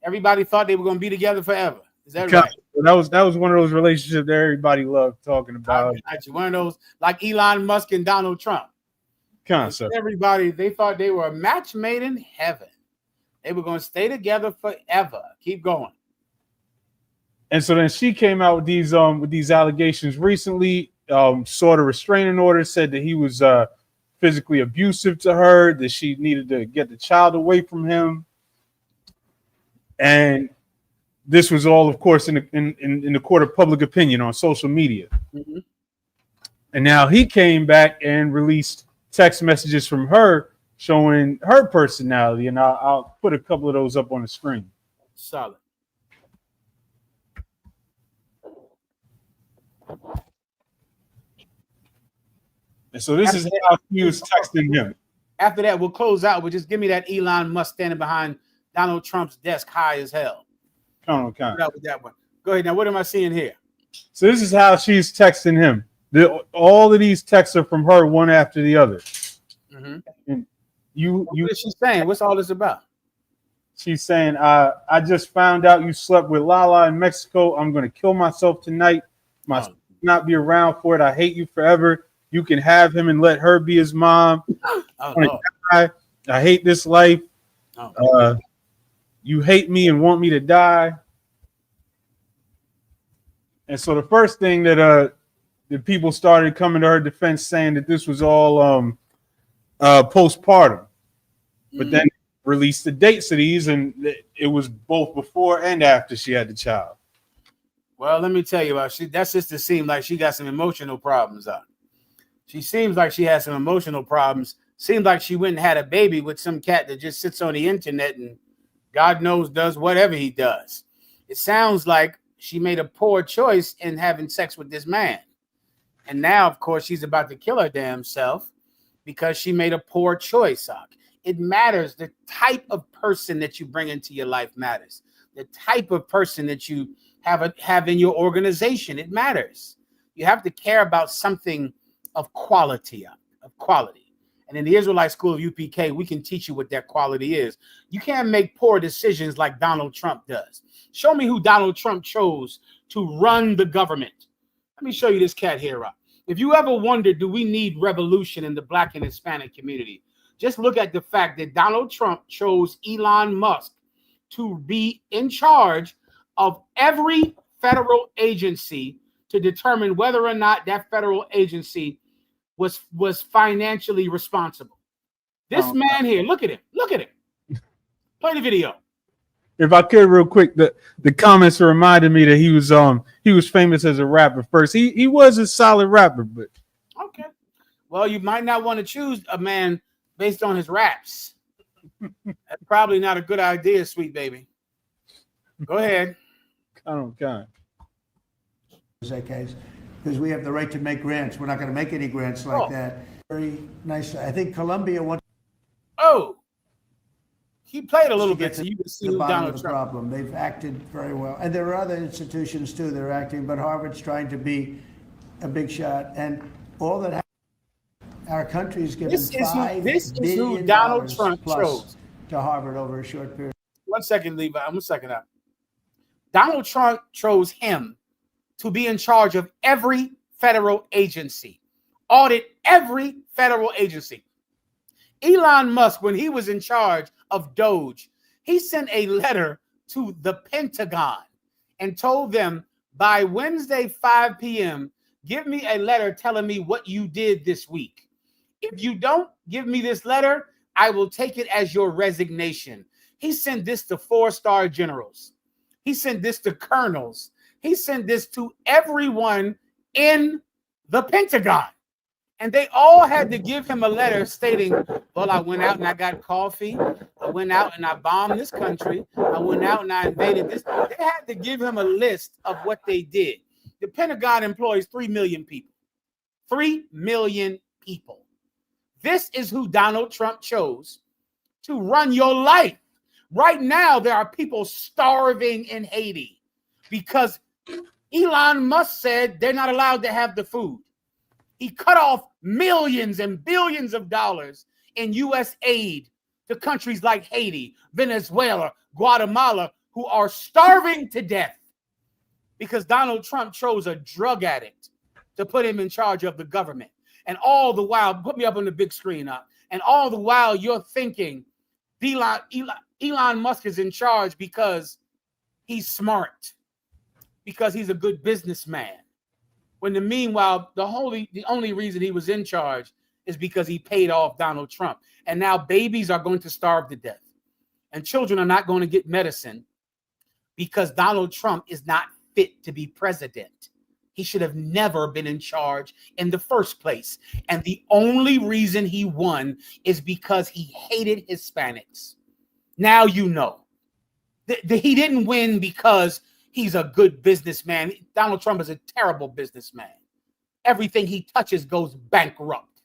Everybody thought they were going to be together forever. Is that right? That was one of those relationships that everybody loved talking about. One of those like Elon Musk and Donald Trump. Everybody, they thought they were a match made in heaven. They were going to stay together forever. Keep going. And so then she came out with these allegations recently. Sought a restraining order, said that he was physically abusive to her, that she needed to get the child away from him. And this was all, of course, in the court of public opinion on social media. Mm-hmm. And now he came back and released text messages from her showing her personality. And I'll put a couple of those up on the screen. Solid. And so this is how he was texting him. After that, we'll close out. We'll just give me that Elon Musk standing behind Donald Trump's desk high as hell. Okay. With that one. Go ahead. Now, what am I seeing here? So this is how she's texting him. All of these texts are from her, one after the other. Mm-hmm. And what is she saying? What's all this about? She's saying, I just found out you slept with Lala in Mexico. I'm going to kill myself tonight. My son will not be around for it. I hate you forever. You can have him and let her be his mom. I hate this life. You hate me and want me to die. And so the first thing that the people started coming to her defense saying that this was all postpartum, but then released the dates of these, and it was both before and after she had the child. Well, let me tell you about that sister seemed like she got some emotional problems on. She seems like she has some emotional problems. Seems like she went and had a baby with some cat that just sits on the internet and God knows does whatever he does. It sounds like she made a poor choice in having sex with this man. And now, of course, she's about to kill her damn self because she made a poor choice. It matters. The type of person that you bring into your life matters. The type of person that you have in your organization, it matters. You have to care about something of quality, And in the Israelite School of UPK, we can teach you what that quality is. You can't make poor decisions like Donald Trump does. Show me who Donald Trump chose to run the government. Let me show you this cat here. If you ever wonder, do we need revolution in the Black and Hispanic community? Just look at the fact that Donald Trump chose Elon Musk to be in charge of every federal agency to determine whether or not that federal agency was financially responsible. This man here, look at him. Play the video. If I could, real quick, the comments reminded me that he was famous as a rapper first. He was a solid rapper, but okay. Well, you might not want to choose a man based on his raps. That's probably not a good idea, sweet baby. Go ahead. Okay. Because we have the right to make grants. We're not going to make any grants like that. Very nice. I think Colombia wants. Oh, he played a little bit, so you can see the Donald the Trump. problem. They've acted very well, and there are other institutions too that are acting. But Harvard's trying to be a big shot, and all that our country is given $5 billion Donald Trump plus chose to Harvard over a short period. 1 second, Levi. I'm 1 second out. Donald Trump chose him to be in charge of every federal agency, audit every federal agency. Elon Musk, when he was in charge of Doge, he sent a letter to the Pentagon and told them by Wednesday, 5 p.m., give me a letter telling me what you did this week. If you don't give me this letter, I will take it as your resignation. He sent this to 4-star generals. He sent this to colonels. He sent this to everyone in the Pentagon. And they all had to give him a letter stating, well, I went out and I got coffee. I went out and I bombed this country. I went out and I invaded this. They had to give him a list of what they did. The Pentagon employs 3 million people. 3 million people. This is who Donald Trump chose to run your life. Right now, there are people starving in Haiti because Elon Musk said they're not allowed to have the food. He cut off millions and billions of dollars in U.S. aid to countries like Haiti, Venezuela, Guatemala, who are starving to death because Donald Trump chose a drug addict to put him in charge of the government. And all the while, put me up on the big screen up, and all the while you're thinking Elon Musk is in charge because he's smart, because he's a good businessman. When meanwhile, the only reason he was in charge is because he paid off Donald Trump. And now babies are going to starve to death. And children are not going to get medicine because Donald Trump is not fit to be president. He should have never been in charge in the first place. And the only reason he won is because he hated Hispanics. Now you know. He didn't win because he's a good businessman. Donald Trump is a terrible businessman. Everything he touches goes bankrupt.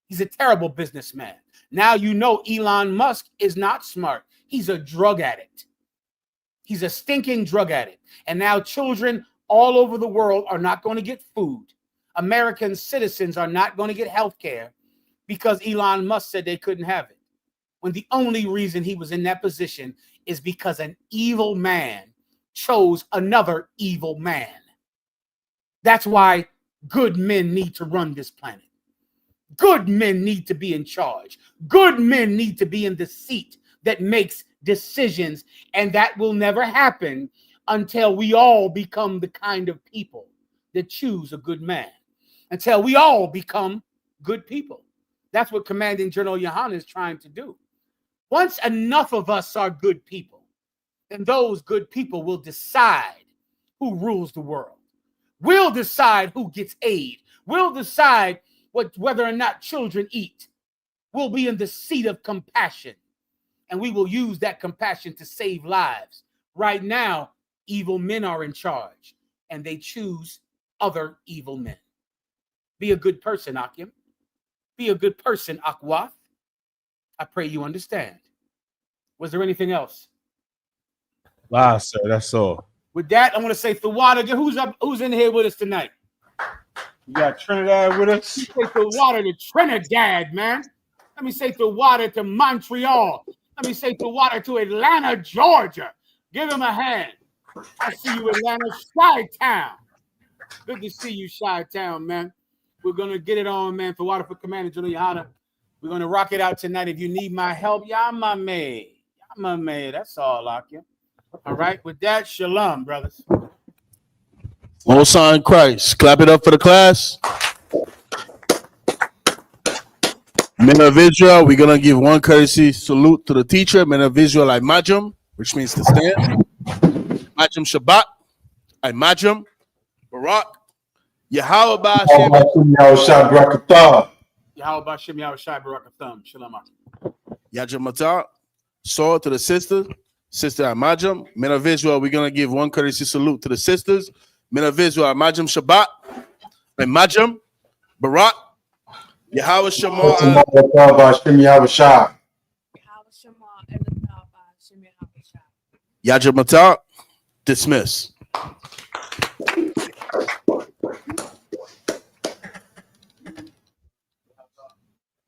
He's a terrible businessman. Now you know Elon Musk is not smart. He's a drug addict. He's a stinking drug addict. And now children all over the world are not going to get food. American citizens are not going to get health care because Elon Musk said they couldn't have it. When the only reason he was in that position is because an evil man chose another evil man. That's why good men need to run this planet. Good men need to be in charge. Good men need to be in the seat that makes decisions, and that will never happen until we all become the kind of people that choose a good man. Until we all become good people. That's what Commanding General Yohana is trying to do. Once enough of us are good people, then those good people will decide who rules the world. We'll decide who gets aid. We'll decide whether or not children eat. We'll be in the seat of compassion, and we will use that compassion to save lives. Right now, evil men are in charge, and they choose other evil men. Be a good person, Akim. Be a good person, Akwath. I pray you understand. Was there anything else? Wow, sir, that's all. With that, I want to say Thawada, who's in here with us tonight? You got Trinidad with us? Say Thawada to Trinidad, man. Let me say Thawada to Montreal. Let me say Thawada to Atlanta, Georgia. Give him a hand. I see you, Atlanta, Chi-Town. Good to see you, Chi-Town, man. We're going to get it on, man. Thawada for Commander General Yohana. We're going to rock it out tonight. If you need my help, y'all my man. Y'all my man. That's all, Akim. All right, with that, shalom, brothers. Most High in Christ. Clap it up for the class. Men of Israel, we're going to give one courtesy salute to the teacher. Men of Israel, I majum, which means to stand. Majum Shabbat. I majum. Barak. Yahweh Ba'ashem. Yahweh Ba'ashem, Yahweh Shai Barakatham. Shalom. Yajam Matar. Sword to the sister. Sister Amajam. Men of Israel, we're going to give one courtesy salute to the sisters. Men of Israel, Amajam Shabbat. Amajam. Barak. Yahweh Shema. Yajam Matar. Dismiss.